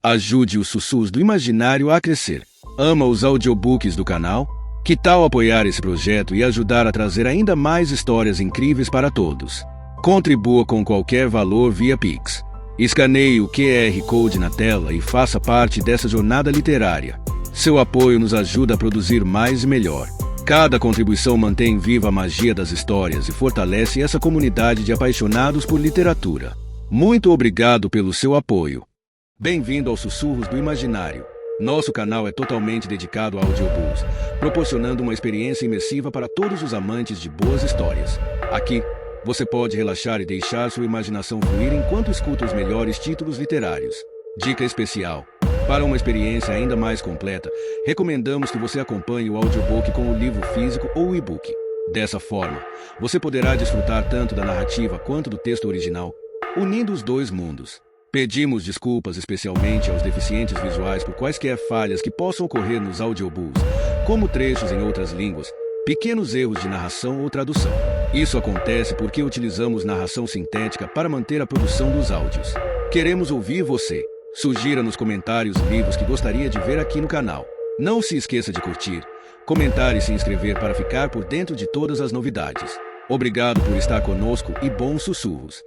Ajude os Sussurros do Imaginário a crescer. Ama os audiobooks do canal? Que tal apoiar esse projeto e ajudar a trazer ainda mais histórias incríveis para todos? Contribua com qualquer valor via Pix. Escaneie o QR Code na tela e faça parte dessa jornada literária. Seu apoio nos ajuda a produzir mais e melhor. Cada contribuição mantém viva a magia das histórias e fortalece essa comunidade de apaixonados por literatura. Muito obrigado pelo seu apoio. Bem-vindo aos Sussurros do Imaginário. Nosso canal é totalmente dedicado a audiobooks, proporcionando uma experiência imersiva para todos os amantes de boas histórias. Aqui, você pode relaxar e deixar sua imaginação fluir enquanto escuta os melhores títulos literários. Dica especial: para uma experiência ainda mais completa, recomendamos que você acompanhe o audiobook com o livro físico ou o e-book. Dessa forma, você poderá desfrutar tanto da narrativa quanto do texto original, unindo os dois mundos. Pedimos desculpas especialmente aos deficientes visuais por quaisquer falhas que possam ocorrer nos audiobooks, como trechos em outras línguas, pequenos erros de narração ou tradução. Isso acontece porque utilizamos narração sintética para manter a produção dos áudios. Queremos ouvir você. Sugira nos comentários livros que gostaria de ver aqui no canal. Não se esqueça de curtir, comentar e se inscrever para ficar por dentro de todas as novidades. Obrigado por estar conosco e bons sussurros.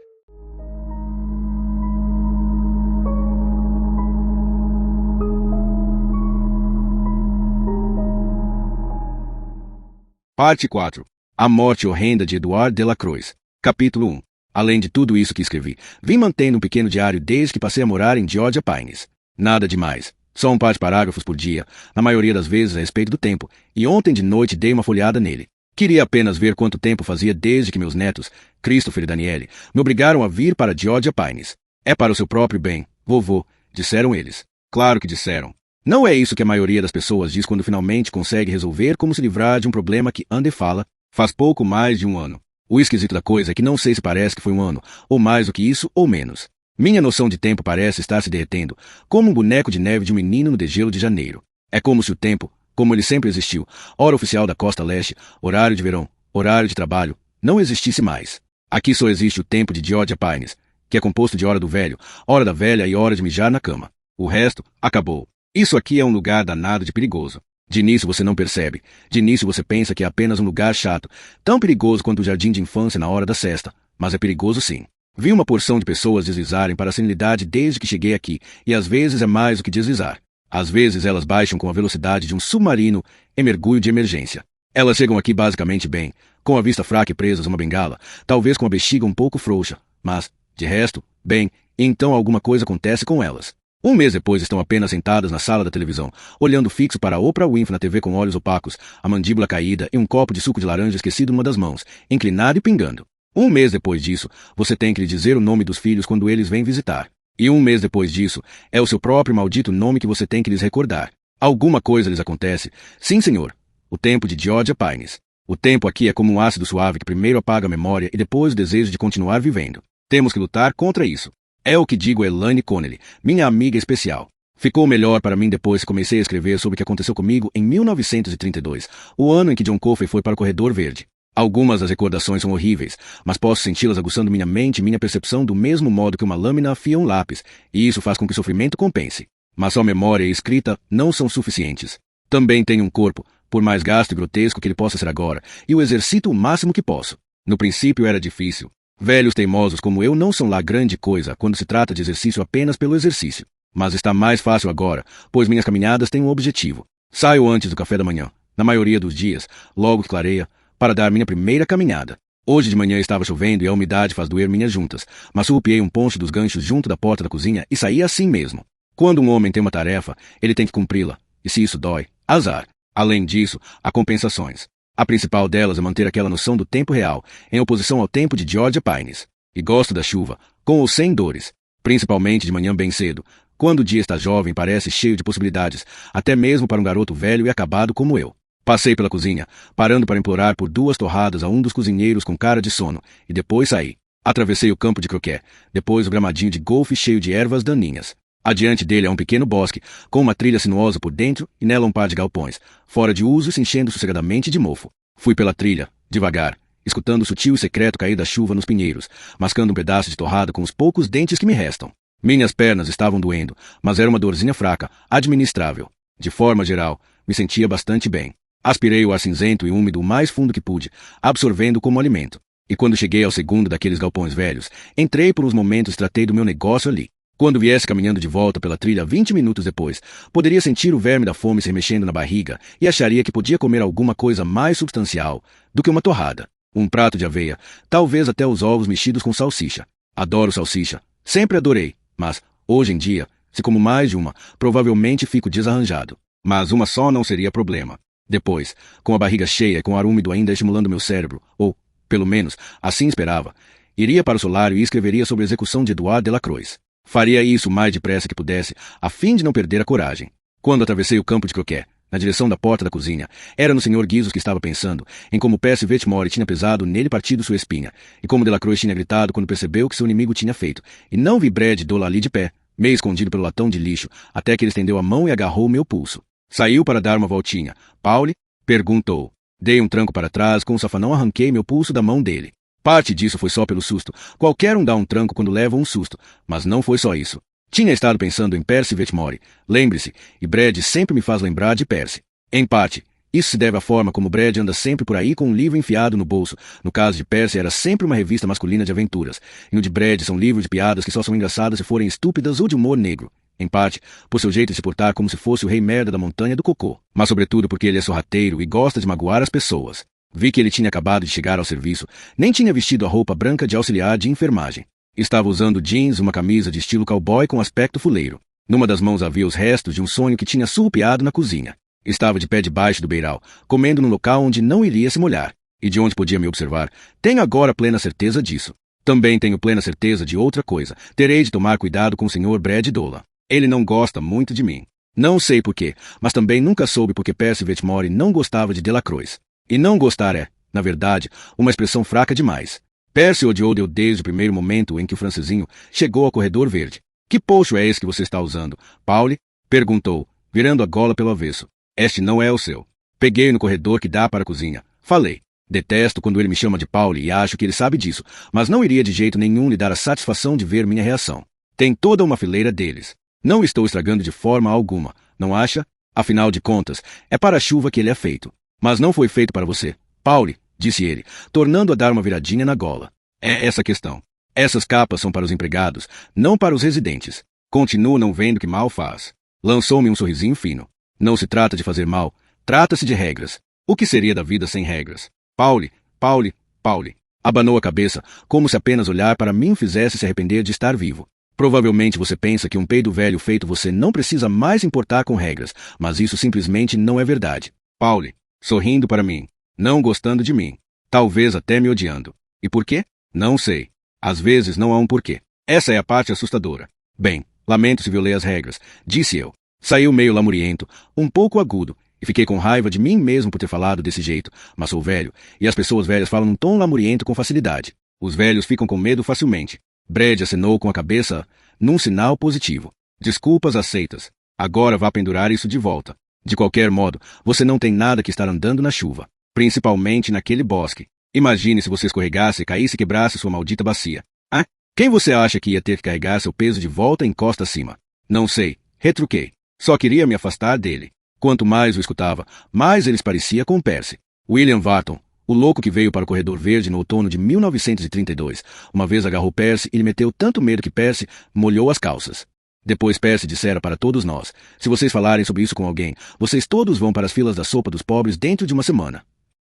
Parte 4. A Morte Horrenda de Edward Delacroix. Capítulo 1. Além de tudo isso que escrevi, vim mantendo um pequeno diário desde que passei a morar em Georgia Pines. Nada demais. Só um par de parágrafos por dia, na maioria das vezes a respeito do tempo, e ontem de noite dei uma folheada nele. Queria apenas ver quanto tempo fazia desde que meus netos, Christopher e Daniele, me obrigaram a vir para Georgia Pines. É para o seu próprio bem, vovô, disseram eles. Claro que disseram. Não é isso que a maioria das pessoas diz quando finalmente consegue resolver como se livrar de um problema que anda e fala faz pouco mais de um ano. O esquisito da coisa é que não sei se parece que foi um ano, ou mais do que isso, ou menos. Minha noção de tempo parece estar se derretendo, como um boneco de neve de um menino no degelo de janeiro. É como se o tempo, como ele sempre existiu, hora oficial da costa leste, horário de verão, horário de trabalho, não existisse mais. Aqui só existe o tempo de Georgia Pines, que é composto de hora do velho, hora da velha e hora de mijar na cama. O resto, acabou. Isso aqui é um lugar danado de perigoso. De início você não percebe. De início você pensa que é apenas um lugar chato, tão perigoso quanto o jardim de infância na hora da sesta. Mas é perigoso sim. Vi uma porção de pessoas deslizarem para a senilidade desde que cheguei aqui, e às vezes é mais do que deslizar. Às vezes elas baixam com a velocidade de um submarino em mergulho de emergência. Elas chegam aqui basicamente bem, com a vista fraca e presas a uma bengala, talvez com a bexiga um pouco frouxa, mas, de resto, bem, então alguma coisa acontece com elas. Um mês depois estão apenas sentadas na sala da televisão, olhando fixo para Oprah Winfrey na TV com olhos opacos, a mandíbula caída e um copo de suco de laranja esquecido numa das mãos, inclinado e pingando. Um mês depois disso, você tem que lhe dizer o nome dos filhos quando eles vêm visitar. E um mês depois disso, é o seu próprio maldito nome que você tem que lhes recordar. Alguma coisa lhes acontece. Sim, senhor. O tempo de Georgia Pines. O tempo aqui é como um ácido suave que primeiro apaga a memória e depois o desejo de continuar vivendo. Temos que lutar contra isso. É o que digo a Elaine Connelly, minha amiga especial. Ficou melhor para mim depois que comecei a escrever sobre o que aconteceu comigo em 1932, o ano em que John Coffey foi para o Corredor Verde. Algumas das recordações são horríveis, mas posso senti-las aguçando minha mente e minha percepção do mesmo modo que uma lâmina afia um lápis, e isso faz com que o sofrimento compense. Mas só memória e escrita não são suficientes. Também tenho um corpo, por mais gasto e grotesco que ele possa ser agora, e o exercito o máximo que posso. No princípio era difícil. Velhos teimosos como eu não são lá grande coisa quando se trata de exercício apenas pelo exercício. Mas está mais fácil agora, pois minhas caminhadas têm um objetivo. Saio antes do café da manhã, na maioria dos dias, logo que clareia, para dar minha primeira caminhada. Hoje de manhã estava chovendo e a umidade faz doer minhas juntas, mas surrupiei um poncho dos ganchos junto da porta da cozinha e saí assim mesmo. Quando um homem tem uma tarefa, ele tem que cumpri-la, e se isso dói, azar. Além disso, há compensações. A principal delas é manter aquela noção do tempo real, em oposição ao tempo de Georgia Pines. E gosto da chuva, com ou sem dores. Principalmente de manhã bem cedo, quando o dia está jovem e parece cheio de possibilidades, até mesmo para um garoto velho e acabado como eu. Passei pela cozinha, parando para implorar por 2 torradas a um dos cozinheiros com cara de sono, e depois saí. Atravessei o campo de croquet, depois o gramadinho de golfe cheio de ervas daninhas. Adiante dele há um pequeno bosque, com uma trilha sinuosa por dentro e nela um par de galpões, fora de uso e se enchendo sossegadamente de mofo. Fui pela trilha, devagar, escutando o sutil e secreto cair da chuva nos pinheiros, mascando um pedaço de torrada com os poucos dentes que me restam. Minhas pernas estavam doendo, mas era uma dorzinha fraca, administrável. De forma geral, me sentia bastante bem. Aspirei o ar cinzento e úmido o mais fundo que pude, absorvendo como alimento. E quando cheguei ao segundo daqueles galpões velhos, entrei por uns momentos e tratei do meu negócio ali. Quando viesse caminhando de volta pela trilha 20 minutos depois, poderia sentir o verme da fome se remexendo na barriga e acharia que podia comer alguma coisa mais substancial do que uma torrada, um prato de aveia, talvez até os ovos mexidos com salsicha. Adoro salsicha, sempre adorei, mas, hoje em dia, se como mais de uma, provavelmente fico desarranjado. Mas uma só não seria problema. Depois, com a barriga cheia e com o ar úmido ainda estimulando meu cérebro, ou, pelo menos, assim esperava, iria para o solário e escreveria sobre a execução de Edouard Delacroix. Faria isso o mais depressa que pudesse, a fim de não perder a coragem. Quando atravessei o campo de croquet, na direção da porta da cozinha, era no Sr. Guizos que estava pensando em como Percy Vetmore tinha pesado nele partido sua espinha, e como Delacroix tinha gritado quando percebeu que seu inimigo tinha feito, e não vi Brad Dolan ali de pé, meio escondido pelo latão de lixo, até que ele estendeu a mão e agarrou meu pulso. Saiu para dar uma voltinha. Pauli? Perguntou. Dei um tranco para trás, com o safanão arranquei meu pulso da mão dele. Parte disso foi só pelo susto. Qualquer um dá um tranco quando leva um susto, mas não foi só isso. Tinha estado pensando em Percy Vetmore. Lembre-se, e Brad sempre me faz lembrar de Percy. Em parte, isso se deve à forma como Brad anda sempre por aí com um livro enfiado no bolso. No caso de Percy, era sempre uma revista masculina de aventuras. E no de Brad são livros de piadas que só são engraçadas se forem estúpidas ou de humor negro. Em parte, por seu jeito de se portar como se fosse o rei merda da montanha do cocô. Mas sobretudo porque ele é sorrateiro e gosta de magoar as pessoas. Vi que ele tinha acabado de chegar ao serviço, nem tinha vestido a roupa branca de auxiliar de enfermagem. Estava usando jeans, uma camisa de estilo cowboy com aspecto fuleiro. Numa das mãos havia os restos de um sonho que tinha surrupiado na cozinha. Estava de pé debaixo do beiral, comendo num local onde não iria se molhar, e de onde podia me observar. Tenho agora plena certeza disso. Também tenho plena certeza de outra coisa. Terei de tomar cuidado com o Sr. Brad Dolan. Ele não gosta muito de mim. Não sei porquê, mas também nunca soube porque Percy Vetmore não gostava de Delacroix. E não gostar é, na verdade, uma expressão fraca demais. Percy odiou Deu desde o primeiro momento em que o francesinho chegou ao corredor verde. Que poxo é esse que você está usando? Pauli? Perguntou, virando a gola pelo avesso. Este não é o seu. Peguei no corredor que dá para a cozinha. Falei. Detesto quando ele me chama de Pauli e acho que ele sabe disso, mas não iria de jeito nenhum lhe dar a satisfação de ver minha reação. Tem toda uma fileira deles. Não estou estragando de forma alguma, não acha? Afinal de contas, é para a chuva que ele é feito. Mas não foi feito para você, Pauli, disse ele, tornando a dar uma viradinha na gola. É essa a questão. Essas capas são para os empregados, não para os residentes. Continuo não vendo que mal faz. Lançou-me um sorrisinho fino. Não se trata de fazer mal, trata-se de regras. O que seria da vida sem regras? Pauli, Pauli, Pauli. Abanou a cabeça, como se apenas olhar para mim fizesse se arrepender de estar vivo. Provavelmente você pensa que um peido velho feito você não precisa mais importar com regras, mas isso simplesmente não é verdade. Pauli, sorrindo para mim, não gostando de mim, talvez até me odiando. E por quê? Não sei. Às vezes não há um porquê. Essa é a parte assustadora. Bem, lamento se violei as regras, disse eu. Saiu meio lamuriento, um pouco agudo, e fiquei com raiva de mim mesmo por ter falado desse jeito, mas sou velho, e as pessoas velhas falam num tom lamuriento com facilidade. Os velhos ficam com medo facilmente. Brad acenou com a cabeça num sinal positivo. Desculpas aceitas. Agora vá pendurar isso de volta. De qualquer modo, você não tem nada que estar andando na chuva. Principalmente naquele bosque. Imagine se você escorregasse, caísse e quebrasse sua maldita bacia. Ah? Quem você acha que ia ter que carregar seu peso de volta em costa acima? Não sei. Retruquei. Só queria me afastar dele. Quanto mais o escutava, mais ele se parecia com Percy. William Wharton, o louco que veio para o Corredor Verde no outono de 1932, uma vez agarrou Percy e lhe meteu tanto medo que Percy molhou as calças. Depois Percy dissera para todos nós, se vocês falarem sobre isso com alguém, vocês todos vão para as filas da sopa dos pobres dentro de uma semana.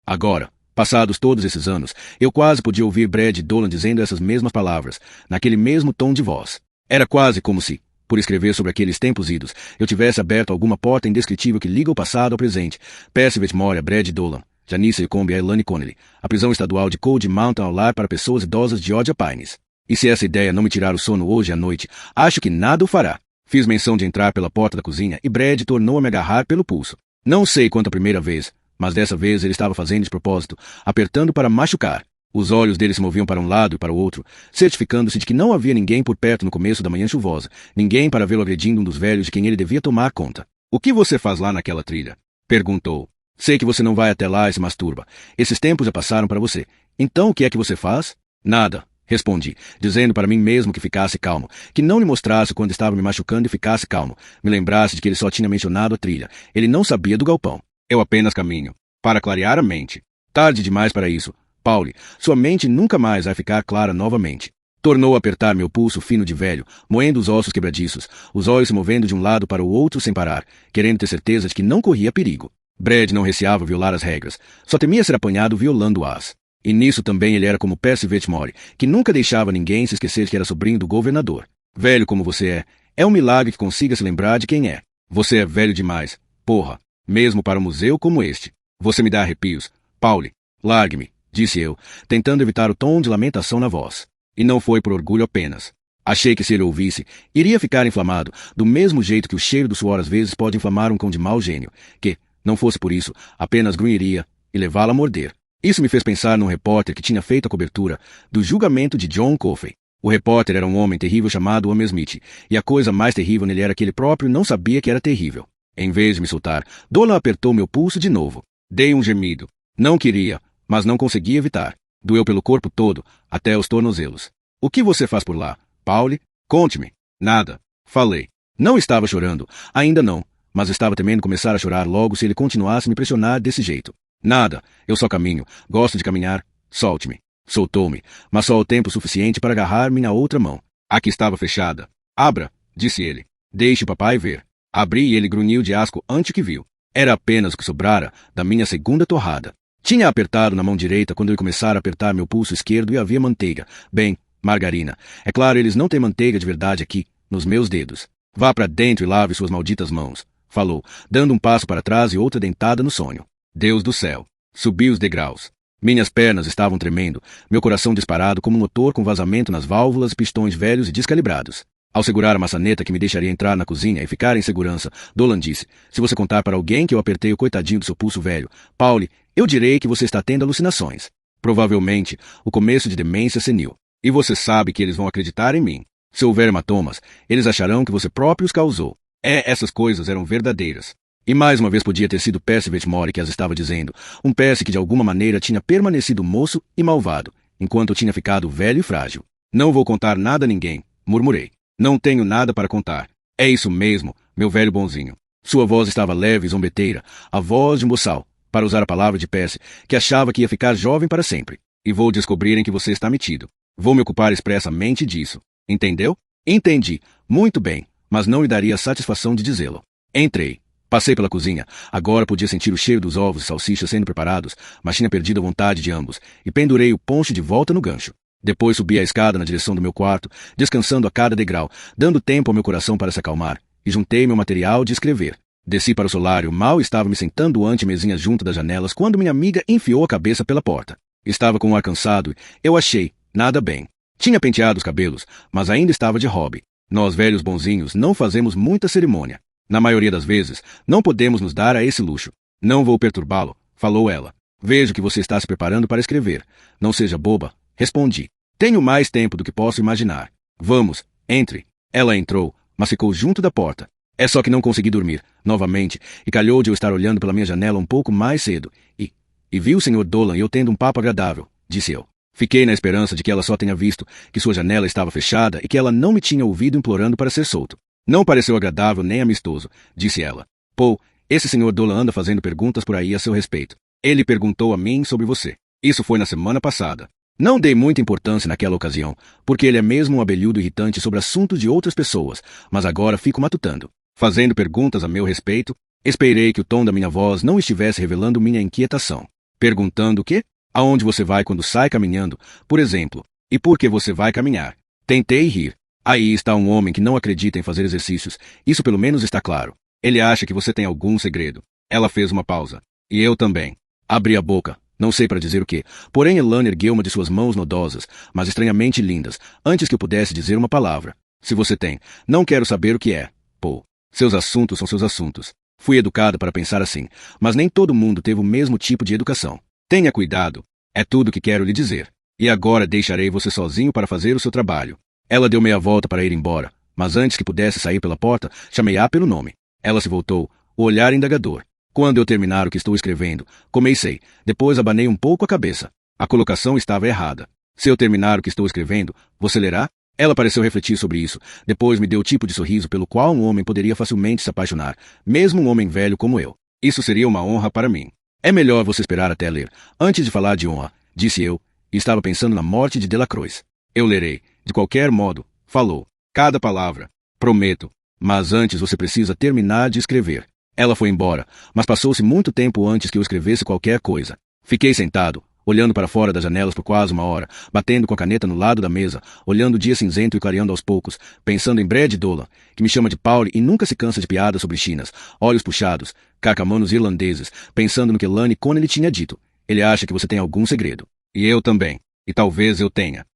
Agora, passados todos esses anos, eu quase podia ouvir Brad Dolan dizendo essas mesmas palavras, naquele mesmo tom de voz. Era quase como se, por escrever sobre aqueles tempos idos, eu tivesse aberto alguma porta indescritível que liga o passado ao presente. Percy Vetmore a Brad Dolan, Janice Ecombe a Elaine Connelly, a prisão estadual de Cold Mountain ao lar para pessoas idosas de Georgia Pines. E se essa ideia não me tirar o sono hoje à noite, acho que nada o fará. Fiz menção de entrar pela porta da cozinha e Brad tornou a me agarrar pelo pulso. Não sei quanto a primeira vez, mas dessa vez ele estava fazendo de propósito, apertando para machucar. Os olhos dele se moviam para um lado e para o outro, certificando-se de que não havia ninguém por perto no começo da manhã chuvosa, ninguém para vê-lo agredindo um dos velhos de quem ele devia tomar conta. O que você faz lá naquela trilha? Perguntou. Sei que você não vai até lá e se masturba. Esses tempos já passaram para você. Então o que é que você faz? Nada. Respondi, dizendo para mim mesmo que ficasse calmo, que não lhe mostrasse quando estava me machucando e ficasse calmo. Me lembrasse de que ele só tinha mencionado a trilha. Ele não sabia do galpão. Eu apenas caminho. Para clarear a mente. Tarde demais para isso. Pauli, sua mente nunca mais vai ficar clara novamente. Tornou a apertar meu pulso fino de velho, moendo os ossos quebradiços, os olhos se movendo de um lado para o outro sem parar, querendo ter certeza de que não corria perigo. Brad não receava violar as regras, só temia ser apanhado violando-as. E nisso também ele era como Percy Vetmore, que nunca deixava ninguém se esquecer que era sobrinho do governador. Velho como você é um milagre que consiga se lembrar de quem é. Você é velho demais, porra, mesmo para um museu como este. Você me dá arrepios. Pauli, largue-me, disse eu, tentando evitar o tom de lamentação na voz. E não foi por orgulho apenas. Achei que se ele ouvisse, iria ficar inflamado, do mesmo jeito que o cheiro do suor às vezes pode inflamar um cão de mau gênio, que, não fosse por isso, apenas grunhiria e levá-lo a morder. Isso me fez pensar num repórter que tinha feito a cobertura do julgamento de John Coffey. O repórter era um homem terrível chamado Homer Smith, e a coisa mais terrível nele era que ele próprio não sabia que era terrível. Em vez de me soltar, Dolan apertou meu pulso de novo. Dei um gemido. Não queria, mas não conseguia evitar. Doeu pelo corpo todo, até os tornozelos. O que você faz por lá, Pauli? Conte-me. Nada. Falei. Não estava chorando, ainda não, mas estava temendo começar a chorar logo se ele continuasse a me pressionar desse jeito. Nada, eu só caminho, gosto de caminhar, solte-me. Soltou-me, mas só o tempo suficiente para agarrar minha outra mão. A que estava fechada. Abra, disse ele. Deixe o papai ver. Abri e ele grunhiu de asco antes que viu. Era apenas o que sobrara da minha segunda torrada. Tinha apertado na mão direita quando ele começara a apertar meu pulso esquerdo e havia manteiga. Bem, margarina. É claro, eles não têm manteiga de verdade aqui, nos meus dedos. Vá para dentro e lave suas malditas mãos, falou, dando um passo para trás e outra dentada no sonho. Deus do céu. Subi os degraus. Minhas pernas estavam tremendo, meu coração disparado como um motor com vazamento nas válvulas e pistões velhos e descalibrados. Ao segurar a maçaneta que me deixaria entrar na cozinha e ficar em segurança, Dolan disse, se você contar para alguém que eu apertei o coitadinho do seu pulso velho, Pauli, eu direi que você está tendo alucinações. Provavelmente, o começo de demência senil. E você sabe que eles vão acreditar em mim. Se houver hematomas, eles acharão que você próprio os causou. Essas coisas eram verdadeiras. E mais uma vez podia ter sido Percy Vetmore que as estava dizendo, um Percy que de alguma maneira tinha permanecido moço e malvado, enquanto eu tinha ficado velho e frágil. Não vou contar nada a ninguém, murmurei. Não tenho nada para contar. É isso mesmo, meu velho bonzinho. Sua voz estava leve e zombeteira, a voz de um boçal, para usar a palavra de Percy, que achava que ia ficar jovem para sempre. E vou descobrir em que você está metido. Vou me ocupar expressamente disso. Entendeu? Entendi. Muito bem, mas não lhe daria a satisfação de dizê-lo. Entrei. Passei pela cozinha. Agora podia sentir o cheiro dos ovos e salsichas sendo preparados, mas tinha perdido a vontade de ambos, e pendurei o ponche de volta no gancho. Depois subi a escada na direção do meu quarto, descansando a cada degrau, dando tempo ao meu coração para se acalmar, e juntei meu material de escrever. Desci para o solário, mal estava me sentando ante a mesinha junto das janelas quando minha amiga enfiou a cabeça pela porta. Estava com um ar cansado e, eu achei, nada bem. Tinha penteado os cabelos, mas ainda estava de hobby. Nós velhos bonzinhos não fazemos muita cerimônia. Na maioria das vezes, não podemos nos dar a esse luxo. Não vou perturbá-lo, falou ela. Vejo que você está se preparando para escrever. Não seja boba, respondi. Tenho mais tempo do que posso imaginar. Vamos, entre. Ela entrou, mas ficou junto da porta. É só que não consegui dormir, novamente, e calhou de eu estar olhando pela minha janela um pouco mais cedo. E vi o Sr. Dolan e eu tendo um papo agradável, disse eu. Fiquei na esperança de que ela só tenha visto que sua janela estava fechada e que ela não me tinha ouvido implorando para ser solto. Não pareceu agradável nem amistoso, disse ela. Pô, esse Sr. Dolan anda fazendo perguntas por aí a seu respeito. Ele perguntou a mim sobre você. Isso foi na semana passada. Não dei muita importância naquela ocasião, porque ele é mesmo um abelhudo irritante sobre assuntos de outras pessoas, mas agora fico matutando. Fazendo perguntas a meu respeito, esperei que o tom da minha voz não estivesse revelando minha inquietação. Perguntando o quê? Aonde você vai quando sai caminhando, por exemplo? E por que você vai caminhar? Tentei rir. Aí está um homem que não acredita em fazer exercícios, isso pelo menos está claro. Ele acha que você tem algum segredo. Ela fez uma pausa. E eu também. Abri a boca, não sei para dizer o quê, porém Elan ergueu uma de suas mãos nodosas, mas estranhamente lindas, antes que eu pudesse dizer uma palavra. Se você tem, não quero saber o que é. Pô, seus assuntos são seus assuntos. Fui educada para pensar assim, mas nem todo mundo teve o mesmo tipo de educação. Tenha cuidado. É tudo o que quero lhe dizer. E agora deixarei você sozinho para fazer o seu trabalho. Ela deu meia volta para ir embora, mas antes que pudesse sair pela porta, chamei-a pelo nome. Ela se voltou, o olhar indagador. Quando eu terminar o que estou escrevendo, comecei, depois abanei um pouco a cabeça. A colocação estava errada. Se eu terminar o que estou escrevendo, você lerá? Ela pareceu refletir sobre isso. Depois me deu o tipo de sorriso pelo qual um homem poderia facilmente se apaixonar, mesmo um homem velho como eu. Isso seria uma honra para mim. É melhor você esperar até ler. Antes de falar de honra, disse eu, e estava pensando na morte de Delacroix. Eu lerei, de qualquer modo, falou. Cada palavra. Prometo. Mas antes você precisa terminar de escrever. Ela foi embora, mas passou-se muito tempo antes que eu escrevesse qualquer coisa. Fiquei sentado, olhando para fora das janelas por quase uma hora, batendo com a caneta no lado da mesa, olhando o dia cinzento e clareando aos poucos, pensando em Brad Dolan, que me chama de Pauli e nunca se cansa de piadas sobre chinas, olhos puxados, carcamanos irlandeses, pensando no que Lani Connelly tinha dito. Ele acha que você tem algum segredo. E eu também. E talvez eu tenha.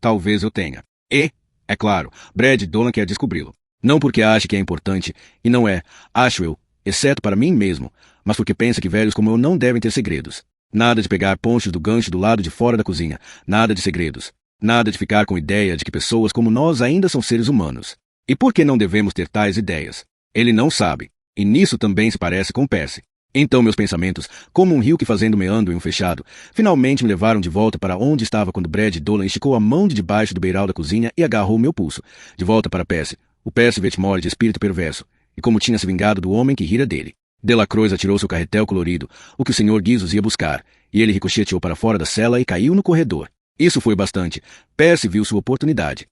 Talvez eu tenha. E, é claro, Brad Dolan quer descobri-lo. Não porque ache que é importante, e não é, acho eu, exceto para mim mesmo, mas porque pensa que velhos como eu não devem ter segredos. Nada de pegar ponchos do gancho do lado de fora da cozinha, nada de segredos. Nada de ficar com ideia de que pessoas como nós ainda são seres humanos. E por que não devemos ter tais ideias? Ele não sabe, e nisso também se parece com Percy. Então meus pensamentos, como um rio que fazendo meandro em um fechado, finalmente me levaram de volta para onde estava quando Brad Dolan esticou a mão de debaixo do beiral da cozinha e agarrou meu pulso, de volta para Percy, o Percy Vetmore de espírito perverso, e como tinha se vingado do homem que rira dele. Delacroix atirou seu carretel colorido, o que o Sr. Guizos ia buscar, e ele ricocheteou para fora da cela e caiu no corredor. Isso foi bastante. Percy viu sua oportunidade.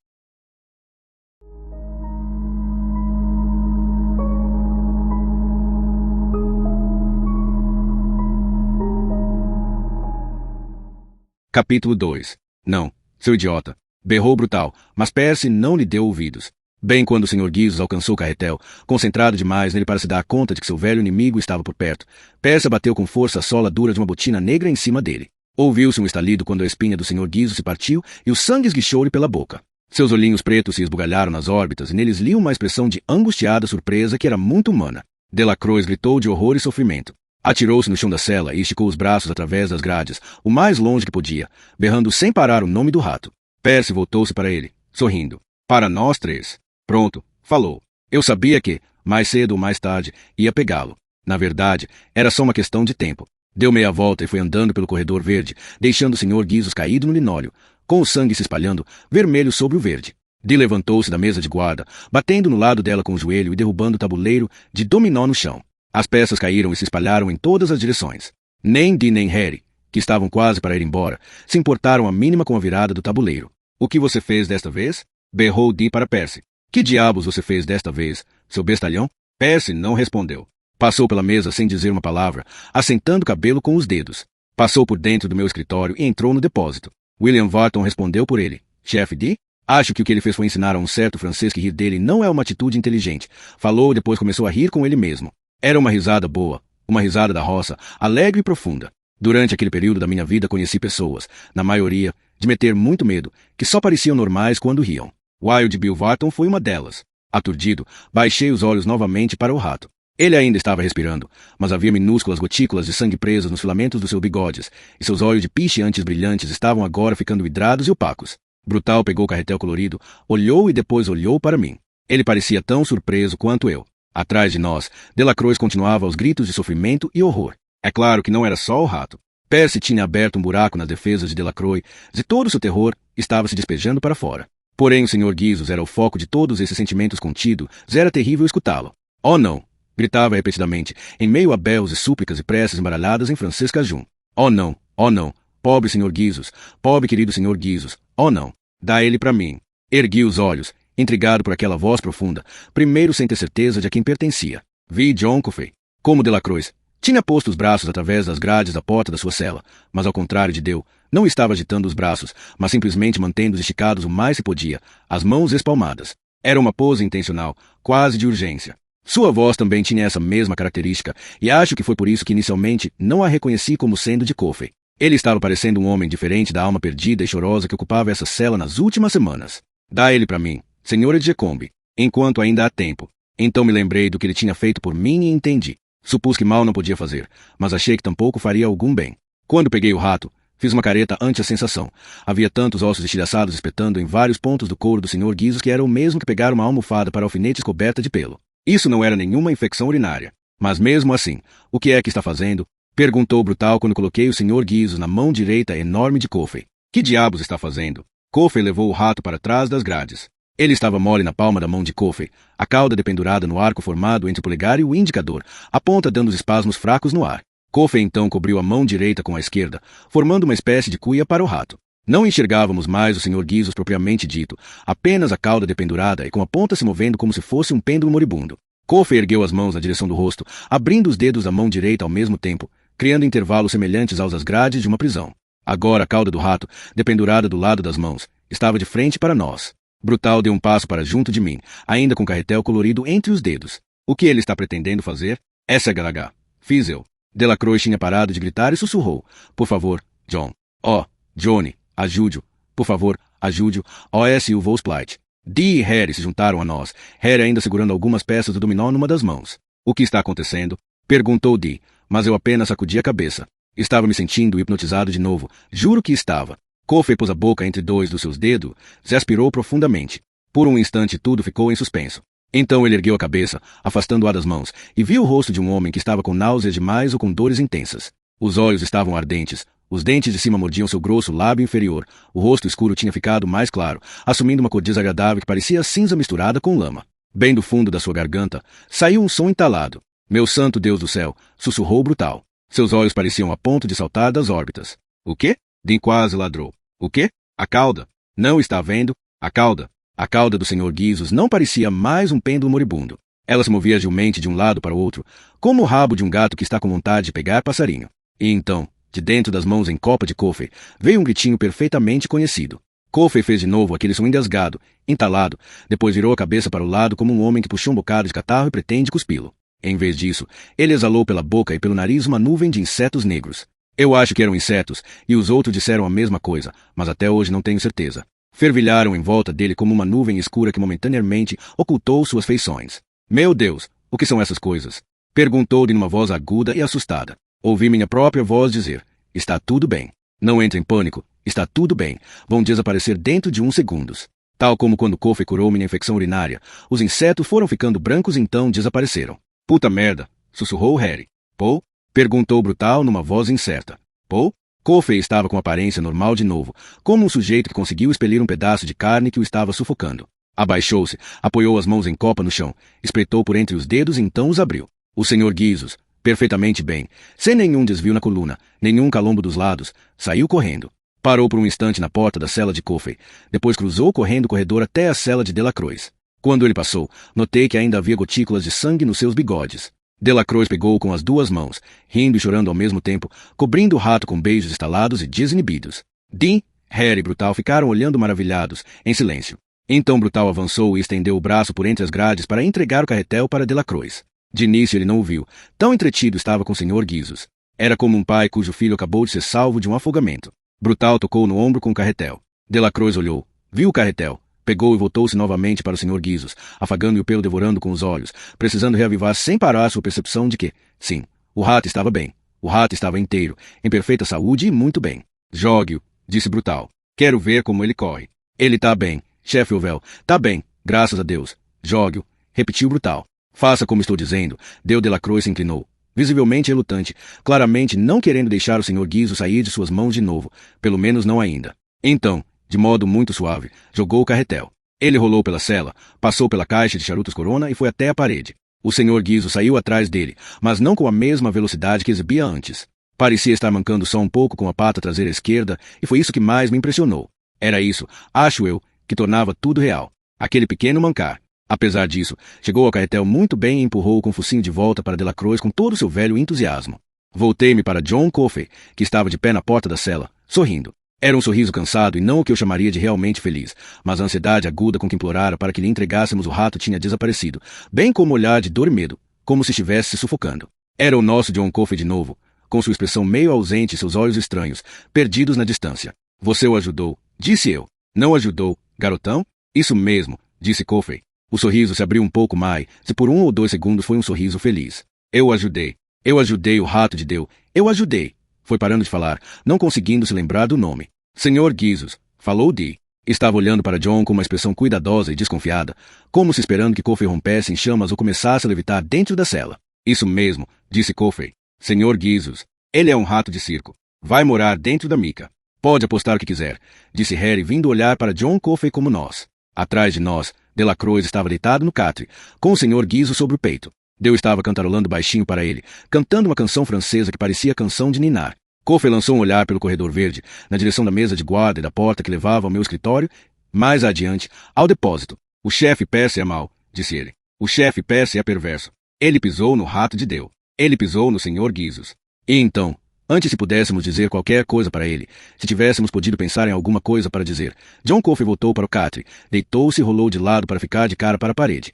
Capítulo 2. Não, seu idiota. Berrou Brutal, mas Percy não lhe deu ouvidos. Bem quando o Sr. Guizos alcançou o carretel, concentrado demais nele para se dar conta de que seu velho inimigo estava por perto, Percy bateu com força a sola dura de uma botina negra em cima dele. Ouviu-se um estalido quando a espinha do Sr. Guizos se partiu e o sangue esguichou-lhe pela boca. Seus olhinhos pretos se esbugalharam nas órbitas e neles lia uma expressão de angustiada surpresa que era muito humana. Delacroix gritou de horror e sofrimento. Atirou-se no chão da cela e esticou os braços através das grades, o mais longe que podia, berrando sem parar o nome do rato. Percy voltou-se para ele, sorrindo. Para nós três. Pronto, falou. Eu sabia que, mais cedo ou mais tarde, ia pegá-lo. Na verdade, era só uma questão de tempo. Deu meia volta e foi andando pelo corredor verde, deixando o Sr. Guizos caído no linóleo, com o sangue se espalhando, vermelho sobre o verde. Dee levantou-se da mesa de guarda, batendo no lado dela com o joelho e derrubando o tabuleiro de dominó no chão. As peças caíram e se espalharam em todas as direções. Nem Dee nem Harry, que estavam quase para ir embora, se importaram a mínima com a virada do tabuleiro. O que você fez desta vez? Berrou Dee para Percy. Que diabos você fez desta vez, seu bestalhão? Percy não respondeu. Passou pela mesa sem dizer uma palavra, assentando o cabelo com os dedos. Passou por dentro do meu escritório e entrou no depósito. William Wharton respondeu por ele. Chefe Dee? Acho que o que ele fez foi ensinar a um certo francês que rir dele não é uma atitude inteligente. Falou e depois começou a rir com ele mesmo. Era uma risada boa, uma risada da roça, alegre e profunda. Durante aquele período da minha vida conheci pessoas, na maioria, de meter muito medo, que só pareciam normais quando riam. Wild Bill Wharton foi uma delas. Aturdido, baixei os olhos novamente para o rato. Ele ainda estava respirando, mas havia minúsculas gotículas de sangue presas nos filamentos dos seus bigodes, e seus olhos de piche antes brilhantes estavam agora ficando vidrados e opacos. Brutal pegou o carretel colorido, olhou e depois olhou para mim. Ele parecia tão surpreso quanto eu. Atrás de nós, Delacroix continuava aos gritos de sofrimento e horror. É claro que não era só o rato. Percy tinha aberto um buraco nas defesas de Delacroix e todo o seu terror estava se despejando para fora. Porém, o Sr. Guizos era o foco de todos esses sentimentos contidos, era terrível escutá-lo. Oh, não! Gritava repetidamente, em meio a berros e súplicas e preces embaralhadas em francês cajun. Oh, não! Oh, não! Pobre Sr. Guizos! Pobre querido Sr. Guizos! Oh, não! Dá ele para mim! Ergui os olhos, intrigado por aquela voz profunda, primeiro sem ter certeza de a quem pertencia. Vi John Coffey. Como Delacroix tinha posto os braços através das grades da porta da sua cela, mas ao contrário de Deu, não estava agitando os braços, mas simplesmente mantendo-os esticados o mais que podia, as mãos espalmadas. Era uma pose intencional, quase de urgência. Sua voz também tinha essa mesma característica, e acho que foi por isso que inicialmente não a reconheci como sendo de Coffey. Ele estava parecendo um homem diferente da alma perdida e chorosa que ocupava essa cela nas últimas semanas. Dá ele para mim, Sr. Edgecombe, enquanto ainda há tempo. Então me lembrei do que ele tinha feito por mim e entendi. Supus que mal não podia fazer, mas achei que tampouco faria algum bem. Quando peguei o rato, fiz uma careta ante a sensação. Havia tantos ossos estilhaçados espetando em vários pontos do couro do Sr. Guizos que era o mesmo que pegar uma almofada para alfinetes coberta de pelo. Isso não era nenhuma infecção urinária. Mas mesmo assim, o que é que está fazendo? Perguntou Brutal quando coloquei o Sr. Guizos na mão direita enorme de Coffey. Que diabos está fazendo? Kofi levou o rato para trás das grades. Ele estava mole na palma da mão de Kofi, a cauda dependurada no arco formado entre o polegar e o indicador, a ponta dando espasmos fracos no ar. Kofi então cobriu a mão direita com a esquerda, formando uma espécie de cuia para o rato. Não enxergávamos mais o Sr. Gizos propriamente dito, apenas a cauda dependurada e com a ponta se movendo como se fosse um pêndulo moribundo. Kofi ergueu as mãos na direção do rosto, abrindo os dedos da mão direita ao mesmo tempo, criando intervalos semelhantes aos das grades de uma prisão. Agora a cauda do rato, dependurada do lado das mãos, estava de frente para nós. Brutal deu um passo para junto de mim, ainda com o carretel colorido entre os dedos. O que ele está pretendendo fazer? SHH. Fiz eu. Delacroix tinha parado de gritar e sussurrou. Por favor, John. Oh, Johnny, ajude-o. Por favor, ajude-o. OSU Volksplatte. Dee e Harry se juntaram a nós, Harry ainda segurando algumas peças do dominó numa das mãos. O que está acontecendo? Perguntou Dee, mas eu apenas sacudi a cabeça. Estava me sentindo hipnotizado de novo. Juro que estava. Kofi pôs a boca entre dois dos seus dedos e aspirou profundamente. Por um instante tudo ficou em suspenso. Então ele ergueu a cabeça, afastando-a das mãos, e viu o rosto de um homem que estava com náuseas demais ou com dores intensas. Os olhos estavam ardentes, os dentes de cima mordiam seu grosso lábio inferior, o rosto escuro tinha ficado mais claro, assumindo uma cor desagradável que parecia cinza misturada com lama. Bem do fundo da sua garganta, saiu um som entalado. Meu santo Deus do céu, sussurrou Brutal. Seus olhos pareciam a ponto de saltar das órbitas. O quê? Dean quase ladrou. O quê? A cauda. Não está vendo? A cauda. A cauda do Sr. Gizos não parecia mais um pêndulo moribundo. Ela se movia agilmente de um lado para o outro, como o rabo de um gato que está com vontade de pegar passarinho. E então, de dentro das mãos em copa de Kofi, veio um gritinho perfeitamente conhecido. Kofi fez de novo aquele som engasgado, entalado, depois virou a cabeça para o lado como um homem que puxou um bocado de catarro e pretende cuspi-lo. Em vez disso, ele exalou pela boca e pelo nariz uma nuvem de insetos negros. Eu acho que eram insetos, e os outros disseram a mesma coisa, mas até hoje não tenho certeza. Fervilharam em volta dele como uma nuvem escura que momentaneamente ocultou suas feições. Meu Deus, o que são essas coisas? Perguntou-lhe numa voz aguda e assustada. Ouvi minha própria voz dizer, está tudo bem. Não entre em pânico, está tudo bem, vão desaparecer dentro de uns segundos. Tal como quando Kofi curou minha infecção urinária, os insetos foram ficando brancos e então desapareceram. Puta merda, sussurrou Harry. Paul? Perguntou Brutal numa voz incerta. Paul? Kofi estava com aparência normal de novo, como um sujeito que conseguiu expelir um pedaço de carne que o estava sufocando. Abaixou-se, apoiou as mãos em copa no chão, espreitou por entre os dedos e então os abriu. O Sr. Gizos, perfeitamente bem, sem nenhum desvio na coluna, nenhum calombo dos lados, saiu correndo. Parou por um instante na porta da cela de Kofi, depois cruzou correndo o corredor até a cela de Delacroix. Quando ele passou, notei que ainda havia gotículas de sangue nos seus bigodes. Delacroix pegou-o com as duas mãos, rindo e chorando ao mesmo tempo, cobrindo o rato com beijos estalados e desinibidos. Dean, Harry e Brutal ficaram olhando maravilhados, em silêncio. Então Brutal avançou e estendeu o braço por entre as grades para entregar o carretel para Delacroix. De início ele não o viu, tão entretido estava com o Sr. Gizos. Era como um pai cujo filho acabou de ser salvo de um afogamento. Brutal tocou no ombro com o carretel. Delacroix olhou, viu o carretel, pegou e voltou-se novamente para o Sr. Gizos, afagando-o pelo devorando com os olhos, precisando reavivar sem parar sua percepção de que, sim, o rato estava bem. O rato estava inteiro, em perfeita saúde e muito bem. Jogue-o, disse Brutal. Quero ver como ele corre. Ele tá bem, chefe Ovel, tá bem, graças a Deus. Jogue-o, repetiu Brutal. Faça como estou dizendo, deu Delacroix se inclinou, visivelmente relutante, claramente não querendo deixar o Sr. Gizos sair de suas mãos de novo, pelo menos não ainda. Então, de modo muito suave, jogou o carretel. Ele rolou pela cela, passou pela caixa de charutos Corona e foi até a parede. O Sr. Gizos saiu atrás dele, mas não com a mesma velocidade que exibia antes. Parecia estar mancando só um pouco com a pata traseira esquerda, e foi isso que mais me impressionou. Era isso, acho eu, que tornava tudo real. Aquele pequeno mancar. Apesar disso, chegou ao carretel muito bem e empurrou com o focinho de volta para Delacroix com todo o seu velho entusiasmo. Voltei-me para John Kofi, que estava de pé na porta da cela, sorrindo. Era um sorriso cansado e não o que eu chamaria de realmente feliz, mas a ansiedade aguda com que implorara para que lhe entregássemos o rato tinha desaparecido, bem como o olhar de dor e medo, como se estivesse se sufocando. Era o nosso John Kofi de novo, com sua expressão meio ausente e seus olhos estranhos, perdidos na distância. Você o ajudou, disse eu. Não ajudou, garotão? Isso mesmo, disse Kofi. O sorriso se abriu um pouco mais, e por 1 ou 2 segundos foi um sorriso feliz. Eu ajudei. Eu ajudei o rato de Deus. Eu ajudei. Foi parando de falar, não conseguindo se lembrar do nome. Sr. Gizos, falou Dee. Estava olhando para John com uma expressão cuidadosa e desconfiada, como se esperando que Kofi rompesse em chamas ou começasse a levitar dentro da cela. Isso mesmo, disse Kofi. Sr. Gizos, ele é um rato de circo. Vai morar dentro da mica. Pode apostar o que quiser, disse Harry, vindo olhar para John Coffey como nós. Atrás de nós, Delacroix estava deitado no catre, com o Sr. Guizos sobre o peito. Deu estava cantarolando baixinho para ele, cantando uma canção francesa que parecia canção de ninar. Coffey lançou um olhar pelo corredor verde, na direção da mesa de guarda e da porta que levava ao meu escritório, mais adiante, ao depósito. O chefe Percy é mau, disse ele. O chefe Percy é perverso. Ele pisou no rato de Deu. Ele pisou no Sr. Guizos. E então, antes se pudéssemos dizer qualquer coisa para ele, se tivéssemos podido pensar em alguma coisa para dizer, John Coffey voltou para o catre, deitou-se e rolou de lado para ficar de cara para a parede.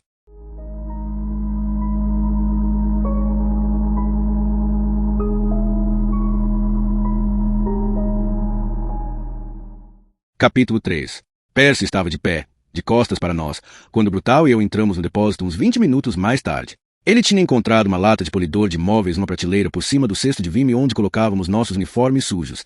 Capítulo 3. Percy estava de pé, de costas para nós, quando Brutal e eu entramos no depósito uns 20 minutos mais tarde. Ele tinha encontrado uma lata de polidor de móveis numa prateleira por cima do cesto de vime onde colocávamos nossos uniformes sujos.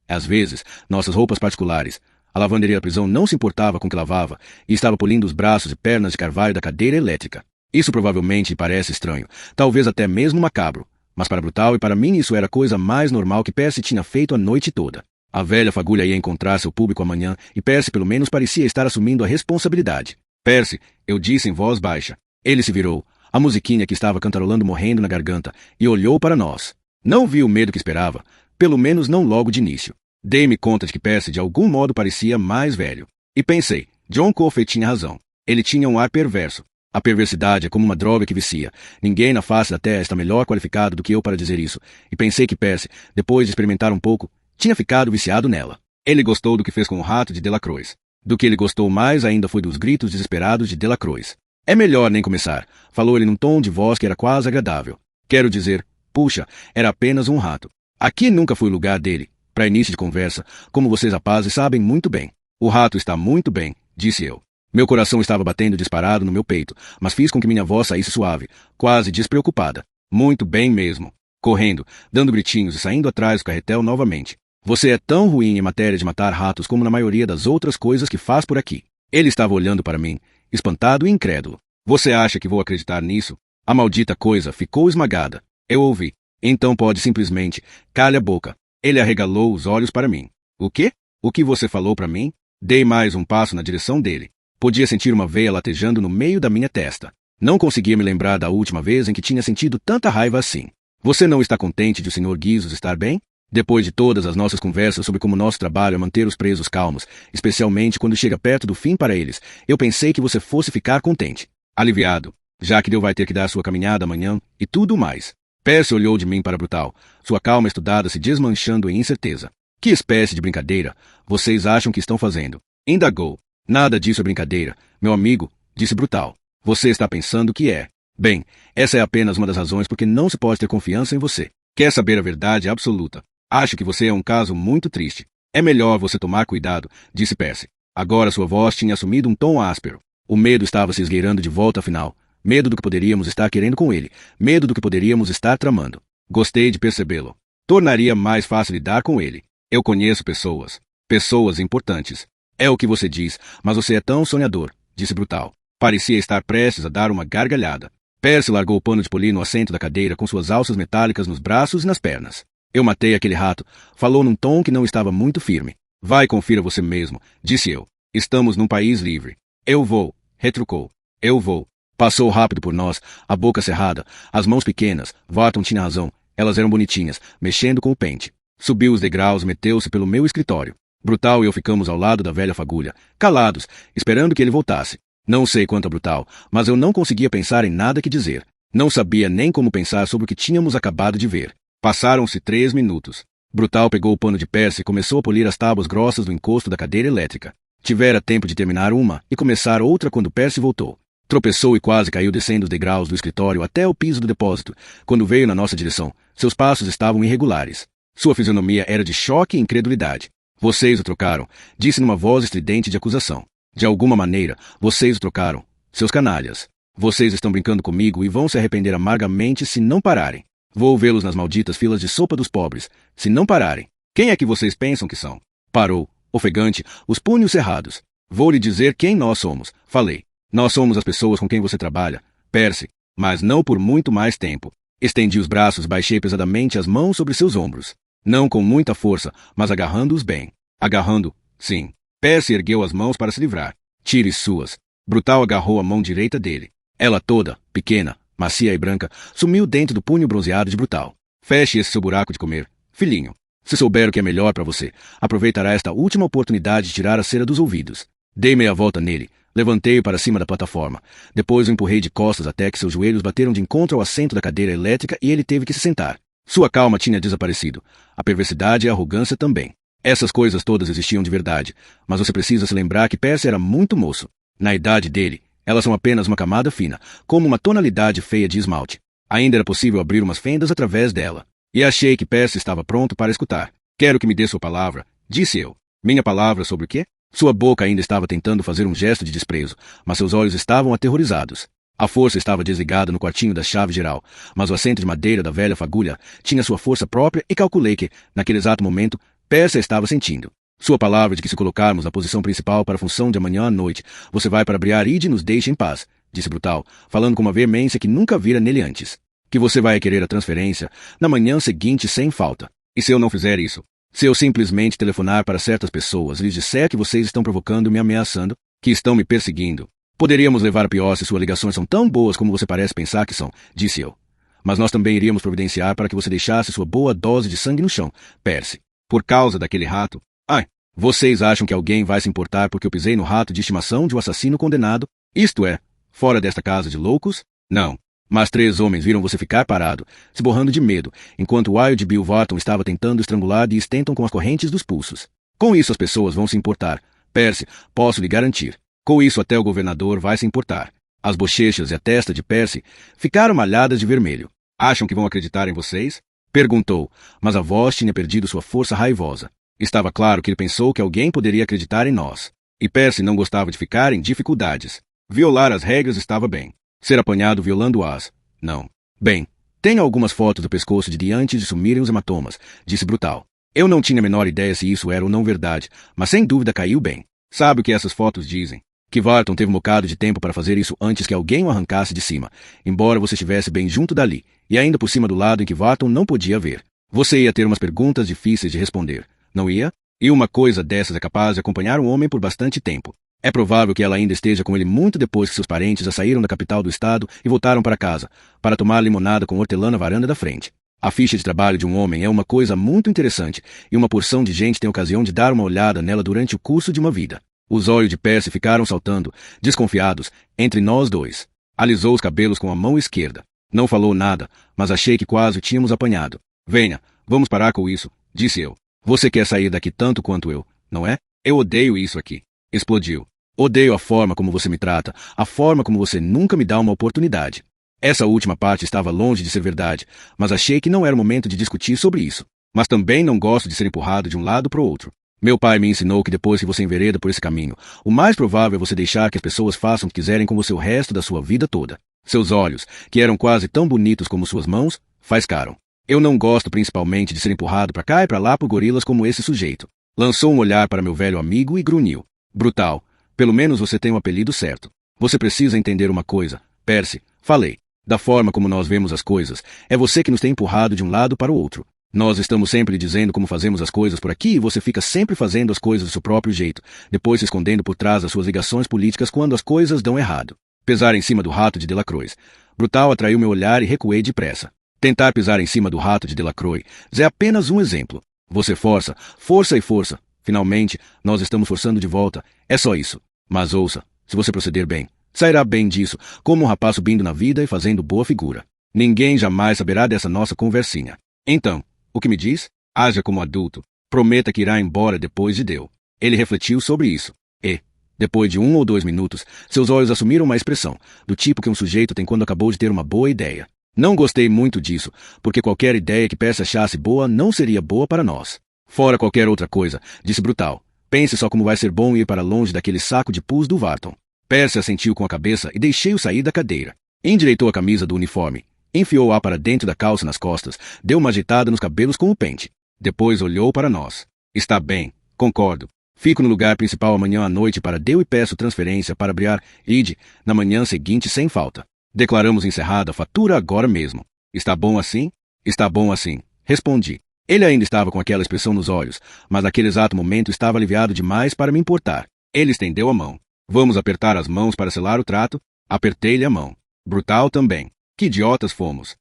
Às vezes, nossas roupas particulares. A lavanderia da prisão não se importava com o que lavava e estava polindo os braços e pernas de carvalho da cadeira elétrica. Isso provavelmente lhe parece estranho, talvez até mesmo macabro, mas para Brutal e para mim isso era a coisa mais normal que Percy tinha feito a noite toda. A velha fagulha ia encontrar seu público amanhã e Percy pelo menos parecia estar assumindo a responsabilidade. Percy, eu disse em voz baixa. Ele se virou, a musiquinha que estava cantarolando morrendo na garganta, e olhou para nós. Não vi o medo que esperava, pelo menos não logo de início. Dei-me conta de que Percy de algum modo parecia mais velho. E pensei, John Coffey tinha razão. Ele tinha um ar perverso. A perversidade é como uma droga que vicia. Ninguém na face da terra está melhor qualificado do que eu para dizer isso. E pensei que Percy, depois de experimentar um pouco, tinha ficado viciado nela. Ele gostou do que fez com o rato de Delacroix. Do que ele gostou mais ainda foi dos gritos desesperados de Delacroix. É melhor nem começar, falou ele num tom de voz que era quase agradável. Quero dizer, puxa, era apenas um rato. Aqui nunca foi o lugar dele, para início de conversa, como vocês rapazes sabem muito bem. O rato está muito bem, disse eu. Meu coração estava batendo disparado no meu peito, mas fiz com que minha voz saísse suave, quase despreocupada. Muito bem mesmo. Correndo, dando gritinhos e saindo atrás do carretel novamente. Você é tão ruim em matéria de matar ratos como na maioria das outras coisas que faz por aqui. Ele estava olhando para mim, espantado e incrédulo. Você acha que vou acreditar nisso? A maldita coisa ficou esmagada. Eu ouvi. Então pode simplesmente, calha a boca. Ele arregalou os olhos para mim. O quê? O que você falou para mim? Dei mais um passo na direção dele. Podia sentir uma veia latejando no meio da minha testa. Não conseguia me lembrar da última vez em que tinha sentido tanta raiva assim. Você não está contente de o Sr. Guizos estar bem? Depois de todas as nossas conversas sobre como nosso trabalho é manter os presos calmos, especialmente quando chega perto do fim para eles, eu pensei que você fosse ficar contente. Aliviado, já que Deu vai ter que dar sua caminhada amanhã e tudo mais. Percy olhou de mim para Brutal, sua calma estudada se desmanchando em incerteza. Que espécie de brincadeira vocês acham que estão fazendo? Indagou. Nada disso é brincadeira, meu amigo, disse Brutal. Você está pensando que é. Bem, essa é apenas uma das razões porque não se pode ter confiança em você. Quer saber a verdade absoluta? Acho que você é um caso muito triste. É melhor você tomar cuidado, disse Percy. Agora sua voz tinha assumido um tom áspero. O medo estava se esgueirando de volta afinal. Medo do que poderíamos estar querendo com ele. Medo do que poderíamos estar tramando. Gostei de percebê-lo. Tornaria mais fácil lidar com ele. Eu conheço pessoas. Pessoas importantes. É o que você diz, mas você é tão sonhador, disse Brutal. Parecia estar prestes a dar uma gargalhada. Percy largou o pano de polir no assento da cadeira com suas alças metálicas nos braços e nas pernas. Eu matei aquele rato, falou num tom que não estava muito firme. Vai, confira você mesmo, disse eu. Estamos num país livre. Eu vou, retrucou. Eu vou. Passou rápido por nós, a boca cerrada, as mãos pequenas. Wharton tinha razão, elas eram bonitinhas, mexendo com o pente. Subiu os degraus e meteu-se pelo meu escritório. Brutal e eu ficamos ao lado da velha fagulha, calados, esperando que ele voltasse. Não sei quanto a Brutal, mas eu não conseguia pensar em nada que dizer. Não sabia nem como pensar sobre o que tínhamos acabado de ver. Passaram-se 3 minutos. Brutal pegou o pano de Percy e começou a polir as tábuas grossas do encosto da cadeira elétrica. Tivera tempo de terminar uma e começar outra quando Percy voltou. Tropeçou e quase caiu descendo os degraus do escritório até o piso do depósito. Quando veio na nossa direção, seus passos estavam irregulares. Sua fisionomia era de choque e incredulidade. Vocês o trocaram, disse numa voz estridente de acusação. De alguma maneira, vocês o trocaram. Seus canalhas. Vocês estão brincando comigo e vão se arrepender amargamente se não pararem. Vou vê-los nas malditas filas de sopa dos pobres, se não pararem. Quem é que vocês pensam que são? Parou, ofegante, os punhos cerrados. Vou lhe dizer quem nós somos, falei. Nós somos as pessoas com quem você trabalha, Percy, mas não por muito mais tempo. Estendi os braços e baixei pesadamente as mãos sobre seus ombros. Não com muita força, mas agarrando-os bem. Agarrando, sim. Percy ergueu as mãos para se livrar. Tire suas. Brutal agarrou a mão direita dele. Ela toda, pequena, macia e branca, sumiu dentro do punho bronzeado de Brutal. Feche esse seu buraco de comer, filhinho. Se souber o que é melhor para você, aproveitará esta última oportunidade de tirar a cera dos ouvidos. Dei meia volta nele, levantei-o para cima da plataforma. Depois o empurrei de costas até que seus joelhos bateram de encontro ao assento da cadeira elétrica e ele teve que se sentar. Sua calma tinha desaparecido. A perversidade e a arrogância também. Essas coisas todas existiam de verdade, mas você precisa se lembrar que Percy era muito moço. Na idade dele, elas são apenas uma camada fina, como uma tonalidade feia de esmalte. Ainda era possível abrir umas fendas através dela. E achei que Percy estava pronto para escutar. Quero que me dê sua palavra, disse eu. Minha palavra sobre o quê? Sua boca ainda estava tentando fazer um gesto de desprezo, mas seus olhos estavam aterrorizados. A força estava desligada no quartinho da chave geral, mas o assento de madeira da velha fagulha tinha sua força própria e calculei que, naquele exato momento, Percy estava sentindo. Sua palavra de que se colocarmos na posição principal para a função de amanhã à noite, você vai para Briar-Ide e nos deixe em paz, disse Brutal, falando com uma veemência que nunca vira nele antes. Que você vai querer a transferência na manhã seguinte sem falta. E se eu não fizer isso? Se eu simplesmente telefonar para certas pessoas e lhes disser que vocês estão provocando e me ameaçando, que estão me perseguindo, poderíamos levar a pior se suas ligações são tão boas como você parece pensar que são, disse eu. Mas nós também iríamos providenciar para que você deixasse sua boa dose de sangue no chão, Percy. Por causa daquele rato. Ai, vocês acham que alguém vai se importar porque eu pisei no rato de estimação de um assassino condenado? Isto é, fora desta casa de loucos? Não. Mas 3 homens viram você ficar parado, se borrando de medo, enquanto Wild Bill Wharton estava tentando estrangular e Stanton com as correntes dos pulsos. Com isso as pessoas vão se importar. Percy, posso lhe garantir. Com isso até o governador vai se importar. As bochechas e a testa de Percy ficaram malhadas de vermelho. Acham que vão acreditar em vocês? Perguntou, mas a voz tinha perdido sua força raivosa. Estava claro que ele pensou que alguém poderia acreditar em nós. E Percy não gostava de ficar em dificuldades. Violar as regras estava bem. Ser apanhado violando-as, não. Bem, tenho algumas fotos do pescoço de Dee antes de sumirem os hematomas, disse Brutal. Eu não tinha a menor ideia se isso era ou não verdade, mas sem dúvida caiu bem. Sabe o que essas fotos dizem? Que Wharton teve um bocado de tempo para fazer isso antes que alguém o arrancasse de cima, embora você estivesse bem junto dali, e ainda por cima do lado em que Wharton não podia ver. Você ia ter umas perguntas difíceis de responder, não ia? E uma coisa dessas é capaz de acompanhar um homem por bastante tempo. É provável que ela ainda esteja com ele muito depois que seus parentes já saíram da capital do estado e voltaram para casa, para tomar limonada com hortelã na varanda da frente. A ficha de trabalho de um homem é uma coisa muito interessante, e uma porção de gente tem ocasião de dar uma olhada nela durante o curso de uma vida. Os olhos de Percy ficaram saltando, desconfiados, entre nós dois. Alisou os cabelos com a mão esquerda. Não falou nada, mas achei que quase o tínhamos apanhado. Venha, vamos parar com isso, disse eu. Você quer sair daqui tanto quanto eu, não é? Eu odeio isso aqui. Explodiu. Odeio a forma como você me trata, a forma como você nunca me dá uma oportunidade. Essa última parte estava longe de ser verdade, mas achei que não era o momento de discutir sobre isso. Mas também não gosto de ser empurrado de um lado para o outro. Meu pai me ensinou que depois que você envereda por esse caminho, o mais provável é você deixar que as pessoas façam o que quiserem com você o resto da sua vida toda. Seus olhos, que eram quase tão bonitos como suas mãos, faiscaram. Eu não gosto principalmente de ser empurrado para cá e para lá por gorilas como esse sujeito. Lançou um olhar para meu velho amigo e grunhiu. Brutal. Pelo menos você tem o apelido certo. Você precisa entender uma coisa, Percy. Falei. Da forma como nós vemos as coisas, é você que nos tem empurrado de um lado para o outro. Nós estamos sempre dizendo como fazemos as coisas por aqui e você fica sempre fazendo as coisas do seu próprio jeito, depois se escondendo por trás das suas ligações políticas quando as coisas dão errado. Pisar em cima do rato de Delacroix. Brutal atraiu meu olhar e recuei depressa. Tentar pisar em cima do rato de Delacroix é apenas um exemplo. Você força, força e força. Finalmente, nós estamos forçando de volta. É só isso. Mas ouça, se você proceder bem, sairá bem disso, como um rapaz subindo na vida e fazendo boa figura. Ninguém jamais saberá dessa nossa conversinha. Então, o que me diz? Haja como adulto. Prometa que irá embora depois de Deu. Ele refletiu sobre isso. E, depois de 1 ou 2 minutos, seus olhos assumiram uma expressão, do tipo que um sujeito tem quando acabou de ter uma boa ideia. Não gostei muito disso, porque qualquer ideia que Percy achasse boa não seria boa para nós. Fora qualquer outra coisa, disse Brutal. Pense só como vai ser bom ir para longe daquele saco de pus do Wharton. Percy assentiu com a cabeça e deixei-o sair da cadeira. Endireitou a camisa do uniforme. Enfiou-a para dentro da calça nas costas. Deu uma agitada nos cabelos com o pente. Depois olhou para nós. Está bem, concordo. Fico no lugar principal amanhã à noite para Deu e peço transferência para Briar-Ide na manhã seguinte sem falta. Declaramos encerrada a fatura agora mesmo. Está bom assim? Está bom assim, respondi. Ele ainda estava com aquela expressão nos olhos, mas naquele exato momento estava aliviado demais para me importar. Ele estendeu a mão. Vamos apertar as mãos para selar o trato? Apertei-lhe a mão. Brutal também. Que idiotas fomos.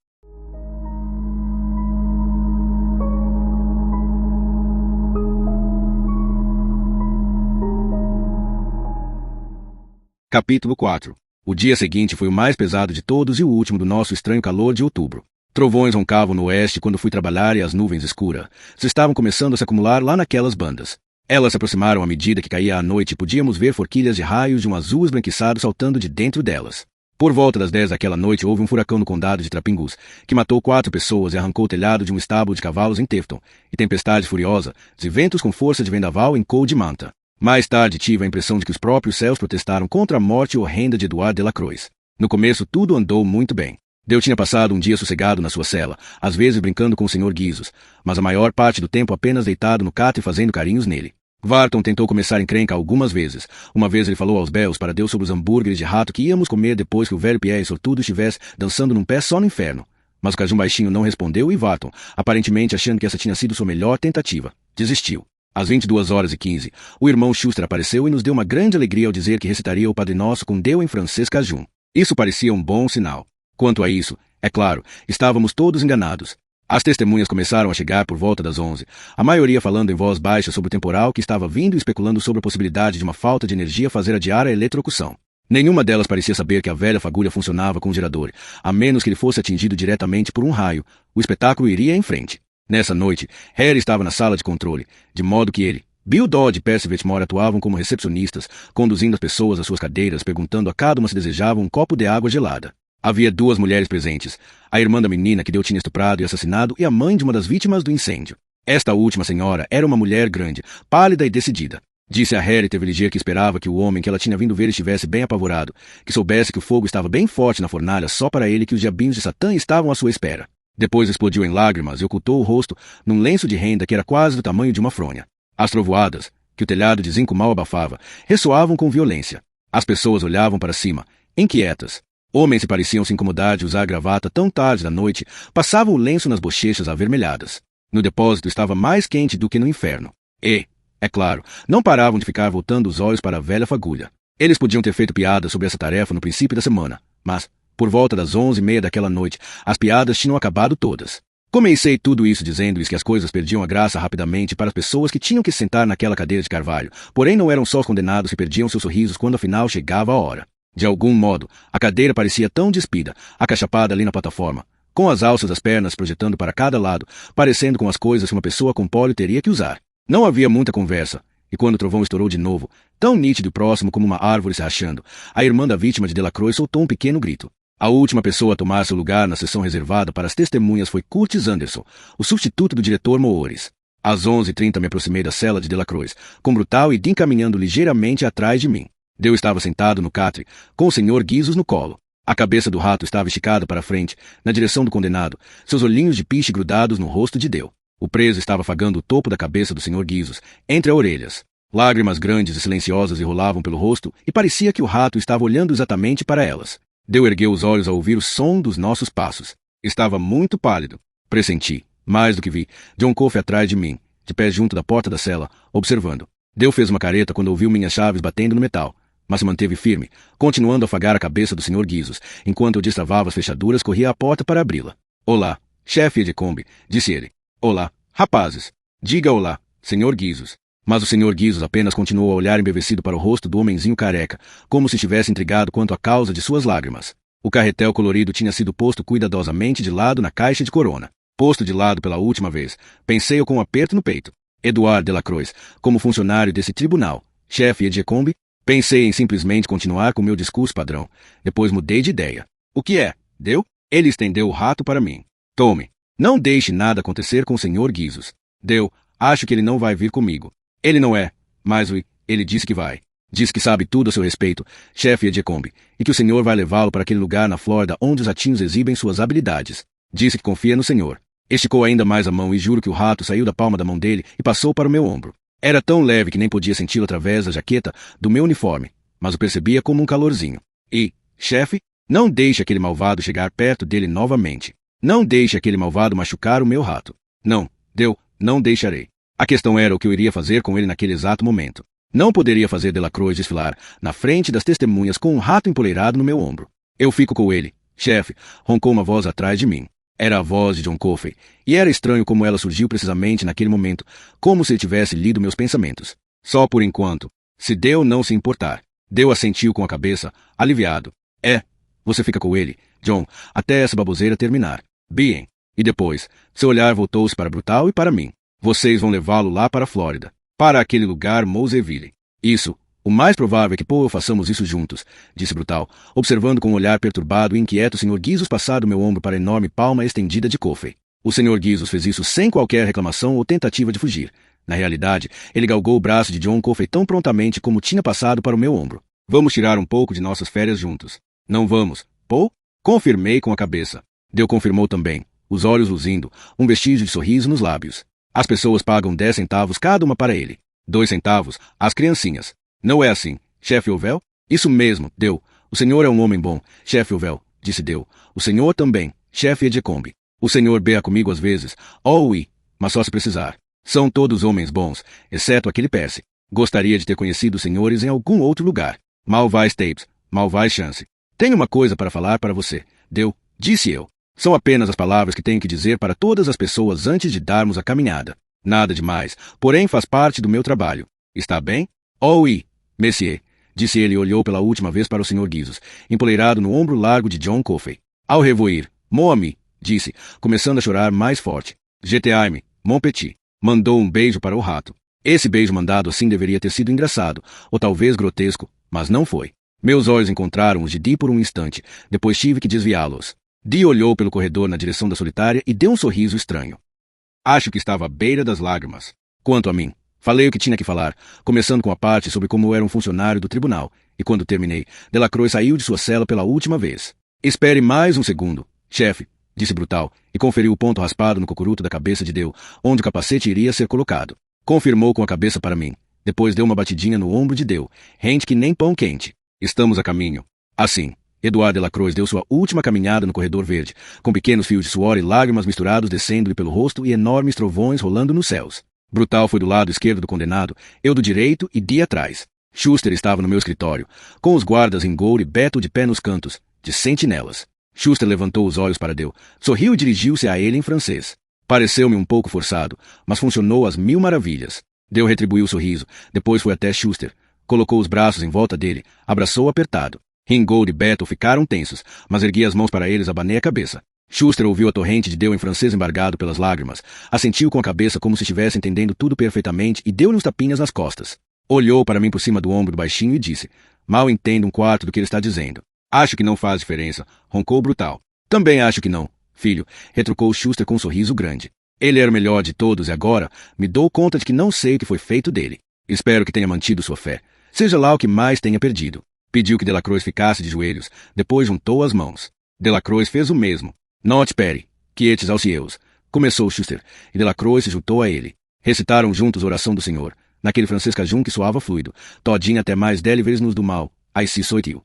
Capítulo 4. O dia seguinte foi o mais pesado de todos e o último do nosso estranho calor de outubro. Trovões roncavam no oeste quando fui trabalhar e as nuvens escuras estavam começando a se acumular lá naquelas bandas. Elas se aproximaram à medida que caía a noite e podíamos ver forquilhas de raios de um azul esbranquiçado saltando de dentro delas. Por volta das 10 daquela noite houve um furacão no condado de Trapingus, que matou 4 pessoas e arrancou o telhado de um estábulo de cavalos em Tefton, e tempestade furiosa, e ventos com força de vendaval em Cold Manta. Mais tarde tive a impressão de que os próprios céus protestaram contra a morte horrenda de Edouard Delacroix. No começo tudo andou muito bem. Deu tinha passado um dia sossegado na sua cela, às vezes brincando com o Sr. Guizos, mas a maior parte do tempo apenas deitado no catre fazendo carinhos nele. Varton tentou começar encrenca algumas vezes. Uma vez ele falou aos Bells para Deus sobre os hambúrgueres de rato que íamos comer depois que o velho Pierre sortudo estivesse dançando num pé só no inferno. Mas o cajum baixinho não respondeu e Varton, aparentemente achando que essa tinha sido sua melhor tentativa, desistiu. Às 22h15, o irmão Schuster apareceu e nos deu uma grande alegria ao dizer que recitaria o Padre Nosso com Deu em francês cajum. Isso parecia um bom sinal. Quanto a isso, é claro, estávamos todos enganados. As testemunhas começaram a chegar por volta das 11, a maioria falando em voz baixa sobre o temporal que estava vindo e especulando sobre a possibilidade de uma falta de energia fazer adiar a eletrocução. Nenhuma delas parecia saber que a velha fagulha funcionava com um gerador. A menos que ele fosse atingido diretamente por um raio, o espetáculo iria em frente. Nessa noite, Harry estava na sala de controle, de modo que ele, Bill Dodd e Percy Vetmore atuavam como recepcionistas, conduzindo as pessoas às suas cadeiras, perguntando a cada uma se desejavam um copo de água gelada. Havia 2 mulheres presentes, a irmã da menina que Deu tinha estuprado e assassinado e a mãe de uma das vítimas do incêndio. Esta última senhora era uma mulher grande, pálida e decidida. Disse a Harry Teveligier que esperava que o homem que ela tinha vindo ver estivesse bem apavorado, que soubesse que o fogo estava bem forte na fornalha só para ele que os diabinhos de Satã estavam à sua espera. Depois explodiu em lágrimas e ocultou o rosto num lenço de renda que era quase do tamanho de uma fronha. As trovoadas, que o telhado de zinco mal abafava, ressoavam com violência. As pessoas olhavam para cima, inquietas. Homens que pareciam se incomodar de usar gravata tão tarde da noite passavam o lenço nas bochechas avermelhadas. No depósito estava mais quente do que no inferno. E, é claro, não paravam de ficar voltando os olhos para a velha fagulha. Eles podiam ter feito piadas sobre essa tarefa no princípio da semana, mas, por volta das 11h30 daquela noite, as piadas tinham acabado todas. Comecei tudo isso dizendo-lhes que as coisas perdiam a graça rapidamente para as pessoas que tinham que se sentar naquela cadeira de carvalho, porém não eram só os condenados que perdiam seus sorrisos quando afinal chegava a hora. De algum modo, a cadeira parecia tão despida, acachapada ali na plataforma, com as alças das pernas projetando para cada lado, parecendo com as coisas que uma pessoa com pólio teria que usar. Não havia muita conversa, e quando o trovão estourou de novo, tão nítido e próximo como uma árvore se rachando, a irmã da vítima de Delacroix soltou um pequeno grito. A última pessoa a tomar seu lugar na sessão reservada para as testemunhas foi Curtis Anderson, o substituto do diretor Moores. Às 11h30 me aproximei da cela de Delacroix, com Brutal e Dean caminhando ligeiramente atrás de mim. Deu estava sentado no catre, com o Sr. Guizos no colo. A cabeça do rato estava esticada para a frente, na direção do condenado, seus olhinhos de piche grudados no rosto de Deu. O preso estava afagando o topo da cabeça do Sr. Guizos, entre as orelhas. Lágrimas grandes e silenciosas rolavam pelo rosto e parecia que o rato estava olhando exatamente para elas. Deu ergueu os olhos ao ouvir o som dos nossos passos. Estava muito pálido. Pressenti, mais do que vi, John Coffey atrás de mim, de pé junto da porta da cela, observando. Deu fez uma careta quando ouviu minhas chaves batendo no metal, mas se manteve firme, continuando a afagar a cabeça do Sr. Guizos, enquanto eu destravava as fechaduras corria à porta para abri-la. Olá, chefe Edgecombe, disse ele. Olá, rapazes. Diga olá, Sr. Guizos. Mas o Sr. Guizos apenas continuou a olhar embevecido para o rosto do homenzinho careca, como se estivesse intrigado quanto à causa de suas lágrimas. O carretel colorido tinha sido posto cuidadosamente de lado na caixa de corona. Posto de lado pela última vez, pensei eu com um aperto no peito. Edouard Delacroix, como funcionário desse tribunal, chefe Edgecombe, pensei em simplesmente continuar com meu discurso padrão. Depois mudei de ideia. O que é? Deu? Ele estendeu o rato para mim. Tome. Não deixe nada acontecer com o Sr. Guizos. Deu. Acho que ele não vai vir comigo. Ele não é. Mas ele disse que vai. Diz que sabe tudo a seu respeito, chefe Edgecombe, e que o senhor vai levá-lo para aquele lugar na Flórida onde os ratinhos exibem suas habilidades. Disse que confia no senhor. Esticou ainda mais a mão e juro que o rato saiu da palma da mão dele e passou para o meu ombro. Era tão leve que nem podia senti-lo através da jaqueta do meu uniforme, mas o percebia como um calorzinho. E, chefe, não deixe aquele malvado chegar perto dele novamente. Não deixe aquele malvado machucar o meu rato. Não, Deu, não deixarei. A questão era o que eu iria fazer com ele naquele exato momento. Não poderia fazer Delacroix desfilar na frente das testemunhas com um rato empoleirado no meu ombro. Eu fico com ele, chefe, roncou uma voz atrás de mim. Era a voz de John Coffey, e era estranho como ela surgiu precisamente naquele momento, como se ele tivesse lido meus pensamentos. Só por enquanto. Se Deu não se importar. Deu assentiu com a cabeça, aliviado. Você fica com ele, John, até essa baboseira terminar. Bien. E depois, seu olhar voltou-se para Brutal e para mim. Vocês vão levá-lo lá para a Flórida. Para aquele lugar Mouseville. Isso. O mais provável é que façamos isso juntos, disse Brutal, observando com um olhar perturbado e inquieto o Sr. Gizos passar do meu ombro para a enorme palma estendida de Coffey. O Sr. Gizos fez isso sem qualquer reclamação ou tentativa de fugir. Na realidade, ele galgou o braço de John Coffey tão prontamente como tinha passado para o meu ombro. Vamos tirar um pouco de nossas férias juntos. Não vamos, Paul? Confirmei com a cabeça. Deu confirmou também, os olhos luzindo, um vestígio de sorriso nos lábios. As pessoas pagam 10 centavos cada uma para ele. 2 centavos, as criancinhas. Não é assim, chefe Ovel? Isso mesmo, Deu. O senhor é um homem bom, chefe Ovel, disse Deu. O senhor também, chefe Edgecombe. O senhor berra comigo às vezes. Oh, oui, mas só se precisar. São todos homens bons, exceto aquele Percy. Gostaria de ter conhecido os senhores em algum outro lugar. Mal vai Stapes, mal vai Chance. Tenho uma coisa para falar para você, Deu, disse eu. São apenas as palavras que tenho que dizer para todas as pessoas antes de darmos a caminhada. Nada demais, porém faz parte do meu trabalho. Está bem? Oh, oui, monsieur, disse ele e olhou pela última vez para o Sr. Gizos, empoleirado no ombro largo de John Coffey. Ao revoir, mon ami, disse, começando a chorar mais forte. Je t'aime, mon petit. Mandou um beijo para o rato. Esse beijo mandado assim deveria ter sido engraçado, ou talvez grotesco, mas não foi. Meus olhos encontraram os de Dee por um instante, depois tive que desviá-los. Dee olhou pelo corredor na direção da solitária e deu um sorriso estranho. Acho que estava à beira das lágrimas. Quanto a mim, falei o que tinha que falar, começando com a parte sobre como eu era um funcionário do tribunal, e quando terminei, Delacroix saiu de sua cela pela última vez. Espere mais um segundo, chefe, disse Brutal, e conferiu o ponto raspado no cocuruto da cabeça de Deu, onde o capacete iria ser colocado. Confirmou com a cabeça para mim. Depois deu uma batidinha no ombro de Deu, rente que nem pão quente. Estamos a caminho. Assim, Edouard Delacroix deu sua última caminhada no corredor verde, com pequenos fios de suor e lágrimas misturados descendo-lhe pelo rosto e enormes trovões rolando nos céus. Brutal foi do lado esquerdo do condenado, eu do direito e Dee atrás. Schuster estava no meu escritório, com os guardas Ringold e Beto de pé nos cantos, de sentinelas. Schuster levantou os olhos para Deu, sorriu e dirigiu-se a ele em francês. Pareceu-me um pouco forçado, mas funcionou às mil maravilhas. Deu retribuiu o sorriso, depois foi até Schuster, colocou os braços em volta dele, abraçou apertado. Ringold e Beto ficaram tensos, mas ergui as mãos para eles, abanei a cabeça. Schuster ouviu a torrente de Deu em francês embargado pelas lágrimas, assentiu com a cabeça como se estivesse entendendo tudo perfeitamente e deu-lhe uns tapinhas nas costas. Olhou para mim por cima do ombro baixinho e disse, mal entendo um quarto do que ele está dizendo. Acho que não faz diferença, roncou Brutal. Também acho que não, filho, retrucou Schuster com um sorriso grande. Ele era o melhor de todos e agora me dou conta de que não sei o que foi feito dele. Espero que tenha mantido sua fé, seja lá o que mais tenha perdido. Pediu que Delacroix ficasse de joelhos, depois juntou as mãos. Delacroix fez o mesmo. Not pere, quietes aos cieus, começou Schuster, e Delacroix se juntou a ele. Recitaram juntos a oração do Senhor, naquele francês cajun que soava fluido, todinha até mais deliveres-nos do mal, aici soit-il.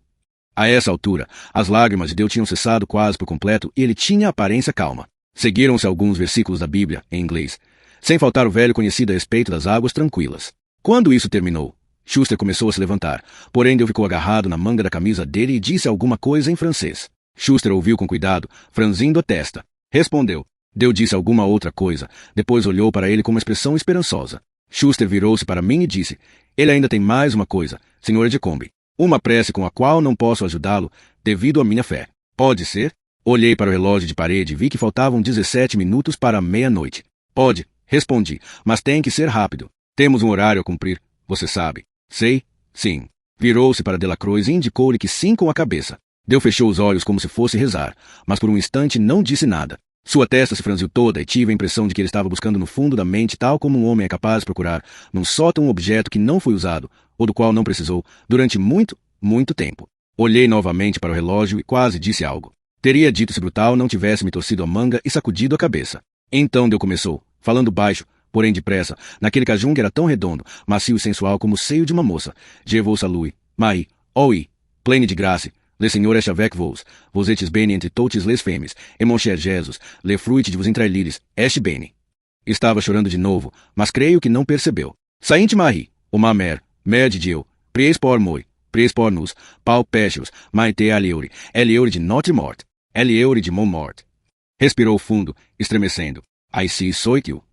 A essa altura, as lágrimas de Deu tinham cessado quase por completo e ele tinha aparência calma. Seguiram-se alguns versículos da Bíblia, em inglês, sem faltar o velho conhecido a respeito das águas tranquilas. Quando isso terminou, Schuster começou a se levantar, porém Deu ficou agarrado na manga da camisa dele e disse alguma coisa em francês. Schuster ouviu com cuidado, franzindo a testa. Respondeu. Deu disse alguma outra coisa, depois olhou para ele com uma expressão esperançosa. Schuster virou-se para mim e disse, ele ainda tem mais uma coisa, Sr. Edgecombe. Uma prece com a qual não posso ajudá-lo, devido à minha fé. Pode ser? Olhei para o relógio de parede e vi que faltavam 17 minutos para meia-noite. Pode, respondi, mas tem que ser rápido. Temos um horário a cumprir, você sabe. Sei, sim. Virou-se para Delacroix e indicou-lhe que sim com a cabeça. Deu fechou os olhos como se fosse rezar, mas por um instante não disse nada. Sua testa se franziu toda e tive a impressão de que ele estava buscando no fundo da mente tal como um homem é capaz de procurar num sótão um objeto que não foi usado, ou do qual não precisou, durante muito, muito tempo. Olhei novamente para o relógio e quase disse algo. Teria dito se Brutal não tivesse me torcido a manga e sacudido a cabeça. Então Deu começou, falando baixo, porém depressa, naquele cajun que era tão redondo, macio e sensual como o seio de uma moça. Je vous salue, Marie, oui, pleine de grâce, le Seigneur est avec vous, vous êtes bénie entre toutes les femmes, et mon cher Jesus, le fruit de vos entrailles est béni. Estava chorando de novo, mas creio que não percebeu. Saint-Marie, uma mère de Dieu, pries por moi, pries por nous, Paul Pécios, Maite Alieure, Elieure de Notre-Mort, Elieure de Montmort. Respirou fundo, estremecendo. Aí soitiu.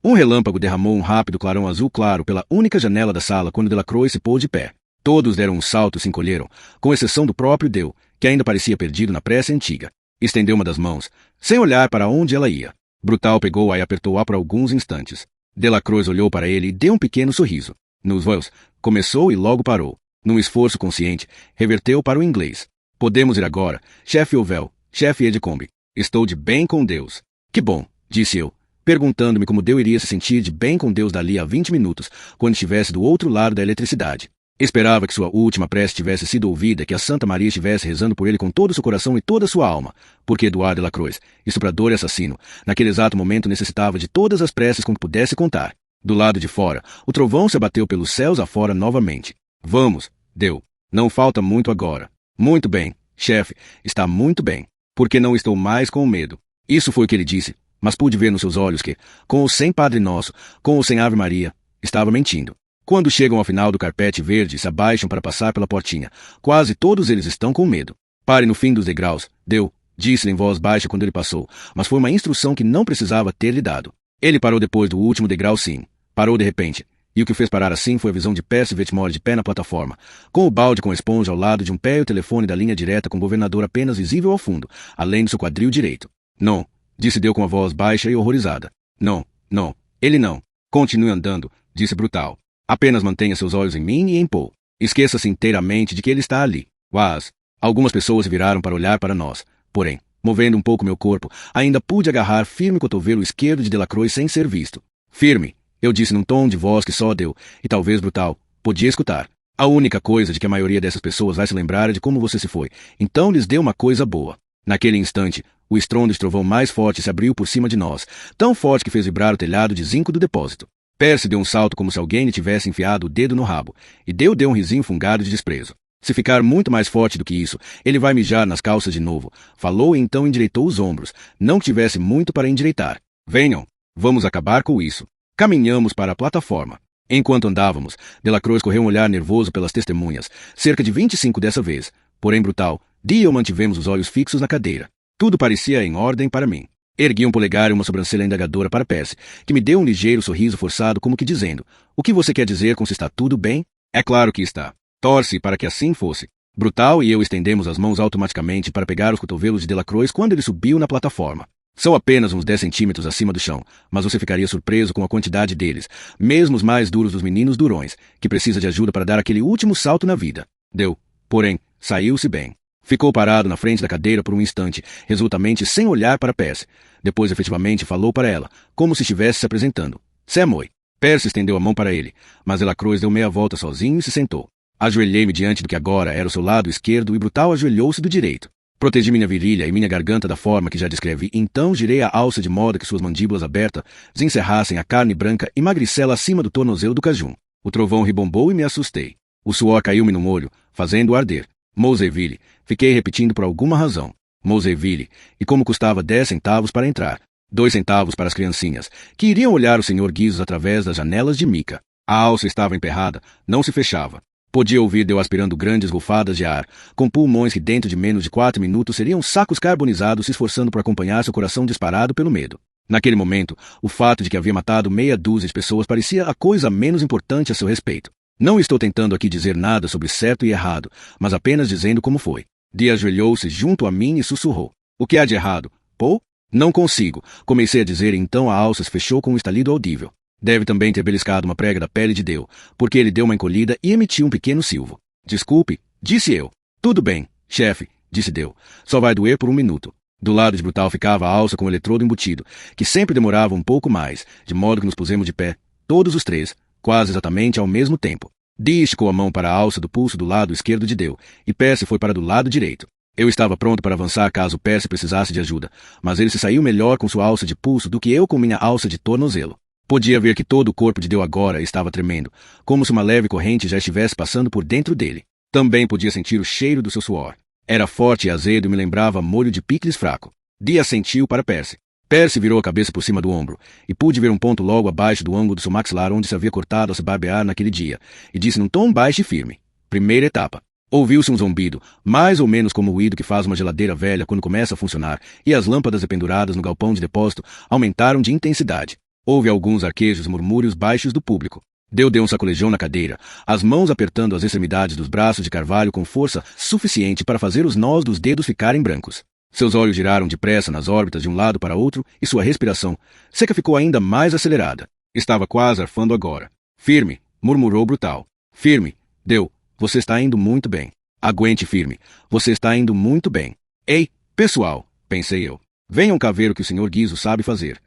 Um relâmpago derramou um rápido clarão azul claro pela única janela da sala quando Delacroix se pôs de pé. Todos deram um salto e se encolheram, com exceção do próprio Deu, que ainda parecia perdido na prece antiga. Estendeu uma das mãos, sem olhar para onde ela ia. Brutal pegou-a e apertou-a por alguns instantes. Delacroix olhou para ele e deu um pequeno sorriso. Nos voos, começou e logo parou. Num esforço consciente, reverteu para o inglês. Podemos ir agora, chefe Ovel, chefe Edcombe. Estou de bem com Deus. Que bom, disse eu, perguntando-me como Deu iria se sentir de bem com Deus dali a 20 minutos, quando estivesse do outro lado da eletricidade. Esperava que sua última prece tivesse sido ouvida, que a Santa Maria estivesse rezando por ele com todo o seu coração e toda a sua alma, porque Edouard Delacroix, estuprador e assassino, naquele exato momento necessitava de todas as preces com que pudesse contar. Do lado de fora, o trovão se abateu pelos céus afora novamente. Vamos, Deu. Não falta muito agora. Muito bem, chefe, está muito bem. Porque não estou mais com medo. Isso foi o que ele disse, mas pude ver nos seus olhos que, com ou sem Padre Nosso, com ou sem Ave Maria, estava mentindo. Quando chegam ao final do carpete verde e se abaixam para passar pela portinha, quase todos eles estão com medo. Pare no fim dos degraus, Deu, disse-lhe em voz baixa quando ele passou, mas foi uma instrução que não precisava ter-lhe dado. Ele parou depois do último degrau sim. Parou de repente. E o que o fez parar assim foi a visão de Percy Vetmore de pé na plataforma, com o balde com esponja ao lado de um pé e o telefone da linha direta com o governador apenas visível ao fundo, além do seu quadril direito. Não, disse Deu com a voz baixa e horrorizada. Não, ele não. Continue andando, disse Brutal. Apenas mantenha seus olhos em mim e em Paul. Esqueça-se inteiramente de que ele está ali. Mas, algumas pessoas se viraram para olhar para nós. Porém, movendo um pouco meu corpo, ainda pude agarrar firme o cotovelo esquerdo de Delacroix sem ser visto. Firme, eu disse num tom de voz que só Deu, e talvez Brutal, podia escutar. A única coisa de que a maioria dessas pessoas vai se lembrar é de como você se foi. Então lhes deu uma coisa boa. Naquele instante, o estrondo de trovão mais forte se abriu por cima de nós, tão forte que fez vibrar o telhado de zinco do depósito. Percy deu um salto como se alguém lhe tivesse enfiado o dedo no rabo, e Deu um risinho fungado de desprezo. Se ficar muito mais forte do que isso, ele vai mijar nas calças de novo. Falou e então endireitou os ombros, não que tivesse muito para endireitar. Venham, vamos acabar com isso. Caminhamos para a plataforma. Enquanto andávamos, Delacroix correu um olhar nervoso pelas testemunhas, cerca de 25 dessa vez. Porém Brutal, Dee e eu mantivemos os olhos fixos na cadeira. Tudo parecia em ordem para mim. Ergui um polegar e uma sobrancelha indagadora para Percy, que me deu um ligeiro sorriso forçado como que dizendo, o que você quer dizer com se está tudo bem? É claro que está. Torce para que assim fosse. Brutal e eu estendemos as mãos automaticamente para pegar os cotovelos de Delacroix quando ele subiu na plataforma. São apenas uns 10 centímetros acima do chão, mas você ficaria surpreso com a quantidade deles, mesmo os mais duros dos meninos durões, que precisa de ajuda para dar aquele último salto na vida. Deu. Porém, saiu-se bem. Ficou parado na frente da cadeira por um instante, resolutamente sem olhar para Percy. Depois efetivamente falou para ela, como se estivesse se apresentando. C'est moi. Percy estendeu a mão para ele, mas Delacroix deu meia volta sozinho e se sentou. Ajoelhei-me diante do que agora era o seu lado esquerdo e Brutal ajoelhou-se do direito. Protegi minha virilha e minha garganta da forma que já descrevi, então girei a alça de modo que suas mandíbulas abertas desencerrassem a carne branca e magricela acima do tornozelo do cajum. O trovão ribombou e me assustei. O suor caiu-me no olho, fazendo-o arder. Mouseville, fiquei repetindo por alguma razão. Mouseville, e como custava 10 centavos para entrar. 2 centavos para as criancinhas, que iriam olhar o Sr. Guizos através das janelas de mica. A alça estava emperrada, não se fechava. Podia ouvir Deu aspirando grandes golfadas de ar, com pulmões que dentro de menos de 4 minutos seriam sacos carbonizados se esforçando por acompanhar seu coração disparado pelo medo. Naquele momento, o fato de que havia matado meia dúzia de pessoas parecia a coisa menos importante a seu respeito. Não estou tentando aqui dizer nada sobre certo e errado, mas apenas dizendo como foi. Dee ajoelhou-se junto a mim e sussurrou. O que há de errado? Paul? Não consigo. Comecei a dizer e então a alça se fechou com um estalido audível. Deve também ter beliscado uma prega da pele de Deu, porque ele deu uma encolhida e emitiu um pequeno silvo. Desculpe, disse eu. Tudo bem, chefe, disse Deu. Só vai doer por um minuto. Do lado de Brutal ficava a alça com o eletrodo embutido, que sempre demorava um pouco mais, de modo que nos pusemos de pé, todos os três, quase exatamente ao mesmo tempo. Dee esticou a mão para a alça do pulso do lado esquerdo de Deu, e Percy foi para do lado direito. Eu estava pronto para avançar caso Percy precisasse de ajuda, mas ele se saiu melhor com sua alça de pulso do que eu com minha alça de tornozelo. Podia ver que todo o corpo de Deu agora estava tremendo, como se uma leve corrente já estivesse passando por dentro dele. Também podia sentir o cheiro do seu suor. Era forte e azedo e me lembrava molho de picles fraco. Dee assentiu para Percy. Percy virou a cabeça por cima do ombro, e pude ver um ponto logo abaixo do ângulo do seu maxilar onde se havia cortado ao se barbear naquele dia, e disse num tom baixo e firme: primeira etapa. Ouviu-se um zumbido, mais ou menos como o ruído que faz uma geladeira velha quando começa a funcionar, e as lâmpadas penduradas no galpão de depósito aumentaram de intensidade. Houve alguns arquejos e murmúrios baixos do público. Deu um sacolejão na cadeira, as mãos apertando as extremidades dos braços de Carvalho com força suficiente para fazer os nós dos dedos ficarem brancos. Seus olhos giraram depressa nas órbitas de um lado para outro e sua respiração seca ficou ainda mais acelerada. Estava quase arfando agora. Firme, murmurou Brutal. Firme, Deu. Você está indo muito bem. Aguente firme. Você está indo muito bem. Ei, pessoal, pensei eu. Venham cá ver o que o Sr. Guizzo sabe fazer.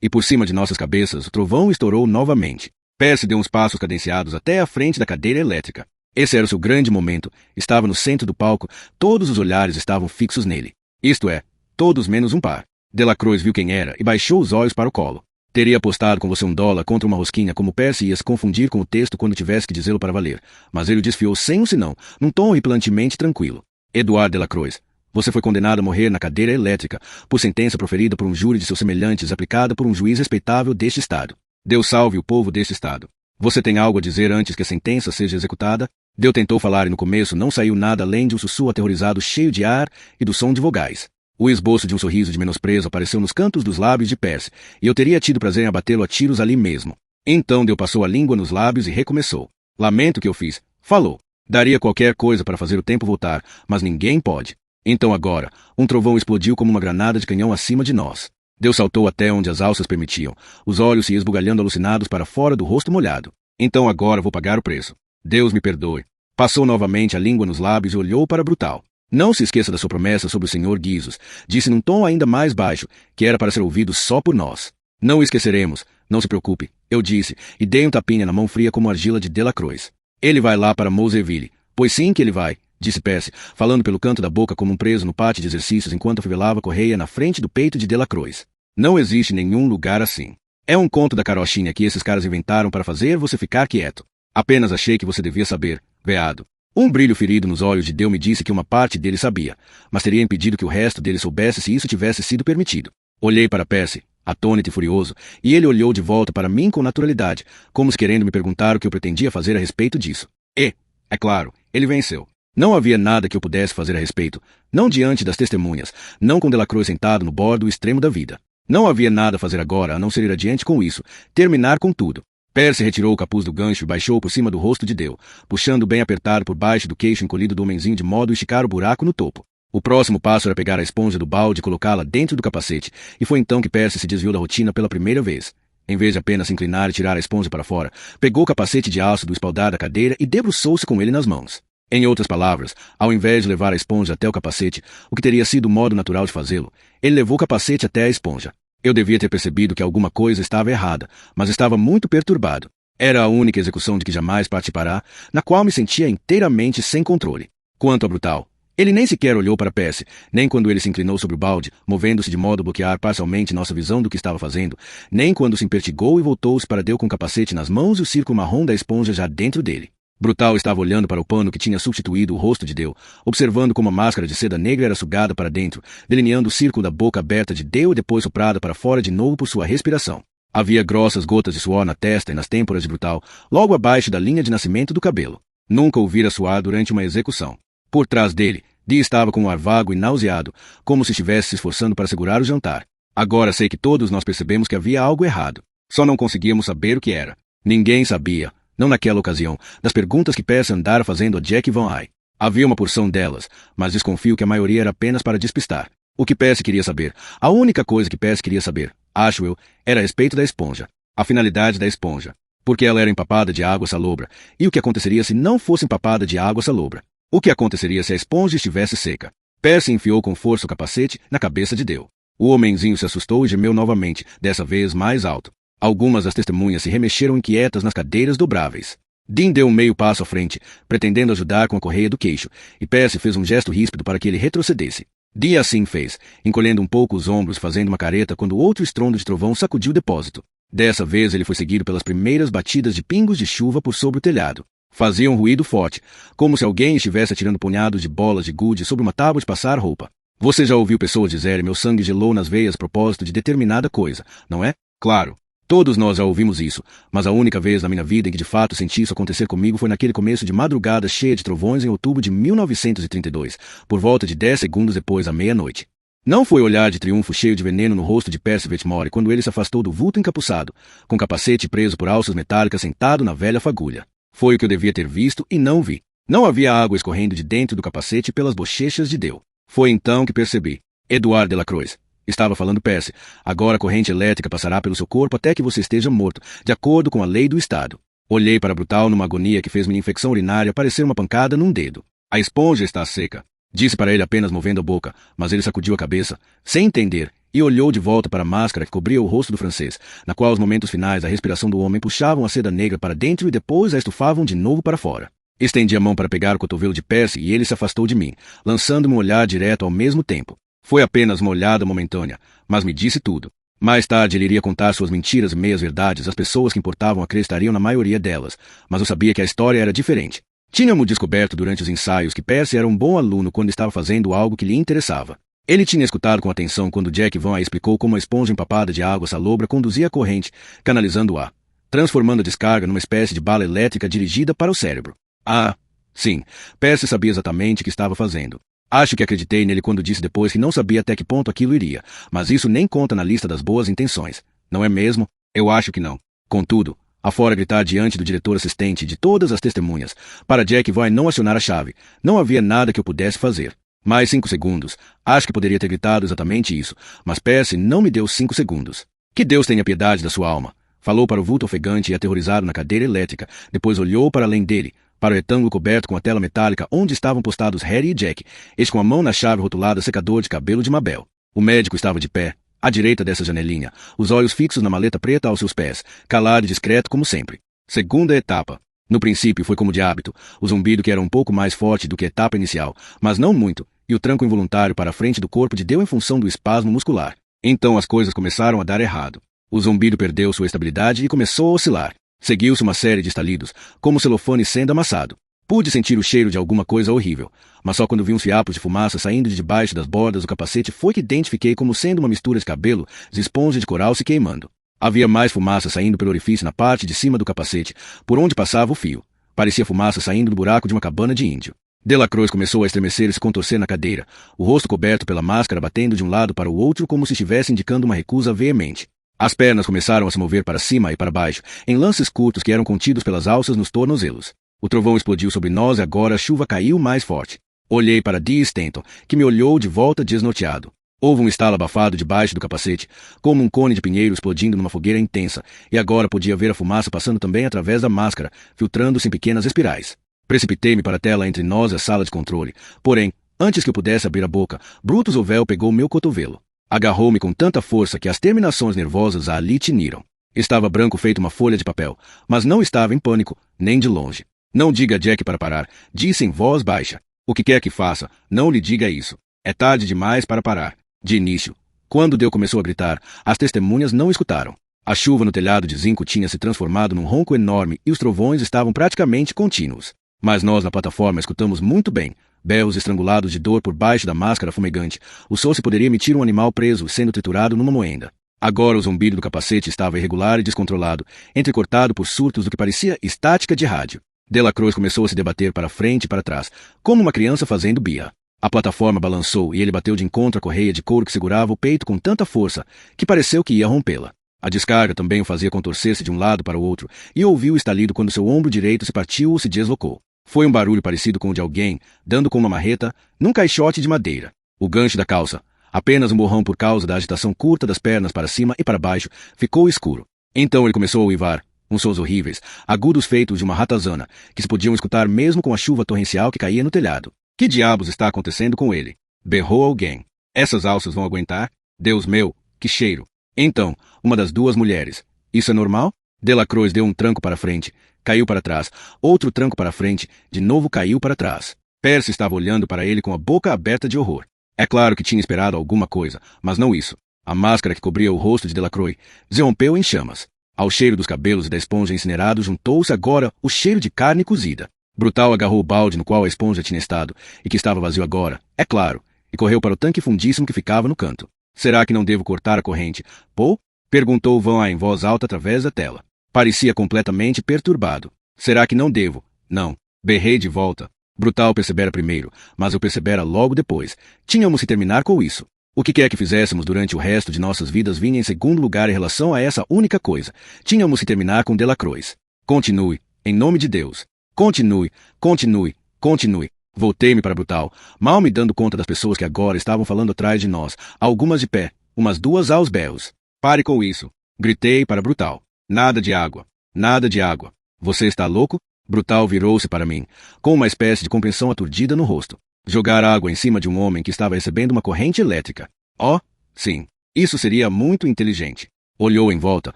E por cima de nossas cabeças, o trovão estourou novamente. Percy deu uns passos cadenciados até a frente da cadeira elétrica. Esse era o seu grande momento. Estava no centro do palco, todos os olhares estavam fixos nele. Isto é, todos menos um par. Delacroix viu quem era e baixou os olhos para o colo. Teria apostado com você $1 contra uma rosquinha como Percy ia se confundir com o texto quando tivesse que dizê-lo para valer, mas ele o desfiou sem um sinão, num tom horripilantemente tranquilo. Edward Delacroix, você foi condenado a morrer na cadeira elétrica, por sentença proferida por um júri de seus semelhantes aplicada por um juiz respeitável deste estado. Deus salve o povo deste estado. Você tem algo a dizer antes que a sentença seja executada? Deus tentou falar e no começo não saiu nada além de um sussurro aterrorizado cheio de ar e do som de vogais. O esboço de um sorriso de menosprezo apareceu nos cantos dos lábios de Percy, e eu teria tido prazer em abatê-lo a tiros ali mesmo. Então Deus passou a língua nos lábios e recomeçou. Lamento que eu fiz. Falou. Daria qualquer coisa para fazer o tempo voltar, mas ninguém pode. Então agora, um trovão explodiu como uma granada de canhão acima de nós. Deus saltou até onde as alças permitiam, os olhos se esbugalhando alucinados para fora do rosto molhado. Então agora vou pagar o preço. Deus me perdoe. Passou novamente a língua nos lábios e olhou para Brutal. Não se esqueça da sua promessa sobre o Sr. Guizzo, disse num tom ainda mais baixo, que era para ser ouvido só por nós. Não o esqueceremos, não se preocupe, eu disse, e dei um tapinha na mão fria como argila de Delacroix. Ele vai lá para Moseville. Pois sim que ele vai, disse Percy, falando pelo canto da boca como um preso no pátio de exercícios enquanto afivelava a correia na frente do peito de Delacroix. Não existe nenhum lugar assim. É um conto da carochinha que esses caras inventaram para fazer você ficar quieto. Apenas achei que você devia saber, veado. Um brilho ferido nos olhos de Deus me disse que uma parte dele sabia, mas teria impedido que o resto dele soubesse se isso tivesse sido permitido. Olhei para Percy, atônito e furioso, e ele olhou de volta para mim com naturalidade, como se querendo me perguntar o que eu pretendia fazer a respeito disso. E, é claro, ele venceu. Não havia nada que eu pudesse fazer a respeito, não diante das testemunhas, não com Delacroix sentado no bordo extremo da vida. Não havia nada a fazer agora a não ser ir adiante com isso, terminar com tudo. Percy retirou o capuz do gancho e baixou por cima do rosto de Deu, puxando bem apertado por baixo do queixo encolhido do homenzinho de modo a esticar o buraco no topo. O próximo passo era pegar a esponja do balde e colocá-la dentro do capacete, e foi então que Percy se desviou da rotina pela primeira vez. Em vez de apenas se inclinar e tirar a esponja para fora, pegou o capacete de aço do espaldar da cadeira e debruçou-se com ele nas mãos. Em outras palavras, ao invés de levar a esponja até o capacete, o que teria sido o modo natural de fazê-lo, ele levou o capacete até a esponja. Eu devia ter percebido que alguma coisa estava errada, mas estava muito perturbado. Era a única execução de que jamais participará, na qual me sentia inteiramente sem controle. Quanto a Brutal, ele nem sequer olhou para Percy, nem quando ele se inclinou sobre o balde, movendo-se de modo a bloquear parcialmente nossa visão do que estava fazendo, nem quando se impertigou e voltou-se para Deu com o capacete nas mãos e o círculo marrom da esponja já dentro dele. Brutal estava olhando para o pano que tinha substituído o rosto de Deu, observando como a máscara de seda negra era sugada para dentro, delineando o círculo da boca aberta de Deu e depois soprada para fora de novo por sua respiração. Havia grossas gotas de suor na testa e nas têmporas de Brutal, logo abaixo da linha de nascimento do cabelo. Nunca o vira suar durante uma execução. Por trás dele, Dee estava com um ar vago e nauseado, como se estivesse se esforçando para segurar o jantar. Agora sei que todos nós percebemos que havia algo errado. Só não conseguíamos saber o que era. Ninguém sabia. Não naquela ocasião, das perguntas que Percy andara fazendo a Jack Van Eyck. Havia uma porção delas, mas desconfio que a maioria era apenas para despistar. O que Percy queria saber, a única coisa que Percy queria saber, acho eu, era a respeito da esponja. A finalidade da esponja. Porque ela era empapada de água salobra, e o que aconteceria se não fosse empapada de água salobra? O que aconteceria se a esponja estivesse seca? Percy enfiou com força o capacete na cabeça de Deu. O homenzinho se assustou e gemeu novamente, dessa vez mais alto. Algumas das testemunhas se remexeram inquietas nas cadeiras dobráveis. Dean deu um meio passo à frente, pretendendo ajudar com a correia do queixo, e Percy fez um gesto ríspido para que ele retrocedesse. Dean assim fez, encolhendo um pouco os ombros, fazendo uma careta quando outro estrondo de trovão sacudiu o depósito. Dessa vez ele foi seguido pelas primeiras batidas de pingos de chuva por sobre o telhado. Fazia um ruído forte, como se alguém estivesse atirando punhados de bolas de gude sobre uma tábua de passar roupa. Você já ouviu pessoas dizerem meu sangue gelou nas veias a propósito de determinada coisa, não é? Claro. Todos nós já ouvimos isso, mas a única vez na minha vida em que de fato senti isso acontecer comigo foi naquele começo de madrugada cheia de trovões em outubro de 1932, por volta de 10 segundos depois da meia-noite. Não foi olhar de triunfo cheio de veneno no rosto de Percy Whitmore quando ele se afastou do vulto encapuçado, com capacete preso por alças metálicas sentado na velha fagulha. Foi o que eu devia ter visto e não vi. Não havia água escorrendo de dentro do capacete pelas bochechas de Deu. Foi então que percebi. Edward Delacroix. Estava falando Percy. Agora a corrente elétrica passará pelo seu corpo até que você esteja morto, de acordo com a lei do Estado. Olhei para Brutal numa agonia que fez minha infecção urinária parecer uma pancada num dedo. A esponja está seca. Disse para ele apenas movendo a boca, mas ele sacudiu a cabeça, sem entender, e olhou de volta para a máscara que cobria o rosto do francês, na qual os momentos finais da respiração do homem puxavam a seda negra para dentro e depois a estufavam de novo para fora. Estendi a mão para pegar o cotovelo de Percy e ele se afastou de mim, lançando-me um olhar direto ao mesmo tempo. Foi apenas uma olhada momentânea, mas me disse tudo. Mais tarde ele iria contar suas mentiras e meias-verdades às pessoas que importavam acreditariam na maioria delas, mas eu sabia que a história era diferente. Tínhamos descoberto durante os ensaios que Percy era um bom aluno quando estava fazendo algo que lhe interessava. Ele tinha escutado com atenção quando Jack Van explicou como a esponja empapada de água salobra conduzia a corrente, canalizando-a, transformando a descarga numa espécie de bala elétrica dirigida para o cérebro. Ah, sim, Percy sabia exatamente o que estava fazendo. Acho que acreditei nele quando disse depois que não sabia até que ponto aquilo iria, mas isso nem conta na lista das boas intenções. Não é mesmo? Eu acho que não. Contudo, afora gritar diante do diretor assistente e de todas as testemunhas, para Jack Van não acionar a chave, não havia nada que eu pudesse fazer. Mais 5 segundos. Acho que poderia ter gritado exatamente isso, mas Percy não me deu 5 segundos. Que Deus tenha piedade da sua alma. Falou para o vulto ofegante e aterrorizado na cadeira elétrica, depois olhou para além dele, para o retângulo coberto com a tela metálica onde estavam postados Harry e Jack, este com a mão na chave rotulada secador de cabelo de Mabel. O médico estava de pé, à direita dessa janelinha, os olhos fixos na maleta preta aos seus pés, calado e discreto como sempre. Segunda etapa. No princípio foi como de hábito, o zumbido que era um pouco mais forte do que a etapa inicial, mas não muito, e o tranco involuntário para a frente do corpo de Deu em função do espasmo muscular. Então as coisas começaram a dar errado. O zumbido perdeu sua estabilidade e começou a oscilar. Seguiu-se uma série de estalidos, como celofane sendo amassado. Pude sentir o cheiro de alguma coisa horrível, mas só quando vi uns fiapos de fumaça saindo de debaixo das bordas do capacete foi que identifiquei como sendo uma mistura de cabelo, de esponja de coral se queimando. Havia mais fumaça saindo pelo orifício na parte de cima do capacete, por onde passava o fio. Parecia fumaça saindo do buraco de uma cabana de índio. Delacroix começou a estremecer e se contorcer na cadeira, o rosto coberto pela máscara batendo de um lado para o outro como se estivesse indicando uma recusa veemente. As pernas começaram a se mover para cima e para baixo, em lances curtos que eram contidos pelas alças nos tornozelos. O trovão explodiu sobre nós e agora a chuva caiu mais forte. Olhei para Dee Stanton, que me olhou de volta desnorteado. Houve um estalo abafado debaixo do capacete, como um cone de pinheiro explodindo numa fogueira intensa, e agora podia ver a fumaça passando também através da máscara, filtrando-se em pequenas espirais. Precipitei-me para a tela entre nós e a sala de controle. Porém, antes que eu pudesse abrir a boca, Brutus Ovel pegou meu cotovelo. Agarrou-me com tanta força que as terminações nervosas a ali tiniram. Estava branco feito uma folha de papel, mas não estava em pânico, nem de longe. Não diga a Jack para parar, disse em voz baixa. O que quer que faça, não lhe diga isso. É tarde demais para parar. De início, quando Deu começou a gritar, as testemunhas não escutaram. A chuva no telhado de zinco tinha se transformado num ronco enorme e os trovões estavam praticamente contínuos. Mas nós na plataforma escutamos muito bem. Berros estrangulados de dor por baixo da máscara fumegante. O som se poderia emitir um animal preso, sendo triturado numa moenda. Agora o zumbido do capacete estava irregular e descontrolado, entrecortado por surtos do que parecia estática de rádio. Delacroix começou a se debater para frente e para trás, como uma criança fazendo birra. A plataforma balançou e ele bateu de encontro à correia de couro que segurava o peito com tanta força que pareceu que ia rompê-la. A descarga também o fazia contorcer-se de um lado para o outro, e ouviu o estalido quando seu ombro direito se partiu ou se deslocou. Foi um barulho parecido com o de alguém, dando com uma marreta, num caixote de madeira. O gancho da calça, apenas um borrão por causa da agitação curta das pernas para cima e para baixo, ficou escuro. Então ele começou a uivar, uns sons horríveis, agudos feitos de uma ratazana, que se podiam escutar mesmo com a chuva torrencial que caía no telhado. Que diabos está acontecendo com ele? Berrou alguém. Essas alças vão aguentar? Deus meu, que cheiro! Então, uma das duas mulheres. Isso é normal? Delacroix deu um tranco para frente, caiu para trás, outro tranco para frente, de novo caiu para trás. Percy estava olhando para ele com a boca aberta de horror. É claro que tinha esperado alguma coisa, mas não isso. A máscara que cobria o rosto de Delacroix se rompeu em chamas. Ao cheiro dos cabelos e da esponja incinerados juntou-se agora o cheiro de carne cozida. Brutal agarrou o balde no qual a esponja tinha estado, e que estava vazio agora, é claro, e correu para o tanque fundíssimo que ficava no canto. Será que não devo cortar a corrente, Paul? Perguntou Van em voz alta através da tela. Parecia completamente perturbado. Será que não devo? Não. Berrei de volta. Brutal percebera primeiro, mas eu percebera logo depois. Tínhamos que terminar com isso. O que quer que fizéssemos durante o resto de nossas vidas vinha em segundo lugar em relação a essa única coisa. Tínhamos que terminar com Delacroix. Continue, em nome de Deus. Continue, continue, continue. Voltei-me para Brutal, mal me dando conta das pessoas que agora estavam falando atrás de nós, algumas de pé, umas duas aos berros. Pare com isso. Gritei para Brutal. Nada de água. Nada de água. Você está louco? Brutal virou-se para mim, com uma espécie de compreensão aturdida no rosto. Jogar água em cima de um homem que estava recebendo uma corrente elétrica. Oh, sim. Isso seria muito inteligente. Olhou em volta,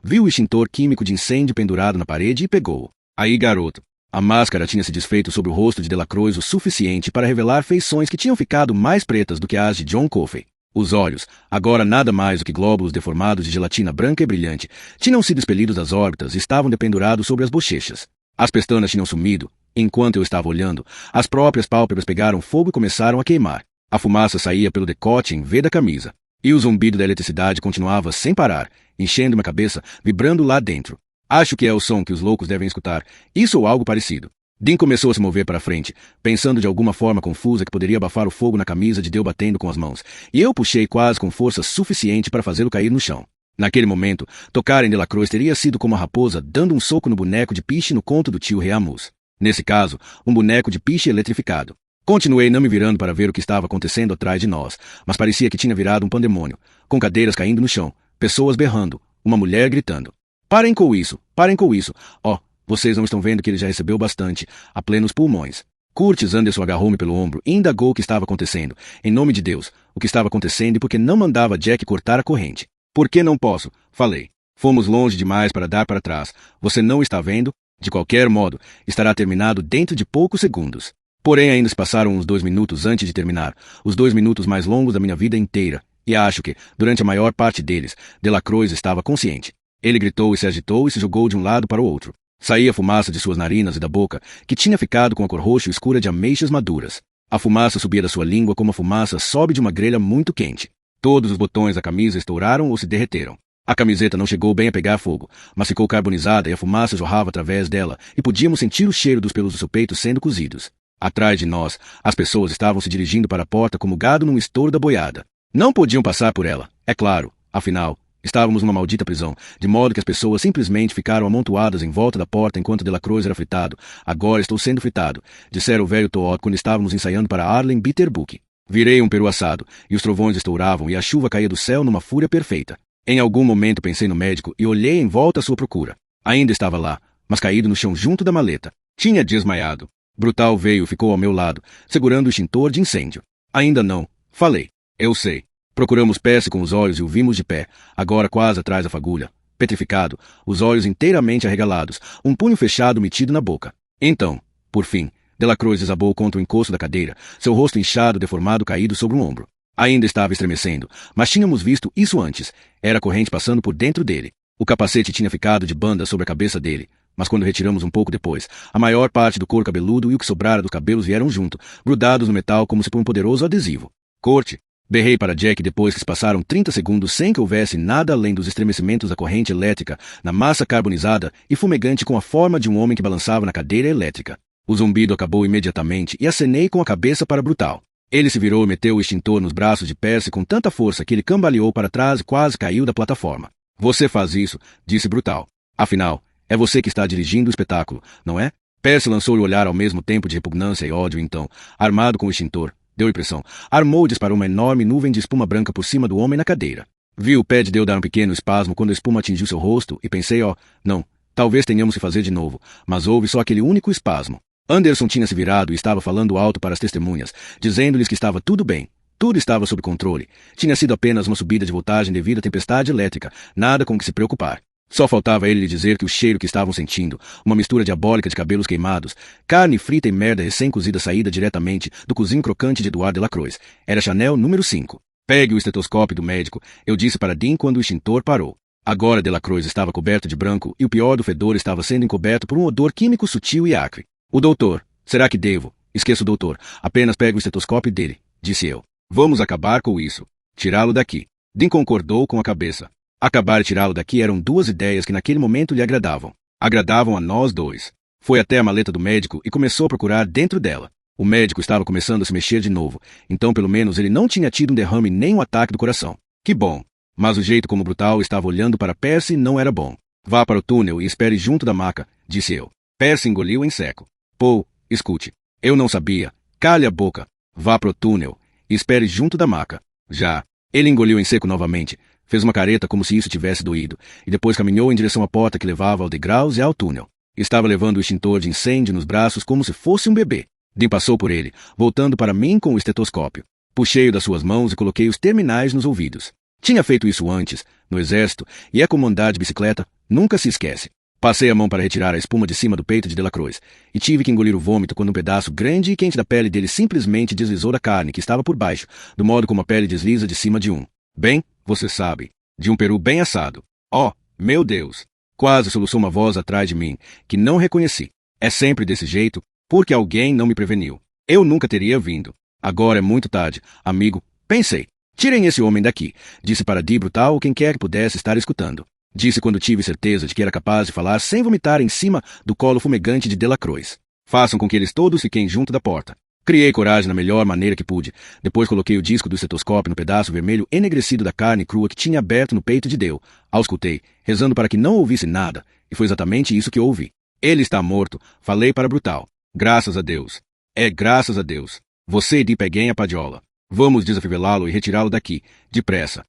viu o extintor químico de incêndio pendurado na parede e pegou-o. Aí, garoto. A máscara tinha se desfeito sobre o rosto de Delacroix o suficiente para revelar feições que tinham ficado mais pretas do que as de John Coffey. Os olhos, agora nada mais do que glóbulos deformados de gelatina branca e brilhante, tinham sido expelidos das órbitas e estavam dependurados sobre as bochechas. As pestanas tinham sumido. Enquanto eu estava olhando, as próprias pálpebras pegaram fogo e começaram a queimar. A fumaça saía pelo decote em V da camisa. E o zumbido da eletricidade continuava sem parar, enchendo minha cabeça, vibrando lá dentro. Acho que é o som que os loucos devem escutar. Isso ou algo parecido. Dean começou a se mover para frente, pensando de alguma forma confusa que poderia abafar o fogo na camisa de Dale batendo com as mãos, e eu puxei quase com força suficiente para fazê-lo cair no chão. Naquele momento, tocar em Delacroix teria sido como a raposa dando um soco no boneco de piche no conto do tio Reamus. Nesse caso, um boneco de piche eletrificado. Continuei não me virando para ver o que estava acontecendo atrás de nós, mas parecia que tinha virado um pandemônio, com cadeiras caindo no chão, pessoas berrando, uma mulher gritando. Parem com isso, parem com isso. Oh, vocês não estão vendo que ele já recebeu bastante, a plenos pulmões. Curtis Anderson agarrou-me pelo ombro e indagou o que estava acontecendo. Em nome de Deus, o que estava acontecendo e por que não mandava Jack cortar a corrente. Por que não posso? Falei. Fomos longe demais para dar para trás. Você não está vendo? De qualquer modo, estará terminado dentro de poucos segundos. Porém, ainda se passaram uns 2 minutos antes de terminar, os 2 minutos mais longos da minha vida inteira, e acho que, durante a maior parte deles, Delacroix estava consciente. Ele gritou e se agitou e se jogou de um lado para o outro. Saía fumaça de suas narinas e da boca, que tinha ficado com a cor roxa escura de ameixas maduras. A fumaça subia da sua língua como a fumaça sobe de uma grelha muito quente. Todos os botões da camisa estouraram ou se derreteram. A camiseta não chegou bem a pegar fogo, mas ficou carbonizada e a fumaça jorrava através dela, e podíamos sentir o cheiro dos pelos do seu peito sendo cozidos. Atrás de nós, as pessoas estavam se dirigindo para a porta como gado num estouro da boiada. Não podiam passar por ela, é claro, afinal, estávamos numa maldita prisão, de modo que as pessoas simplesmente ficaram amontoadas em volta da porta enquanto Delacroix era fritado. Agora estou sendo fritado, dissera o velho Todd quando estávamos ensaiando para Arlen Bitterbook. Virei um peru assado, e os trovões estouravam e a chuva caía do céu numa fúria perfeita. Em algum momento pensei no médico e olhei em volta à sua procura. Ainda estava lá, mas caído no chão junto da maleta. Tinha desmaiado. Brutal veio e ficou ao meu lado, segurando o extintor de incêndio. Ainda não. Falei. Eu sei. Procuramos Percy com os olhos e o vimos de pé, agora quase atrás da fagulha. Petrificado, os olhos inteiramente arregalados, um punho fechado metido na boca. Então, por fim, Delacroix desabou contra o encosto da cadeira, seu rosto inchado, deformado, caído sobre um ombro. Ainda estava estremecendo, mas tínhamos visto isso antes. Era a corrente passando por dentro dele. O capacete tinha ficado de banda sobre a cabeça dele, mas quando retiramos um pouco depois, a maior parte do couro cabeludo e o que sobrara dos cabelos vieram junto, grudados no metal como se por um poderoso adesivo. Corte! Berrei para Jack depois que se passaram 30 segundos sem que houvesse nada além dos estremecimentos da corrente elétrica, na massa carbonizada e fumegante com a forma de um homem que balançava na cadeira elétrica. O zumbido acabou imediatamente e acenei com a cabeça para Brutal. Ele se virou e meteu o extintor nos braços de Percy com tanta força que ele cambaleou para trás e quase caiu da plataforma. Você faz isso, disse Brutal. Afinal, é você que está dirigindo o espetáculo, não é? Percy lançou-lhe o olhar ao mesmo tempo de repugnância e ódio então, armado com o extintor. Deu impressão. Armou e disparou uma enorme nuvem de espuma branca por cima do homem na cadeira. Vi o pé de Dale dar um pequeno espasmo quando a espuma atingiu seu rosto e pensei, não, talvez tenhamos que fazer de novo, mas houve só aquele único espasmo. Anderson tinha se virado e estava falando alto para as testemunhas, dizendo-lhes que estava tudo bem. Tudo estava sob controle. Tinha sido apenas uma subida de voltagem devido à tempestade elétrica, nada com que se preocupar. Só faltava ele lhe dizer que o cheiro que estavam sentindo, uma mistura diabólica de cabelos queimados, carne frita e merda recém-cozida saída diretamente do cozinho crocante de Edward Delacroix, era Chanel número 5. Pegue o estetoscópio do médico, eu disse para Dean quando o extintor parou. Agora Delacroix estava coberto de branco e o pior do fedor estava sendo encoberto por um odor químico sutil e acre. O doutor, será que devo? Esqueça o doutor, apenas pegue o estetoscópio dele, disse eu. Vamos acabar com isso. Tirá-lo daqui. Dean concordou com a cabeça. Acabar e tirá-lo daqui eram duas ideias que naquele momento lhe agradavam. Agradavam a nós dois. Foi até a maleta do médico e começou a procurar dentro dela. O médico estava começando a se mexer de novo, então pelo menos ele não tinha tido um derrame nem um ataque do coração. Que bom! Mas o jeito como Brutal estava olhando para Percy não era bom. Vá para o túnel e espere junto da maca, disse eu. Percy engoliu em seco. Paul, escute. Eu não sabia. Calhe a boca. Vá para o túnel e espere junto da maca. Já. Ele engoliu em seco novamente, fez uma careta como se isso tivesse doído, e depois caminhou em direção à porta que levava ao degraus e ao túnel. Estava levando o extintor de incêndio nos braços como se fosse um bebê. Dean passou por ele, voltando para mim com o estetoscópio. Puxei-o das suas mãos e coloquei os terminais nos ouvidos. Tinha feito isso antes, no exército, e é como andar de bicicleta, nunca se esquece. Passei a mão para retirar a espuma de cima do peito de Delacroix, e tive que engolir o vômito quando um pedaço grande e quente da pele dele simplesmente deslizou da carne que estava por baixo, do modo como a pele desliza de cima de um. Bem, você sabe, de um peru bem assado. Oh, meu Deus! Quase soluçou uma voz atrás de mim, que não reconheci. É sempre desse jeito, porque alguém não me preveniu. Eu nunca teria vindo. Agora é muito tarde, amigo, pensei. Tirem esse homem daqui, disse para Dee Brutal ou quem quer que pudesse estar escutando. Disse quando tive certeza de que era capaz de falar sem vomitar em cima do colo fumegante de Delacroix. Façam com que eles todos fiquem junto da porta. Criei coragem na melhor maneira que pude. Depois coloquei o disco do estetoscópio no pedaço vermelho enegrecido da carne crua que tinha aberto no peito de Dale. Auscultei, rezando para que não ouvisse nada, e foi exatamente isso que ouvi. Ele está morto, falei para Brutal. Graças a Deus. É graças a Deus. Você e Dee peguem a padiola. Vamos desafivelá-lo e retirá-lo daqui, depressa.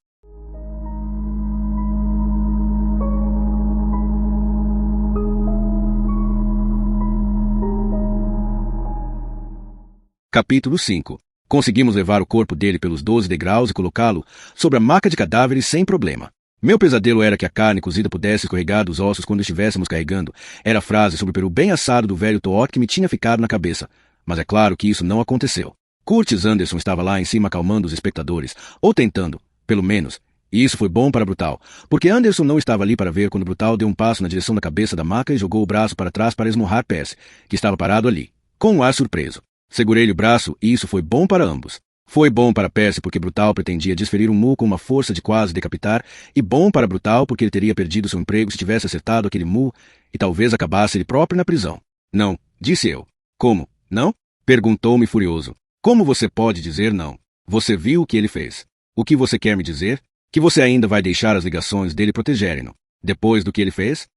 Capítulo 5. Conseguimos levar o corpo dele pelos 12 degraus e colocá-lo sobre a maca de cadáveres sem problema. Meu pesadelo era que a carne cozida pudesse escorregar dos ossos quando estivéssemos carregando. Era a frase sobre o peru bem assado do velho Toot que me tinha ficado na cabeça. Mas é claro que isso não aconteceu. Curtis Anderson estava lá em cima acalmando os espectadores, ou tentando, pelo menos. E isso foi bom para Brutal, porque Anderson não estava ali para ver quando Brutal deu um passo na direção da cabeça da maca e jogou o braço para trás para esmurrar Percy, que estava parado ali, com um ar surpreso. Segurei-lhe o braço e isso foi bom para ambos. Foi bom para Percy porque Brutal pretendia desferir um murro com uma força de quase decapitar, e bom para Brutal porque ele teria perdido seu emprego se tivesse acertado aquele murro e talvez acabasse ele próprio na prisão. Não, disse eu. Como? Não? Perguntou-me furioso. Como você pode dizer não? Você viu o que ele fez. O que você quer me dizer? Que você ainda vai deixar as ligações dele protegerem-no. Depois do que ele fez?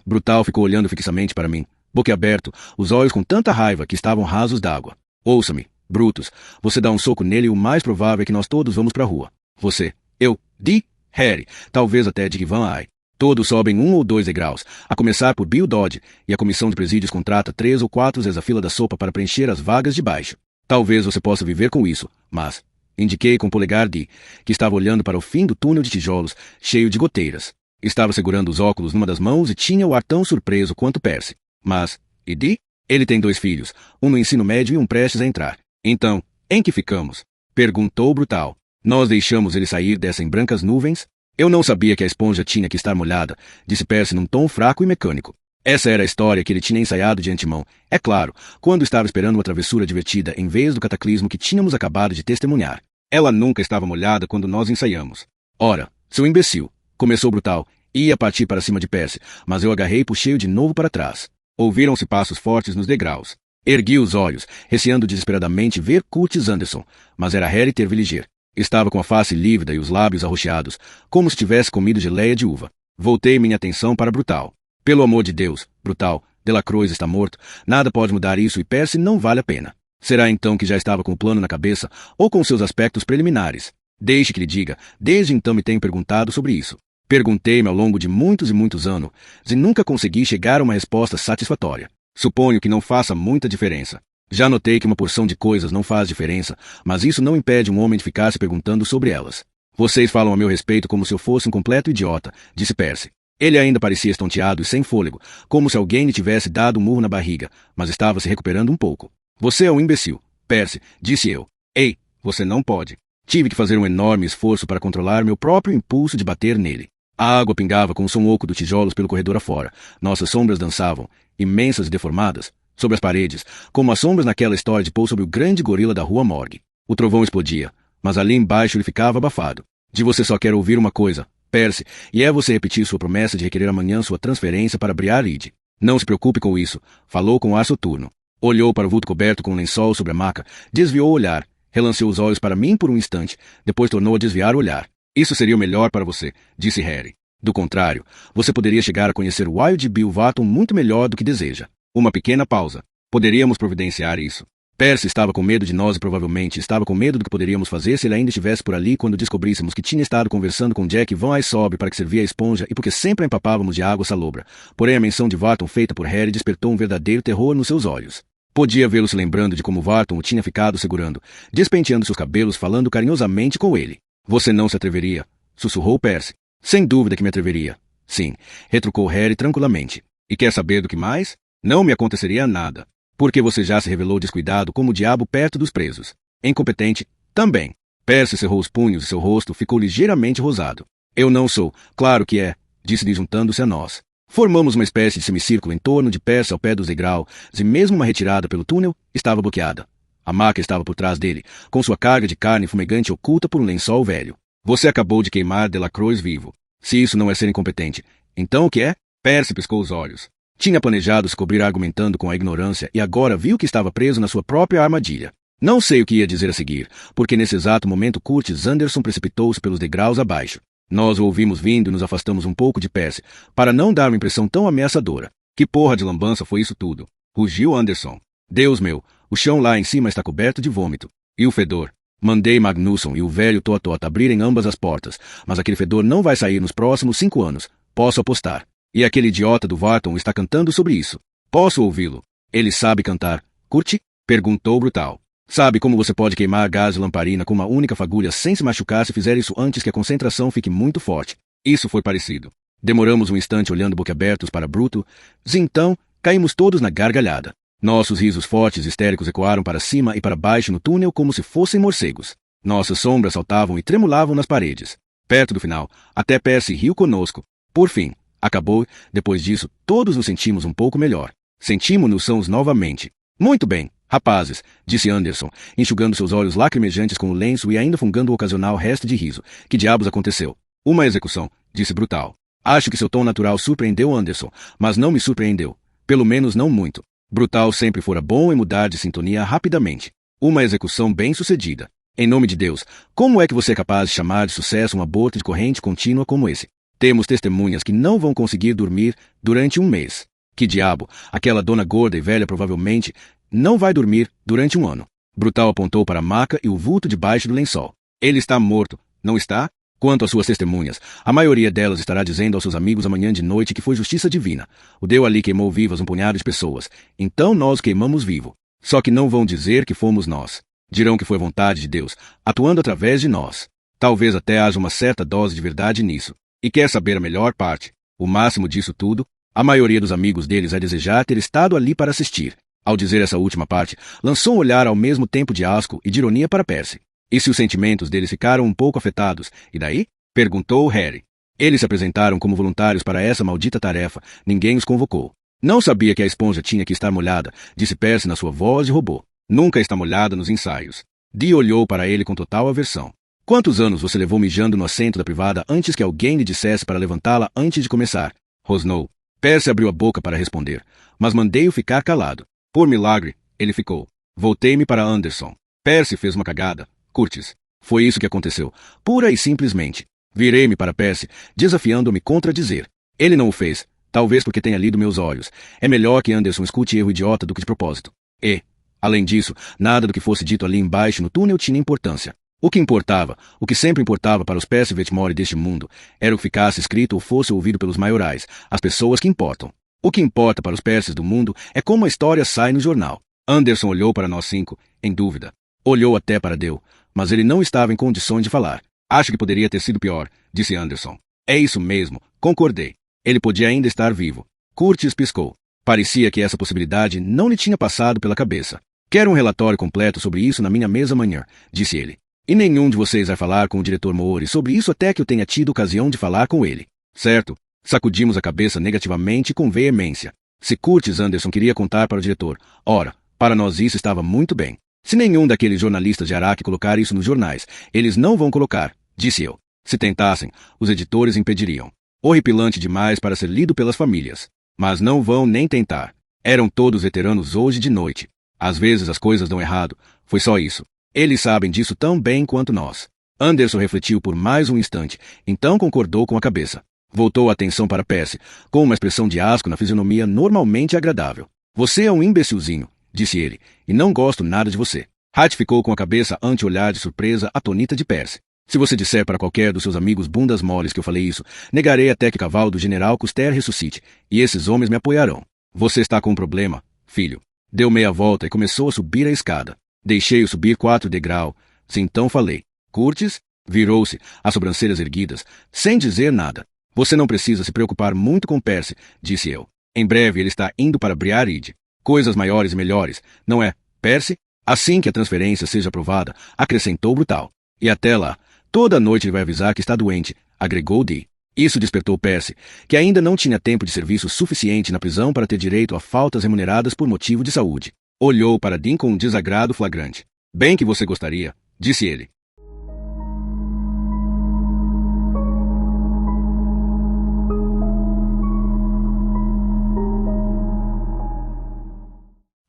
Brutal ficou olhando fixamente para mim, boquiaberto, os olhos com tanta raiva que estavam rasos d'água. Ouça-me, Brutus, você dá um soco nele e o mais provável é que nós todos vamos para a rua. Você, eu, Dee, Harry, talvez até Dick Van Eyck. Todos sobem 1 ou 2 degraus, a começar por Bill Dodd, e a comissão de presídios contrata 3 ou 4 vezes a fila da sopa para preencher as vagas de baixo. Talvez você possa viver com isso, mas... Indiquei com o polegar Dee, que estava olhando para o fim do túnel de tijolos, cheio de goteiras. Estava segurando os óculos numa das mãos e tinha o ar tão surpreso quanto Percy. Mas, e Dee? Ele tem 2 filhos, um no ensino médio e um prestes a entrar. Então, em que ficamos? Perguntou Brutal. Nós deixamos ele sair dessa em brancas nuvens? Eu não sabia que a esponja tinha que estar molhada, disse Percy num tom fraco e mecânico. Essa era a história que ele tinha ensaiado de antemão, é claro, quando estava esperando uma travessura divertida em vez do cataclismo que tínhamos acabado de testemunhar. Ela nunca estava molhada quando nós ensaiamos. Ora, seu imbecil, começou Brutal, ia partir para cima de Percy, mas eu agarrei e puxei-o de novo para trás. Ouviram-se passos fortes nos degraus. Ergui os olhos, receando desesperadamente ver Curtis Anderson, mas era Harry Terwilliger. Estava com a face lívida e os lábios arroxeados, como se tivesse comido geleia de uva. Voltei minha atenção para Brutal. Pelo amor de Deus, Brutal, Delacroix está morto, nada pode mudar isso e Percy não vale a pena. Será então que já estava com o plano na cabeça ou com seus aspectos preliminares? Deixe que lhe diga, desde então me tenho perguntado sobre isso. Perguntei-me ao longo de muitos e muitos anos e nunca consegui chegar a uma resposta satisfatória. Suponho que não faça muita diferença. Já notei que uma porção de coisas não faz diferença, mas isso não impede um homem de ficar se perguntando sobre elas. Vocês falam a meu respeito como se eu fosse um completo idiota, disse Percy. Ele ainda parecia estonteado e sem fôlego, como se alguém lhe tivesse dado um murro na barriga, mas estava se recuperando um pouco. Você é um imbecil, Percy, disse eu. Ei, você não pode. Tive que fazer um enorme esforço para controlar meu próprio impulso de bater nele. A água pingava com o som oco dos tijolos pelo corredor afora. Nossas sombras dançavam, imensas e deformadas, sobre as paredes, como as sombras naquela história de Poe sobre o grande gorila da rua Morgue. O trovão explodia. mas ali embaixo ele ficava abafado. De você só quero ouvir uma coisa, Percy, e é você repetir sua promessa de requerer amanhã sua transferência para Briar Ridge. Não se preocupe com isso, falou com ar soturno. Olhou para o vulto coberto com um lençol sobre a maca, desviou o olhar, relanceou os olhos para mim por um instante, depois tornou a desviar o olhar. Isso seria o melhor para você, disse Harry. Do contrário, você poderia chegar a conhecer Wild Bill Watson muito melhor do que deseja. Uma pequena pausa. Poderíamos providenciar isso. Percy estava com medo de nós e provavelmente estava com medo do que poderíamos fazer se ele ainda estivesse por ali quando descobríssemos que tinha estado conversando com Jack Van Aesop para que servia a esponja e porque sempre a empapávamos de água salobra. Porém a menção de Watson feita por Harry despertou um verdadeiro terror nos seus olhos. Podia vê-lo se lembrando de como Watson o tinha ficado segurando, despenteando seus cabelos, falando carinhosamente com ele. Você não se atreveria? Sussurrou Percy. Sem dúvida que me atreveria. Sim, retrucou Harry tranquilamente. E quer saber do que mais? Não me aconteceria nada. Porque você já se revelou descuidado como o diabo perto dos presos. Incompetente? Também. Percy cerrou os punhos e seu rosto ficou ligeiramente rosado. Eu não sou. Claro que é, disse-lhe juntando-se a nós. Formamos uma espécie de semicírculo em torno de Percy ao pé dos degraus, e mesmo uma retirada pelo túnel estava bloqueada. A maca estava por trás dele, com sua carga de carne fumegante oculta por um lençol velho. Você acabou de queimar Delacroix vivo. Se isso não é ser incompetente, então o que é? Percy piscou os olhos. Tinha planejado se cobrir argumentando com a ignorância e agora viu que estava preso na sua própria armadilha. Não sei o que ia dizer a seguir, porque nesse exato momento Curtis Anderson precipitou-se pelos degraus abaixo. Nós o ouvimos vindo e nos afastamos um pouco de Percy, para não dar uma impressão tão ameaçadora. Que porra de lambança foi isso tudo? Rugiu Anderson. Deus meu, o chão lá em cima está coberto de vômito. E o fedor? Mandei Magnusson e o velho Toa-Tota abrirem ambas as portas, mas aquele fedor não vai sair nos próximos 5 anos. Posso apostar. E aquele idiota do Varton está cantando sobre isso. Posso ouvi-lo. Ele sabe cantar. Curte? Perguntou Brutal. Sabe como você pode queimar gás de lamparina com uma única fagulha sem se machucar se fizer isso antes que a concentração fique muito forte. Isso foi parecido. Demoramos um instante olhando boquiabertos para Bruto, e então caímos todos na gargalhada. Nossos risos fortes e histéricos ecoaram para cima e para baixo no túnel como se fossem morcegos. Nossas sombras saltavam e tremulavam nas paredes. Perto do final, até Percy riu conosco. Por fim, acabou, depois disso, todos nos sentimos um pouco melhor. Sentimos-nos sãos novamente. Muito bem, rapazes, disse Anderson, enxugando seus olhos lacrimejantes com o lenço e ainda fungando o ocasional resto de riso. Que diabos aconteceu? Uma execução, disse Brutal. Acho que seu tom natural surpreendeu Anderson, mas não me surpreendeu. Pelo menos não muito. Brutal sempre fora bom em mudar de sintonia rapidamente. Uma execução bem-sucedida. Em nome de Deus, como é que você é capaz de chamar de sucesso um aborto de corrente contínua como esse? Temos testemunhas que não vão conseguir dormir durante um mês. Que diabo, aquela dona gorda e velha provavelmente não vai dormir durante um ano. Brutal apontou para a maca e o vulto debaixo do lençol. Ele está morto, não está? Quanto às suas testemunhas, a maioria delas estará dizendo aos seus amigos amanhã de noite que foi justiça divina. O Deus ali queimou vivas um punhado de pessoas. Então nós queimamos vivo. Só que não vão dizer que fomos nós. Dirão que foi vontade de Deus, atuando através de nós. Talvez até haja uma certa dose de verdade nisso. E quer saber a melhor parte? O máximo disso tudo? A maioria dos amigos deles vai desejar ter estado ali para assistir. Ao dizer essa última parte, lançou um olhar ao mesmo tempo de asco e de ironia para Percy. E se os sentimentos deles ficaram um pouco afetados, e daí? Perguntou Harry. Eles se apresentaram como voluntários para essa maldita tarefa, ninguém os convocou. Não sabia que a esponja tinha que estar molhada, disse Percy na sua voz de robô. Nunca está molhada nos ensaios. Dee olhou para ele com total aversão. Quantos anos você levou mijando no assento da privada antes que alguém lhe dissesse para levantá-la antes de começar? Rosnou. Percy abriu a boca para responder, mas mandei-o ficar calado. Por milagre, ele ficou. Voltei-me para Anderson. Percy fez uma cagada. Curtis. Foi isso que aconteceu. Pura e simplesmente. Virei-me para Percy, desafiando-me contradizer. Ele não o fez. Talvez porque tenha lido meus olhos. É melhor que Anderson escute erro idiota do que de propósito. E, além disso, nada do que fosse dito ali embaixo no túnel tinha importância. O que importava, o que sempre importava para os Percy Vetmore deste mundo, era o que ficasse escrito ou fosse ouvido pelos maiorais, as pessoas que importam. O que importa para os Percys do mundo é como a história sai no jornal. Anderson olhou para nós 5, em dúvida. Olhou até para Deu, mas ele não estava em condições de falar. Acho que poderia ter sido pior, disse Anderson. É isso mesmo, concordei. Ele podia ainda estar vivo. Curtis piscou. Parecia que essa possibilidade não lhe tinha passado pela cabeça. Quero um relatório completo sobre isso na minha mesa amanhã, disse ele. E nenhum de vocês vai falar com o diretor Moore sobre isso até que eu tenha tido ocasião de falar com ele. Certo? Sacudimos a cabeça negativamente com veemência. Se Curtis Anderson queria contar para o diretor, ora, para nós isso estava muito bem. Se nenhum daqueles jornalistas de Araque colocar isso nos jornais, eles não vão colocar, disse eu. Se tentassem, os editores impediriam. Horripilante demais para ser lido pelas famílias. Mas não vão nem tentar. Eram todos veteranos hoje de noite. Às vezes as coisas dão errado. Foi só isso. Eles sabem disso tão bem quanto nós. Anderson refletiu por mais um instante, então concordou com a cabeça. Voltou a atenção para Percy, com uma expressão de asco na fisionomia normalmente agradável. Você é um imbecilzinho, disse ele, e não gosto nada de você. Ratificou com a cabeça ante o olhar de surpresa atonita de Percy. Se você disser para qualquer dos seus amigos bundas moles que eu falei isso, negarei até que o cavalo do general Custer ressuscite, e esses homens me apoiarão. Você está com um problema, filho. Deu meia volta e começou a subir a escada. Deixei-o subir 4 degraus. Se então falei. Curtis? Virou-se, as sobrancelhas erguidas, sem dizer nada. Você não precisa se preocupar muito com Percy, disse eu. Em breve ele está indo para Briar Ridge. Coisas maiores e melhores, não é, Percy? Assim que a transferência seja aprovada, acrescentou brutal. E até lá, toda noite ele vai avisar que está doente, agregou Dee. Isso despertou Percy, que ainda não tinha tempo de serviço suficiente na prisão para ter direito a faltas remuneradas por motivo de saúde. Olhou para Dean com um desagrado flagrante. Bem que você gostaria, disse ele.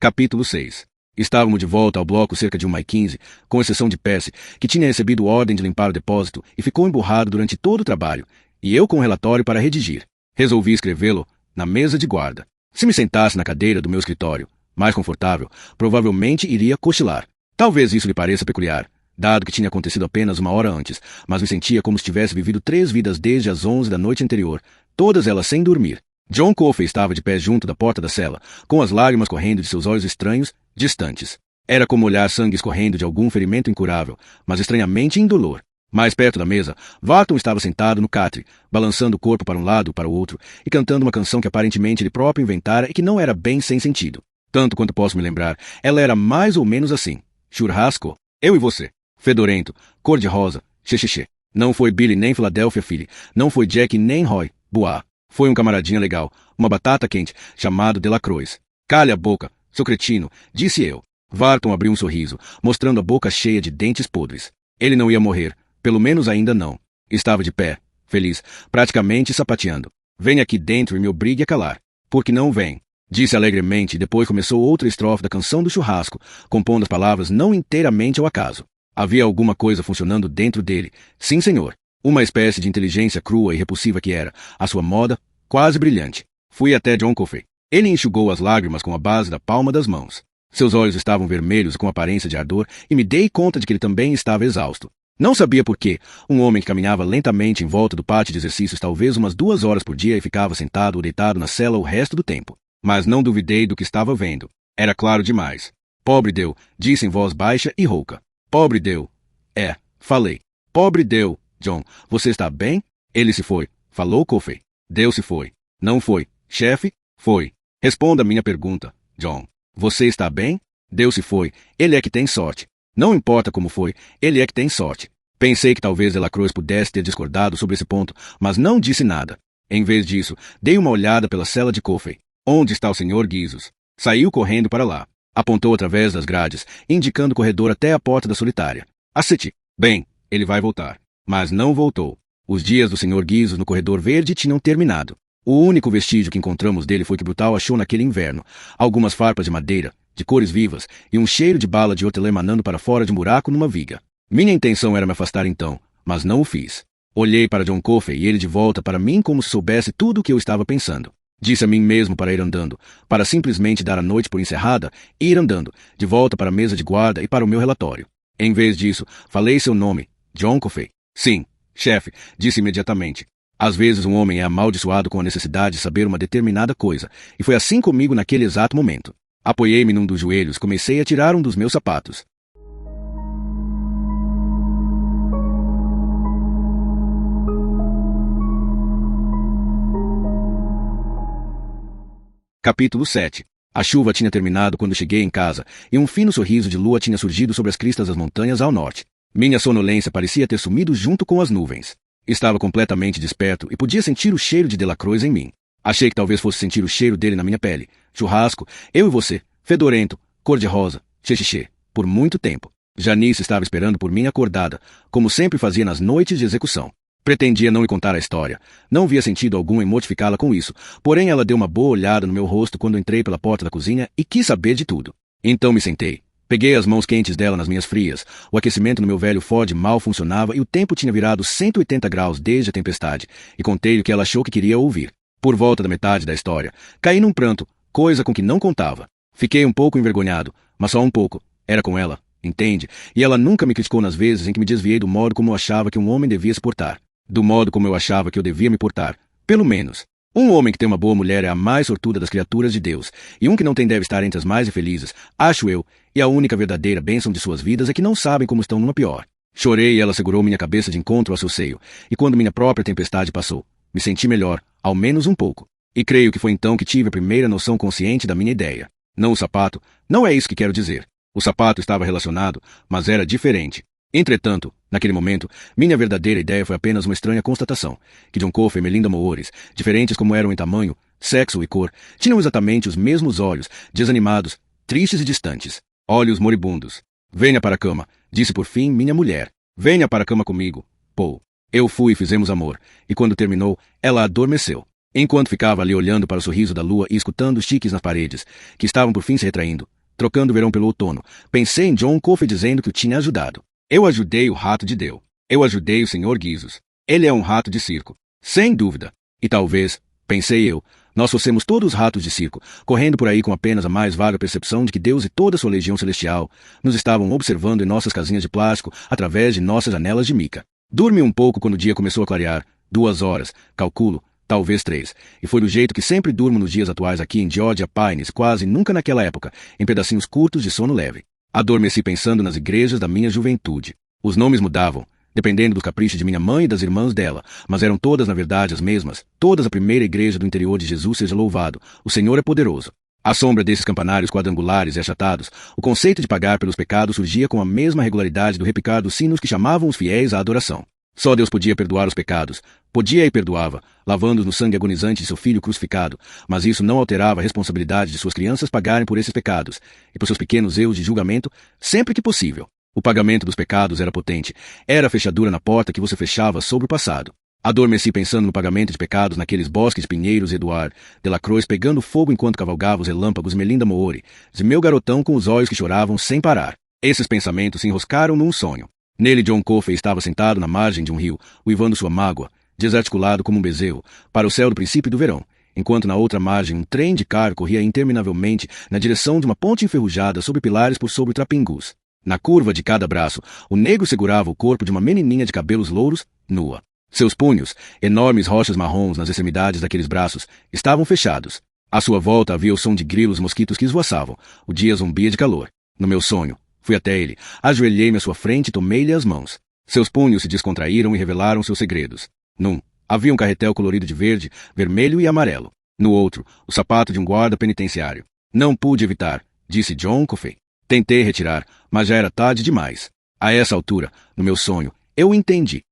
Capítulo 6. Estávamos de volta ao bloco cerca de 1h15, com exceção de Percy, que tinha recebido ordem de limpar o depósito e ficou emburrado durante todo o trabalho, e eu com o relatório para redigir. Resolvi escrevê-lo na mesa de guarda. Se me sentasse na cadeira do meu escritório, mais confortável, provavelmente iria cochilar. Talvez isso lhe pareça peculiar, dado que tinha acontecido apenas 1 hora antes, mas me sentia como se tivesse vivido 3 vidas desde as 11 da noite anterior, todas elas sem dormir. John Coffey estava de pé junto da porta da cela, com as lágrimas correndo de seus olhos estranhos, distantes. Era como olhar sangue escorrendo de algum ferimento incurável, mas estranhamente indolor. Mais perto da mesa, Varton estava sentado no catre, balançando o corpo para um lado e para o outro, e cantando uma canção que aparentemente ele próprio inventara e que não era bem sem sentido. Tanto quanto posso me lembrar, ela era mais ou menos assim. Churrasco, eu e você. Fedorento, cor-de-rosa, xexexê. Não foi Billy nem Philadelphia Philly, não foi Jack nem Roy, Bois. Foi um camaradinha legal, uma batata quente, chamado Delacroix. Calha a boca, seu cretino, disse eu. Varton abriu um sorriso, mostrando a boca cheia de dentes podres. Ele não ia morrer, pelo menos ainda não. Estava de pé, feliz, praticamente sapateando. Vem aqui dentro e me obrigue a calar. Porque não vem, disse alegremente e depois começou outra estrofe da canção do churrasco, compondo as palavras não inteiramente ao acaso. Havia alguma coisa funcionando dentro dele. Sim, senhor. Uma espécie de inteligência crua e repulsiva que era, a sua moda, quase brilhante. Fui até John Coffey. Ele enxugou as lágrimas com a base da palma das mãos. Seus olhos estavam vermelhos com aparência de ardor e me dei conta de que ele também estava exausto. Não sabia por quê. Um homem que caminhava lentamente em volta do pátio de exercícios talvez umas 2 horas por dia e ficava sentado ou deitado na cela o resto do tempo. Mas não duvidei do que estava vendo. Era claro demais. Pobre Deu, disse em voz baixa e rouca. Pobre Deu. É, falei. Pobre Deu. John, você está bem? Ele se foi. Falou Coffey. Deu se foi. Não foi. Chefe? Foi. Responda a minha pergunta, John. Você está bem? Deu se foi. Ele é que tem sorte. Não importa como foi, ele é que tem sorte. Pensei que talvez Delacroix pudesse ter discordado sobre esse ponto, mas não disse nada. Em vez disso, dei uma olhada pela cela de Coffey. Onde está o Sr. Guizos? Saiu correndo para lá. Apontou através das grades, indicando o corredor até a porta da solitária. Aceti. Bem, ele vai voltar. Mas não voltou. Os dias do Sr. Guizos no corredor verde tinham terminado. O único vestígio que encontramos dele foi que Brutal achou naquele inverno algumas farpas de madeira, de cores vivas, e um cheiro de bala de hortelã emanando para fora de um buraco numa viga. Minha intenção era me afastar então, mas não o fiz. Olhei para John Coffey e ele de volta para mim como se soubesse tudo o que eu estava pensando. Disse a mim mesmo para ir andando, para simplesmente dar a noite por encerrada e ir andando, de volta para a mesa de guarda e para o meu relatório. Em vez disso, falei seu nome, John Coffey. Sim, chefe, disse imediatamente. Às vezes um homem é amaldiçoado com a necessidade de saber uma determinada coisa, e foi assim comigo naquele exato momento. Apoiei-me num dos joelhos, comecei a tirar um dos meus sapatos. Capítulo 7. A chuva tinha terminado quando cheguei em casa, e um fino sorriso de lua tinha surgido sobre as cristas das montanhas ao norte. Minha sonolência parecia ter sumido junto com as nuvens. Estava completamente desperto e podia sentir o cheiro de Delacroix em mim. Achei que talvez fosse sentir o cheiro dele na minha pele. Churrasco, eu e você, fedorento, cor-de-rosa, xexexê. por muito tempo. Janice estava esperando por mim acordada, como sempre fazia nas noites de execução. Pretendia não lhe contar a história. Não via sentido algum em mortificá-la com isso, porém ela deu uma boa olhada no meu rosto quando entrei pela porta da cozinha e quis saber de tudo. Então me sentei. Peguei as mãos quentes dela nas minhas frias. O aquecimento no meu velho Ford mal funcionava e o tempo tinha virado 180 graus desde a tempestade, e contei-lhe o que ela achou que queria ouvir. Por volta da metade da história, caí num pranto, coisa com que não contava. Fiquei um pouco envergonhado, mas só um pouco. Era com ela, entende? E ela nunca me criticou nas vezes em que me desviei do modo como eu achava que um homem devia se portar. Do modo como eu achava que eu devia me portar. Pelo menos. Um homem que tem uma boa mulher é a mais sortuda das criaturas de Deus, e um que não tem deve estar entre as mais infelizes, acho eu, e a única verdadeira bênção de suas vidas é que não sabem como estão numa pior. Chorei e ela segurou minha cabeça de encontro ao seu seio, e quando minha própria tempestade passou, me senti melhor, ao menos um pouco. E creio que foi então que tive a primeira noção consciente da minha ideia. Não o sapato, não é isso que quero dizer. O sapato estava relacionado, mas era diferente. Entretanto, naquele momento, minha verdadeira ideia foi apenas uma estranha constatação, que John Coffey e Melinda Moores, diferentes como eram em tamanho, sexo e cor, tinham exatamente os mesmos olhos, desanimados, tristes e distantes. Olhos moribundos. Venha para a cama, disse por fim minha mulher. Venha para a cama comigo, Paul. Eu fui e fizemos amor, e quando terminou, ela adormeceu. Enquanto ficava ali olhando para o sorriso da lua e escutando os tiques nas paredes, que estavam por fim se retraindo, trocando o verão pelo outono, pensei em John Coffey dizendo que o tinha ajudado. Eu ajudei o rato de Deu. Eu ajudei o Sr. Guizos. Ele é um rato de circo. Sem dúvida. E talvez, pensei eu, nós fossemos todos ratos de circo, correndo por aí com apenas a mais vaga percepção de que Deus e toda sua legião celestial nos estavam observando em nossas casinhas de plástico através de nossas janelas de mica. Dormi um pouco quando o dia começou a clarear. 2 horas, calculo, talvez 3. E foi do jeito que sempre durmo nos dias atuais aqui em Georgia Pines, quase nunca naquela época, em pedacinhos curtos de sono leve. Adormeci pensando nas igrejas da minha juventude. Os nomes mudavam, dependendo do capricho de minha mãe e das irmãs dela, mas eram todas na verdade as mesmas, todas a primeira igreja do interior de Jesus seja louvado, o Senhor é poderoso. À sombra desses campanários quadrangulares e achatados, o conceito de pagar pelos pecados surgia com a mesma regularidade do repicar dos sinos que chamavam os fiéis à adoração. Só Deus podia perdoar os pecados. Podia e perdoava, lavando-os no sangue agonizante de seu filho crucificado, mas isso não alterava a responsabilidade de suas crianças pagarem por esses pecados, e por seus pequenos erros de julgamento, sempre que possível. O pagamento dos pecados era potente, era a fechadura na porta que você fechava sobre o passado. Adormeci pensando no pagamento de pecados naqueles bosques de pinheiros e Edward Delacroix pegando fogo enquanto cavalgava os relâmpagos e Melinda Moore, de meu garotão com os olhos que choravam sem parar. Esses pensamentos se enroscaram num sonho. Nele John Coffey estava sentado na margem de um rio, uivando sua mágoa, desarticulado como um bezerro, para o céu do princípio do verão, enquanto na outra margem um trem de carga corria interminavelmente na direção de uma ponte enferrujada sobre pilares por sobre trapingus. Na curva de cada braço, o negro segurava o corpo de uma menininha de cabelos louros, nua. Seus punhos, enormes rochas marrons nas extremidades daqueles braços, estavam fechados. À sua volta havia o som de grilos e mosquitos que esvoaçavam. O dia zumbia de calor. No meu sonho, fui até ele, ajoelhei-me à sua frente e tomei-lhe as mãos. Seus punhos se descontraíram e revelaram seus segredos. Num, havia um carretel colorido de verde, vermelho e amarelo. No outro, o sapato de um guarda penitenciário. Não pude evitar, disse John Coffey. Tentei retirar, mas já era tarde demais. A essa altura, no meu sonho, eu entendi.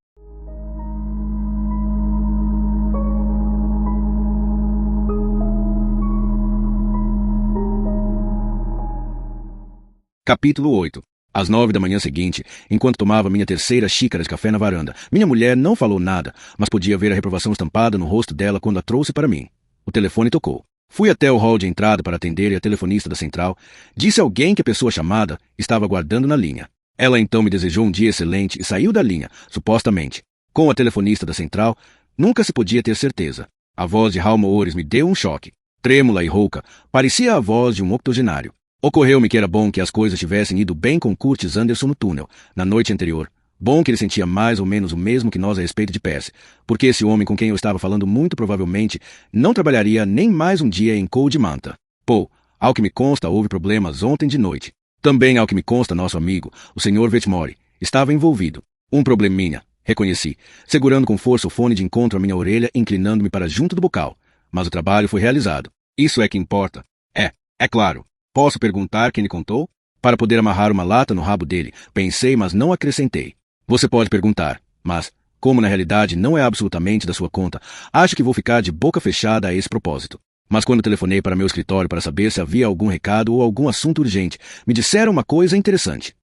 Capítulo 8. Às 9 da manhã seguinte, enquanto tomava minha terceira xícara de café na varanda, minha mulher não falou nada, mas podia ver a reprovação estampada no rosto dela quando a trouxe para mim. O telefone tocou. Fui até o hall de entrada para atender e a telefonista da central disse a alguém que a pessoa chamada estava aguardando na linha. Ela então me desejou um dia excelente e saiu da linha, supostamente. Com a telefonista da central, nunca se podia ter certeza. A voz de Hal Moores me deu um choque. Trêmula e rouca, parecia a voz de um octogenário. Ocorreu-me que era bom que as coisas tivessem ido bem com Curtis Anderson no túnel, na noite anterior. Bom que ele sentia mais ou menos o mesmo que nós a respeito de Percy, porque esse homem com quem eu estava falando muito provavelmente não trabalharia nem mais um dia em Cold Manta. Pô, ao que me consta, houve problemas ontem de noite. Também, ao que me consta, nosso amigo, o Sr. Vetmore, estava envolvido. Um probleminha, reconheci, segurando com força o fone de encontro à minha orelha e inclinando-me para junto do bocal. Mas o trabalho foi realizado. Isso é que importa. É claro. Posso perguntar quem lhe contou? Para poder amarrar uma lata no rabo dele, pensei, mas não acrescentei. Você pode perguntar, mas, como na realidade não é absolutamente da sua conta, acho que vou ficar de boca fechada a esse propósito. Mas quando telefonei para meu escritório para saber se havia algum recado ou algum assunto urgente, me disseram uma coisa interessante.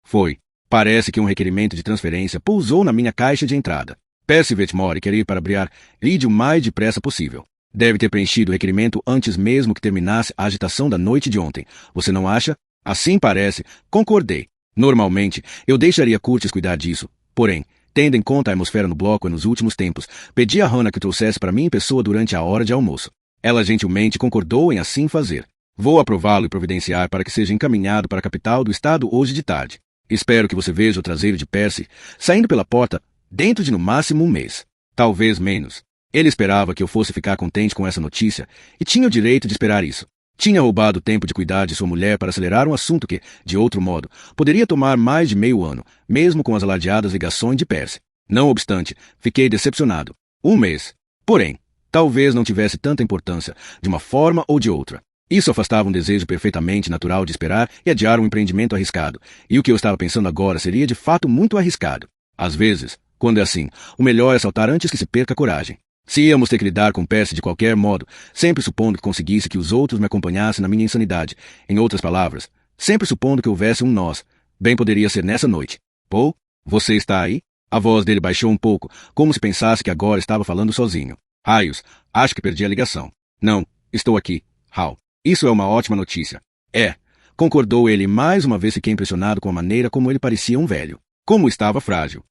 Foi. Parece que um requerimento de transferência pousou na minha caixa de entrada. Percy Vetmore quer ir para Briar Ridge o mais depressa possível. Deve ter preenchido o requerimento antes mesmo que terminasse a agitação da noite de ontem. Você não acha? Assim parece. Concordei. Normalmente, eu deixaria Curtis cuidar disso. Porém, tendo em conta a atmosfera no bloco nos últimos tempos, pedi a Hannah que trouxesse para mim em pessoa durante a hora de almoço. Ela gentilmente concordou em assim fazer. Vou aprová-lo e providenciar para que seja encaminhado para a capital do estado hoje de tarde. Espero que você veja o traseiro de Percy saindo pela porta dentro de no máximo um mês. Talvez menos. Ele esperava que eu fosse ficar contente com essa notícia e tinha o direito de esperar isso. Tinha roubado o tempo de cuidar de sua mulher para acelerar um assunto que, de outro modo, poderia tomar mais de meio ano, mesmo com as alardeadas ligações de Percy. Não obstante, fiquei decepcionado. Um mês. Porém, talvez não tivesse tanta importância, de uma forma ou de outra. Isso afastava um desejo perfeitamente natural de esperar e adiar um empreendimento arriscado, e o que eu estava pensando agora seria de fato muito arriscado. Às vezes, quando é assim, o melhor é saltar antes que se perca a coragem. Se íamos ter que lidar com Percy de qualquer modo, sempre supondo que conseguisse que os outros me acompanhassem na minha insanidade, em outras palavras, sempre supondo que houvesse um nós, bem poderia ser nessa noite. Paul, você está aí? A voz dele baixou um pouco, como se pensasse que agora estava falando sozinho. Raios, acho que perdi a ligação. Não, estou aqui, Hal. Isso é uma ótima notícia. Concordou ele, mais uma vez fiquei impressionado com a maneira como ele parecia um velho. Como estava frágil.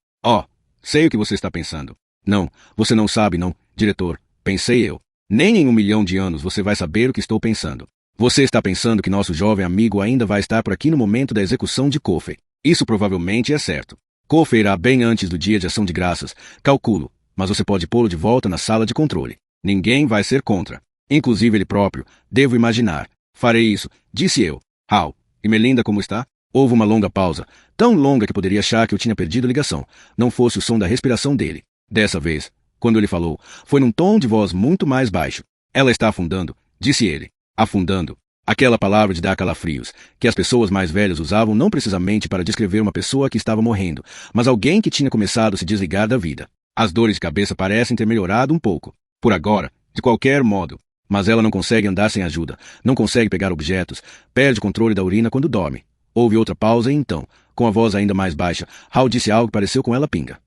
Sei o que você está pensando. Não, você não sabe não, diretor, pensei eu. Nem em 1 milhão de anos você vai saber o que estou pensando. Você está pensando que nosso jovem amigo ainda vai estar por aqui no momento da execução de Coffey. Isso provavelmente é certo. Coffey irá bem antes do dia de ação de graças, calculo, mas você pode pô-lo de volta na sala de controle. Ninguém vai ser contra. Inclusive ele próprio, devo imaginar. Farei isso, disse eu. Hal, e Melinda como está? Houve uma longa pausa, tão longa que poderia achar que eu tinha perdido a ligação, não fosse o som da respiração dele. Dessa vez, quando ele falou, foi num tom de voz muito mais baixo. Ela está afundando, disse ele. Afundando. Aquela palavra de dar calafrios, que as pessoas mais velhas usavam não precisamente para descrever uma pessoa que estava morrendo, mas alguém que tinha começado a se desligar da vida. As dores de cabeça parecem ter melhorado um pouco. Por agora, de qualquer modo. Mas ela não consegue andar sem ajuda, não consegue pegar objetos, perde o controle da urina quando dorme. Houve outra pausa e então, com a voz ainda mais baixa, Hal disse algo que pareceu com ela pinga.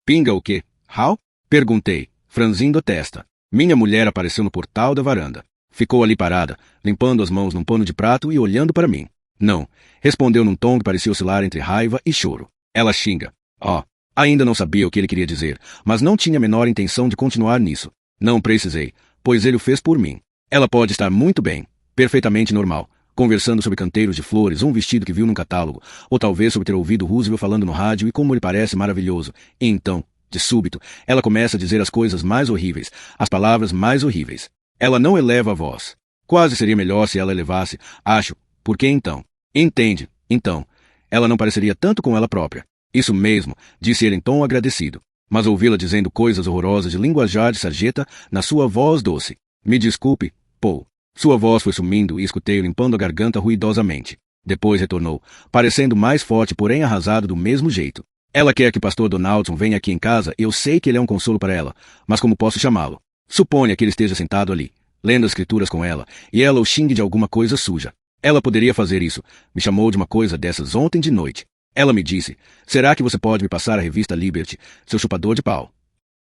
Pinga o quê? Hal? Perguntei, franzindo a testa. Minha mulher apareceu no portal da varanda. Ficou ali parada, limpando as mãos num pano de prato e olhando para mim. Não, respondeu num tom que parecia oscilar entre raiva e choro. Ela xinga. Ainda não sabia o que ele queria dizer, mas não tinha a menor intenção de continuar nisso. Não precisei, pois ele o fez por mim. Ela pode estar muito bem, perfeitamente normal, conversando sobre canteiros de flores, um vestido que viu num catálogo, ou talvez sobre ter ouvido Roosevelt falando no rádio e como ele parece maravilhoso. E então, de súbito, ela começa a dizer as coisas mais horríveis, as palavras mais horríveis. Ela não eleva a voz. Quase seria melhor se ela elevasse, acho, porque então, entende, então, ela não pareceria tanto com ela própria. Isso mesmo, disse ele em tom agradecido. Mas ouvi-la dizendo coisas horrorosas de linguajar de sarjeta na sua voz doce. Me desculpe, Paul. Sua voz foi sumindo e escutei-o limpando a garganta ruidosamente. Depois retornou, parecendo mais forte, porém arrasado do mesmo jeito. Ela quer que o pastor Donaldson venha aqui em casa e eu sei que ele é um consolo para ela, mas como posso chamá-lo? Suponha que ele esteja sentado ali, lendo as escrituras com ela, e ela o xingue de alguma coisa suja. Ela poderia fazer isso. Me chamou de uma coisa dessas ontem de noite. Ela me disse, será que você pode me passar a revista Liberty, seu chupador de pau?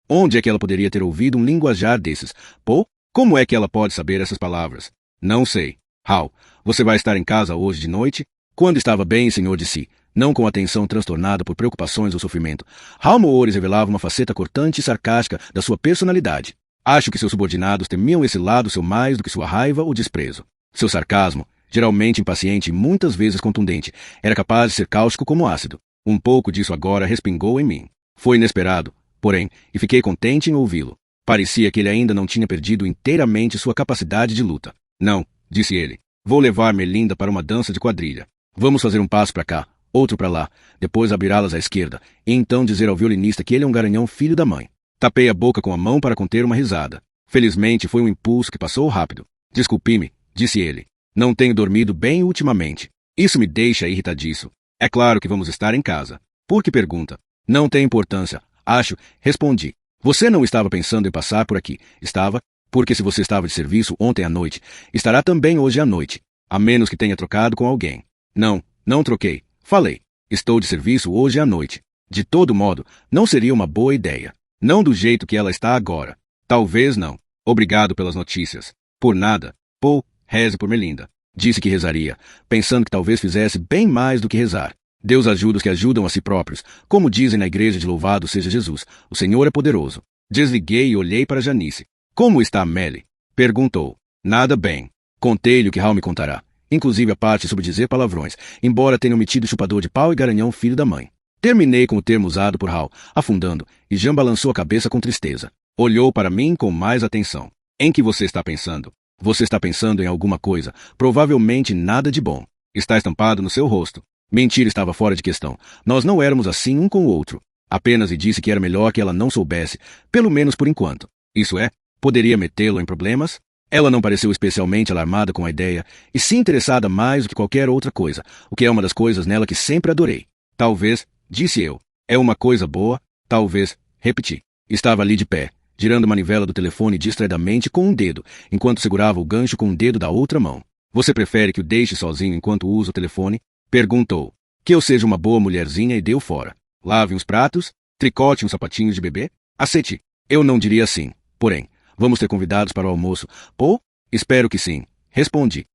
Onde é que ela poderia ter ouvido um linguajar desses? Pô, como é que ela pode saber essas palavras? Não sei. Hal, você vai estar em casa hoje de noite? Quando estava bem, senhor de si, não com atenção transtornada por preocupações ou sofrimento, Hal Moores revelava uma faceta cortante e sarcástica da sua personalidade. Acho que seus subordinados temiam esse lado seu mais do que sua raiva ou desprezo. Seu sarcasmo, geralmente impaciente e muitas vezes contundente, era capaz de ser cáustico como ácido. Um pouco disso agora respingou em mim. Foi inesperado, porém, e fiquei contente em ouvi-lo. Parecia que ele ainda não tinha perdido inteiramente sua capacidade de luta. Não, disse ele. Vou levar Melinda para uma dança de quadrilha. Vamos fazer um passo para cá, outro para lá, depois abri-las à esquerda, e então dizer ao violinista que ele é um garanhão filho da mãe. Tapei a boca com a mão para conter uma risada. Felizmente foi um impulso que passou rápido. Desculpe-me, disse ele. Não tenho dormido bem ultimamente. Isso me deixa irritadiço. É claro que vamos estar em casa. Por que pergunta? Não tem importância. Acho, respondi. Você não estava pensando em passar por aqui, estava? Porque se você estava de serviço ontem à noite, estará também hoje à noite, a menos que tenha trocado com alguém. Não, não troquei. Falei. Estou de serviço hoje à noite. De todo modo, não seria uma boa ideia. Não do jeito que ela está agora. Talvez não. Obrigado pelas notícias. Por nada. Paul, reze por Melinda. Disse que rezaria, pensando que talvez fizesse bem mais do que rezar. Deus ajuda os que ajudam a si próprios, como dizem na igreja de Louvado seja Jesus. O Senhor é poderoso. Desliguei e olhei para Janice. Como está Melly? Perguntou. Nada bem. Contei-lhe o que Hal me contará, inclusive a parte sobre dizer palavrões, embora tenha omitido chupador de pau e garanhão filho da mãe. Terminei com o termo usado por Hal, afundando, e Jean balançou a cabeça com tristeza. Olhou para mim com mais atenção. Em que você está pensando? Você está pensando em alguma coisa, provavelmente nada de bom. Está estampado no seu rosto. Mentira estava fora de questão. Nós não éramos assim um com o outro. Apenas lhe disse que era melhor que ela não soubesse, pelo menos por enquanto. Isso é, poderia metê-lo em problemas? Ela não pareceu especialmente alarmada com a ideia, e se interessada mais do que qualquer outra coisa, o que é uma das coisas nela que sempre adorei. Talvez, disse eu. É uma coisa boa? Talvez, repeti. Estava ali de pé, girando a manivela do telefone distraidamente com um dedo, enquanto segurava o gancho com um dedo da outra mão. Você prefere que o deixe sozinho enquanto usa o telefone? Perguntou. Que eu seja uma boa mulherzinha e deu fora. Lave uns pratos? Tricote uns sapatinhos de bebê? Aceite. Eu não diria assim. Porém, vamos ter convidados para o almoço. Pô? Espero que sim. Respondi.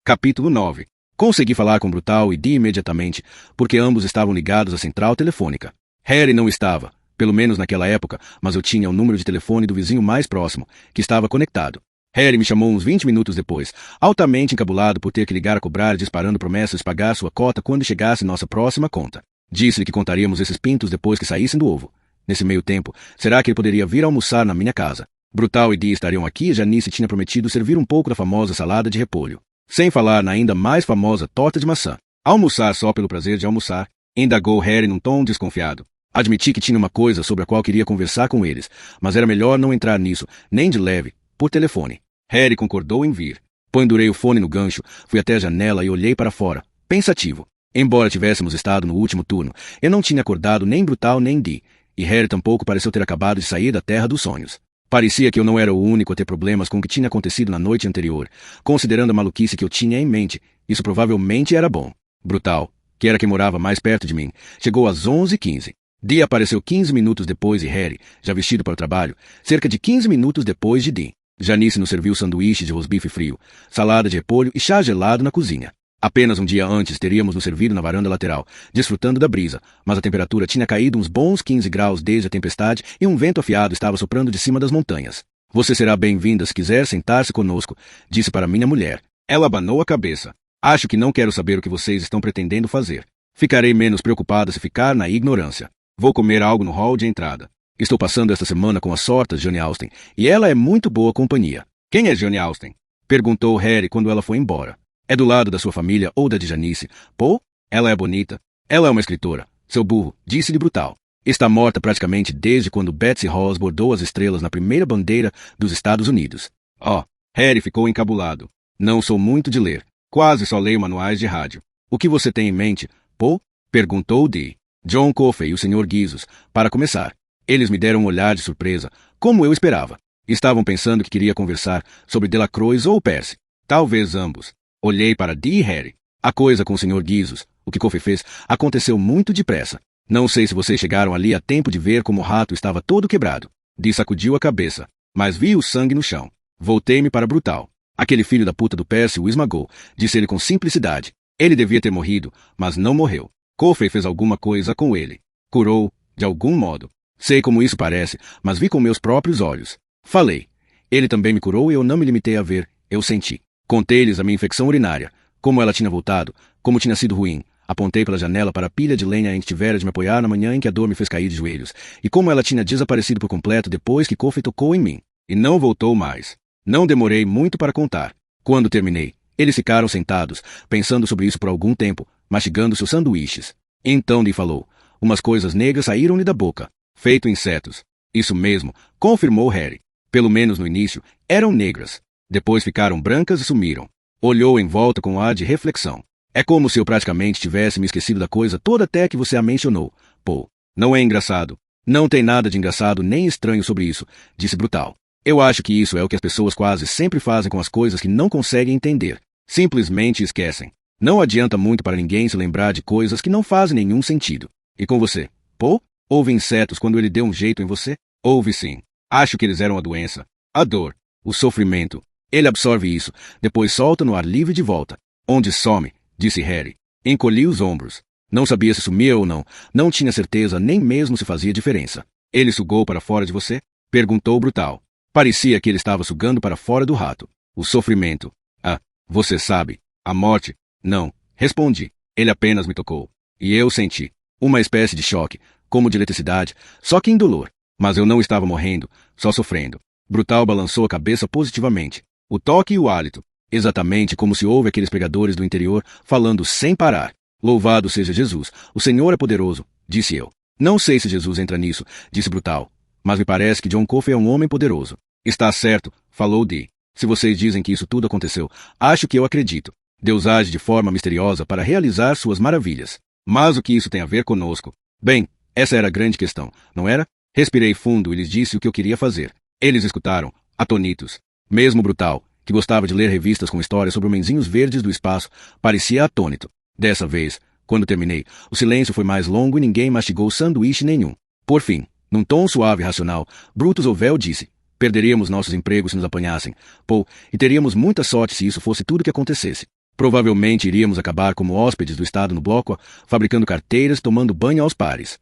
Capítulo 9. Consegui falar com Brutal e Dee imediatamente, porque ambos estavam ligados à central telefônica. Harry não estava, pelo menos naquela época, mas eu tinha o número de telefone do vizinho mais próximo, que estava conectado. Harry me chamou uns 20 minutos depois, altamente encabulado por ter que ligar a cobrar disparando promessas de pagar sua cota quando chegasse nossa próxima conta. Disse-lhe que contaríamos esses pintos depois que saíssem do ovo. Nesse meio tempo, será que ele poderia vir almoçar na minha casa? Brutal e Dee estariam aqui e Janice tinha prometido servir um pouco da famosa salada de repolho. Sem falar na ainda mais famosa torta de maçã. Almoçar só pelo prazer de almoçar, indagou Harry num tom desconfiado. Admiti que tinha uma coisa sobre a qual queria conversar com eles, mas era melhor não entrar nisso, nem de leve, por telefone. Harry concordou em vir. Pendurei o fone no gancho, fui até a janela e olhei para fora, pensativo. Embora tivéssemos estado no último turno, eu não tinha acordado nem Brutal nem Dee, e Harry tampouco pareceu ter acabado de sair da terra dos sonhos. Parecia que eu não era o único a ter problemas com o que tinha acontecido na noite anterior. Considerando a maluquice que eu tinha em mente, isso provavelmente era bom. Brutal, que era quem morava mais perto de mim, chegou às 11h15. Dee apareceu 15 minutos depois e Harry, já vestido para o trabalho, cerca de 15 minutos depois de Dee. Janice nos serviu sanduíche de rosbife frio, salada de repolho e chá gelado na cozinha. Apenas um dia antes teríamos nos servido na varanda lateral, desfrutando da brisa, mas a temperatura tinha caído uns bons 15 graus desde a tempestade e um vento afiado estava soprando de cima das montanhas. Você será bem-vinda se quiser sentar-se conosco, disse para minha mulher. Ela abanou a cabeça. Acho que não quero saber o que vocês estão pretendendo fazer. Ficarei menos preocupada se ficar na ignorância. Vou comer algo no hall de entrada. Estou passando esta semana com as sortas Jane Austen, e ela é muito boa companhia. Quem é Jane Austen? Perguntou Harry quando ela foi embora. É do lado da sua família ou da de Janice. Pô, ela é bonita. Ela é uma escritora. Seu burro, disse-lhe Brutal. Está morta praticamente desde quando Betsy Ross bordou as estrelas na primeira bandeira dos Estados Unidos. Oh, Harry ficou encabulado. Não sou muito de ler. Quase só leio manuais de rádio. O que você tem em mente, Pô? Perguntou Dee. John Coffey e o Sr. Guizos, para começar. Eles me deram um olhar de surpresa, como eu esperava. Estavam pensando que queria conversar sobre Delacroix ou Percy. Talvez ambos. Olhei para Dee e Harry. A coisa com o Sr. Guizos, o que Coffey fez, aconteceu muito depressa. Não sei se vocês chegaram ali a tempo de ver como o rato estava todo quebrado. Dee sacudiu a cabeça, mas vi o sangue no chão. Voltei-me para Brutal. Aquele filho da puta do Percy o esmagou, disse ele com simplicidade. Ele devia ter morrido, mas não morreu. Coffey fez alguma coisa com ele. Curou, de algum modo. Sei como isso parece, mas vi com meus próprios olhos. Falei. Ele também me curou e eu não me limitei a ver, eu senti. Contei-lhes a minha infecção urinária, como ela tinha voltado, como tinha sido ruim. Apontei pela janela para a pilha de lenha em que tivera de me apoiar na manhã em que a dor me fez cair de joelhos, e como ela tinha desaparecido por completo depois que Coffey tocou em mim. E não voltou mais. Não demorei muito para contar. Quando terminei, eles ficaram sentados, pensando sobre isso por algum tempo, mastigando seus sanduíches. Então Dee falou. Umas coisas negras saíram-lhe da boca. Feito insetos. Isso mesmo, confirmou Harry. Pelo menos no início, eram negras. Depois ficaram brancas e sumiram. Olhou em volta com ar de reflexão. É como se eu praticamente tivesse me esquecido da coisa toda até que você a mencionou. Pô, não é engraçado. Não tem nada de engraçado nem estranho sobre isso, disse Brutal. Eu acho que isso é o que as pessoas quase sempre fazem com as coisas que não conseguem entender. Simplesmente esquecem. Não adianta muito para ninguém se lembrar de coisas que não fazem nenhum sentido. E com você? Pô, houve insetos quando ele deu um jeito em você? Houve sim. Acho que eles eram a doença. A dor. O sofrimento. Ele absorve isso, depois solta no ar livre de volta. Onde some, disse Harry. Encolhi os ombros. Não sabia se sumia ou não. Não tinha certeza nem mesmo se fazia diferença. Ele sugou para fora de você? Perguntou Brutal. Parecia que ele estava sugando para fora do rato. O sofrimento. Ah, você sabe. A morte. Não. Respondi. Ele apenas me tocou. E eu senti. Uma espécie de choque, como de eletricidade, só que indolor. Mas eu não estava morrendo, só sofrendo. Brutal balançou a cabeça positivamente. O toque e o hálito. Exatamente como se ouve aqueles pregadores do interior falando sem parar. Louvado seja Jesus, o Senhor é poderoso, disse eu. Não sei se Jesus entra nisso, disse Brutal. Mas me parece que John Coffey é um homem poderoso. Está certo, falou Dee. Se vocês dizem que isso tudo aconteceu, acho que eu acredito. Deus age de forma misteriosa para realizar suas maravilhas. Mas o que isso tem a ver conosco? Bem, essa era a grande questão, não era? Respirei fundo e lhes disse o que eu queria fazer. Eles escutaram, atonitos. Mesmo Brutal, que gostava de ler revistas com histórias sobre homenzinhos verdes do espaço, parecia atônito. Dessa vez, quando terminei, o silêncio foi mais longo e ninguém mastigou sanduíche nenhum. Por fim, num tom suave e racional, Brutus Ovel disse: perderíamos nossos empregos se nos apanhassem, Paul, e teríamos muita sorte se isso fosse tudo que acontecesse. Provavelmente iríamos acabar como hóspedes do Estado no bloco, fabricando carteiras e tomando banho aos pares.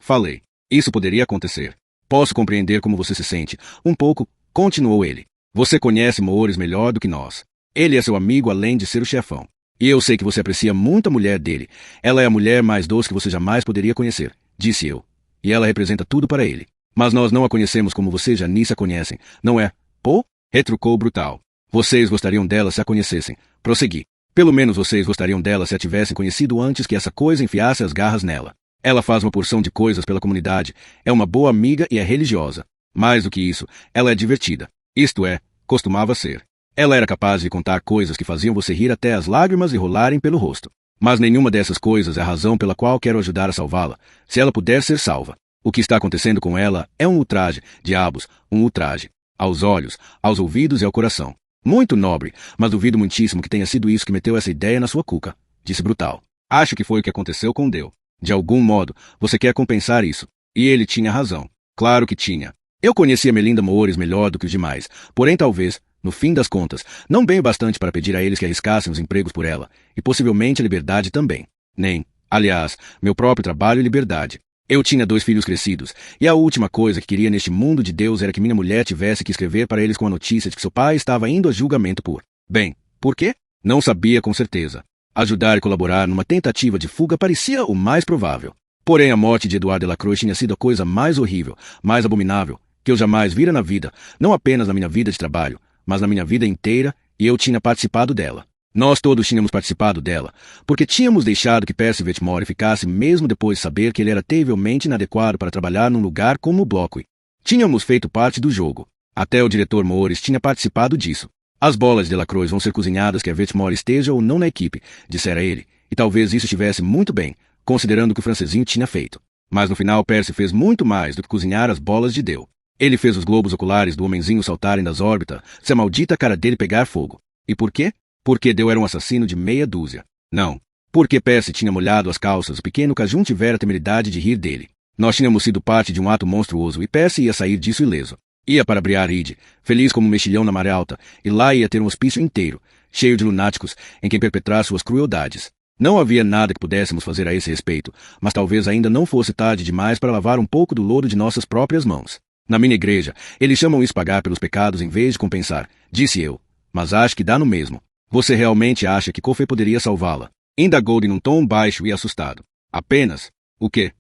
Falei. Isso poderia acontecer. Posso compreender como você se sente. Um pouco, continuou ele. Você conhece Moores melhor do que nós. Ele é seu amigo além de ser o chefão. E eu sei que você aprecia muito a mulher dele. Ela é a mulher mais doce que você jamais poderia conhecer, disse eu. E ela representa tudo para ele. Mas nós não a conhecemos como você e Janice a conhecem, não é? Pô? Retrucou Brutal. Vocês gostariam dela se a conhecessem. Prossegui. Pelo menos vocês gostariam dela se a tivessem conhecido antes que essa coisa enfiasse as garras nela. Ela faz uma porção de coisas pela comunidade, é uma boa amiga e é religiosa. Mais do que isso, ela é divertida. Isto é, costumava ser. Ela era capaz de contar coisas que faziam você rir até as lágrimas e rolarem pelo rosto. Mas nenhuma dessas coisas é a razão pela qual quero ajudar a salvá-la, se ela puder ser salva. O que está acontecendo com ela é um ultraje, diabos, um ultraje. Aos olhos, aos ouvidos e ao coração. Muito nobre, mas duvido muitíssimo que tenha sido isso que meteu essa ideia na sua cuca, disse Brutal. Acho que foi o que aconteceu com Deu. De algum modo, você quer compensar isso. E ele tinha razão. Claro que tinha. Eu conhecia Melinda Moores melhor do que os demais, porém talvez, no fim das contas, não bem o bastante para pedir a eles que arriscassem os empregos por ela, e possivelmente a liberdade também. Nem, aliás, meu próprio trabalho e liberdade. Eu tinha 2 filhos crescidos, e a última coisa que queria neste mundo de Deus era que minha mulher tivesse que escrever para eles com a notícia de que seu pai estava indo a julgamento por... Bem, por quê? Não sabia com certeza. Ajudar e colaborar numa tentativa de fuga parecia o mais provável. Porém, a morte de Edward Delacroix tinha sido a coisa mais horrível, mais abominável, que eu jamais vira na vida, não apenas na minha vida de trabalho, mas na minha vida inteira, e eu tinha participado dela. Nós todos tínhamos participado dela, porque tínhamos deixado que Percy Vetmore ficasse mesmo depois de saber que ele era terrivelmente inadequado para trabalhar num lugar como o Blockway. Tínhamos feito parte do jogo. Até o diretor Moores tinha participado disso. As bolas de Delacroix vão ser cozinhadas quer Vetmore esteja ou não na equipe, dissera ele, e talvez isso estivesse muito bem, considerando o que o francesinho tinha feito. Mas no final Percy fez muito mais do que cozinhar as bolas de Deu. Ele fez os globos oculares do homenzinho saltarem das órbitas, se a maldita cara dele pegar fogo. E por quê? Porque Deu era um assassino de meia dúzia. Não. Porque Percy tinha molhado as calças, o pequeno Cajun tivera a temeridade de rir dele. Nós tínhamos sido parte de um ato monstruoso e Percy ia sair disso ileso. Ia para Briar Ridge, feliz como um mexilhão na maré alta, e lá ia ter um hospício inteiro, cheio de lunáticos, em quem perpetrar suas crueldades. Não havia nada que pudéssemos fazer a esse respeito, mas talvez ainda não fosse tarde demais para lavar um pouco do lodo de nossas próprias mãos. Na minha igreja, eles chamam isso pagar pelos pecados em vez de compensar, disse eu. Mas acho que dá no mesmo. Você realmente acha que Coffey poderia salvá-la? Indagou num tom baixo e assustado. Apenas, o quê?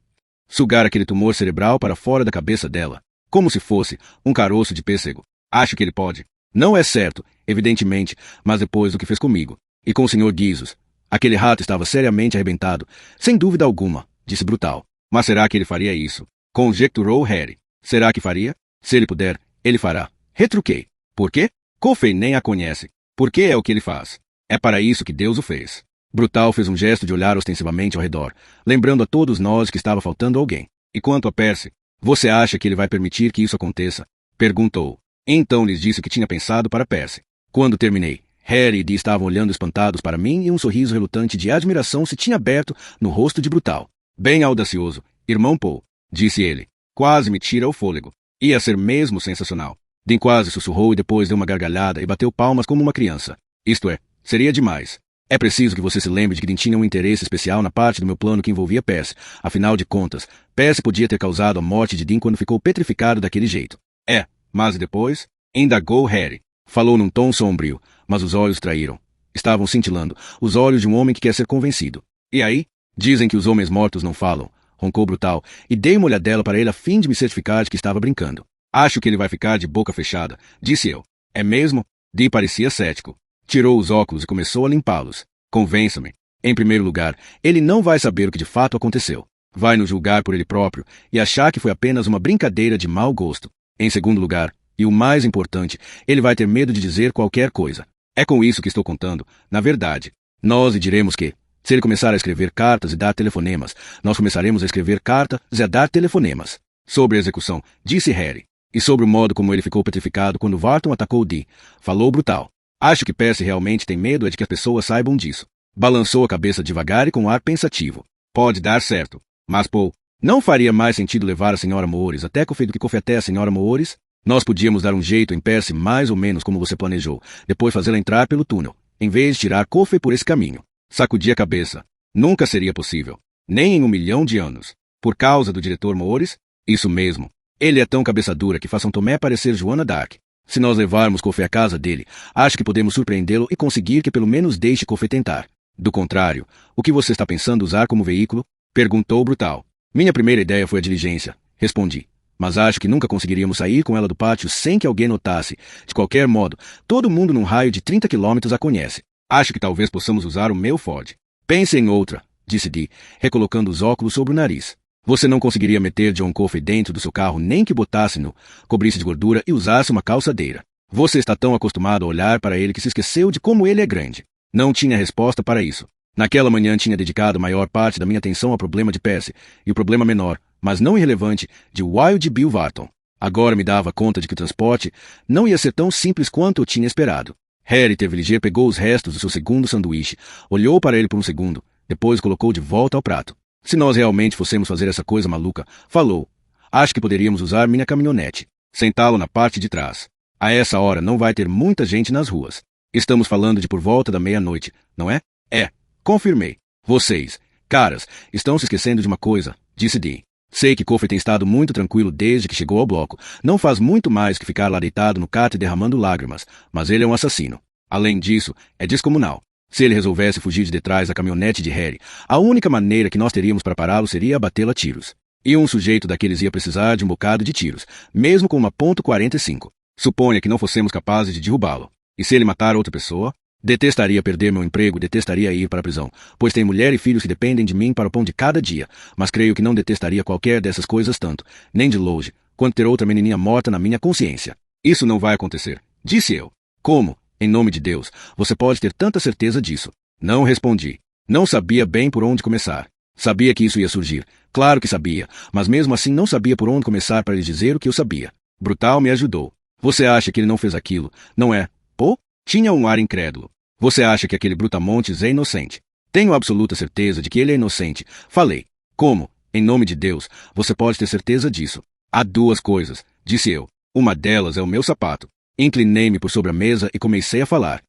Sugar aquele tumor cerebral para fora da cabeça dela. Como se fosse um caroço de pêssego. Acho que ele pode. Não é certo, evidentemente, mas depois do que fez comigo. E com o Sr. Guizos. Aquele rato estava seriamente arrebentado. Sem dúvida alguma, disse Brutal. Mas será que ele faria isso? Conjecturou Harry. Será que faria? Se ele puder, ele fará. Retruquei. Por quê? Coffey nem a conhece. Por que é o que ele faz? É para isso que Deus o fez. Brutal fez um gesto de olhar ostensivamente ao redor, lembrando a todos nós que estava faltando alguém. E quanto a Percy, você acha que ele vai permitir que isso aconteça? Perguntou. Então lhes disse o que tinha pensado para Percy. Quando terminei, Harry e Dee estavam olhando espantados para mim e um sorriso relutante de admiração se tinha aberto no rosto de Brutal. Bem audacioso, irmão Paul, disse ele. Quase me tira o fôlego. Ia ser mesmo sensacional. Dean quase sussurrou e depois deu uma gargalhada e bateu palmas como uma criança. Isto é, seria demais. É preciso que você se lembre de que Dean tinha um interesse especial na parte do meu plano que envolvia Percy. Afinal de contas, Percy podia ter causado a morte de Dean quando ficou petrificado daquele jeito. Mas depois? Indagou Harry. Falou num tom sombrio, mas os olhos traíram. Estavam cintilando, os olhos de um homem que quer ser convencido. E aí? Dizem que os homens mortos não falam, roncou Brutal, e dei uma olhadela para ele a fim de me certificar de que estava brincando. Acho que ele vai ficar de boca fechada, disse eu. É mesmo? Dee parecia cético. Tirou os óculos e começou a limpá-los. Convença-me. Em primeiro lugar, ele não vai saber o que de fato aconteceu. Vai nos julgar por ele próprio e achar que foi apenas uma brincadeira de mau gosto. Em segundo lugar, e o mais importante, ele vai ter medo de dizer qualquer coisa. É com isso que estou contando. Na verdade, nós lhe diremos que, se ele começar a escrever cartas e dar telefonemas, nós começaremos a escrever cartas e a dar telefonemas. Sobre a execução, disse Harry. E sobre o modo como ele ficou petrificado quando Wharton atacou Dee, falou Brutal. Acho que Percy realmente tem medo de que as pessoas saibam disso. Balançou a cabeça devagar e com ar pensativo. Pode dar certo. Mas, Paul, não faria mais sentido levar a Sra. Moores até Coffey do que Coffey até a Sra. Moores? Nós podíamos dar um jeito em Percy mais ou menos como você planejou, depois fazê-la entrar pelo túnel, em vez de tirar Coffey por esse caminho. Sacudi a cabeça. Nunca seria possível. Nem em 1 milhão de anos. Por causa do diretor Moores? Isso mesmo. Ele é tão cabeça dura que faz São Tomé parecer Joana d'Arc. Se nós levarmos Coffey à casa dele, acho que podemos surpreendê-lo e conseguir que pelo menos deixe Coffey tentar. Do contrário, o que você está pensando usar como veículo? Perguntou Brutal. Minha primeira ideia foi a diligência, respondi. Mas acho que nunca conseguiríamos sair com ela do pátio sem que alguém notasse. De qualquer modo, todo mundo num raio de 30 quilômetros a conhece. Acho que talvez possamos usar o meu Ford. Pense em outra, disse Dee, recolocando os óculos sobre o nariz. Você não conseguiria meter John Coffey dentro do seu carro nem que botasse-no, cobrisse de gordura e usasse uma calçadeira. Você está tão acostumado a olhar para ele que se esqueceu de como ele é grande. Não tinha resposta para isso. Naquela manhã tinha dedicado a maior parte da minha atenção ao problema de Percy, e o problema menor, mas não irrelevante, de Wild Bill Wharton. Agora me dava conta de que o transporte não ia ser tão simples quanto eu tinha esperado. Harry Tervilliger pegou os restos do seu segundo sanduíche, olhou para ele por um segundo, depois colocou de volta ao prato. Se nós realmente fossemos fazer essa coisa maluca, falou, acho que poderíamos usar minha caminhonete, sentá-lo na parte de trás. A essa hora não vai ter muita gente nas ruas. Estamos falando de por volta da meia-noite, não é? Confirmei. Vocês, caras, estão se esquecendo de uma coisa, disse Dean. Sei que Coffey tem estado muito tranquilo desde que chegou ao bloco. Não faz muito mais que ficar lá deitado no catre derramando lágrimas, mas ele é um assassino. Além disso, é descomunal. Se ele resolvesse fugir de detrás da caminhonete de Harry, a única maneira que nós teríamos para pará-lo seria abatê-lo a tiros. E um sujeito daqueles ia precisar de um bocado de tiros, mesmo com uma .45. Suponha que não fossemos capazes de derrubá-lo. E se ele matar outra pessoa? Detestaria perder meu emprego, detestaria ir para a prisão, pois tenho mulher e filhos que dependem de mim para o pão de cada dia, mas creio que não detestaria qualquer dessas coisas tanto, nem de longe, quanto ter outra menininha morta na minha consciência. Isso não vai acontecer, disse eu. Como, em nome de Deus, você pode ter tanta certeza disso? Não respondi. Não sabia bem por onde começar. Sabia que isso ia surgir, claro que sabia, mas mesmo assim não sabia por onde começar para lhe dizer o que eu sabia. Brutal me ajudou. Você acha que ele não fez aquilo, não é? Pô? Tinha um ar incrédulo. Você acha que aquele brutamontes é inocente? Tenho absoluta certeza de que ele é inocente. Falei. Como? Em nome de Deus, você pode ter certeza disso. Há duas coisas, disse eu. Uma delas é o meu sapato. Inclinei-me por sobre a mesa e comecei a falar.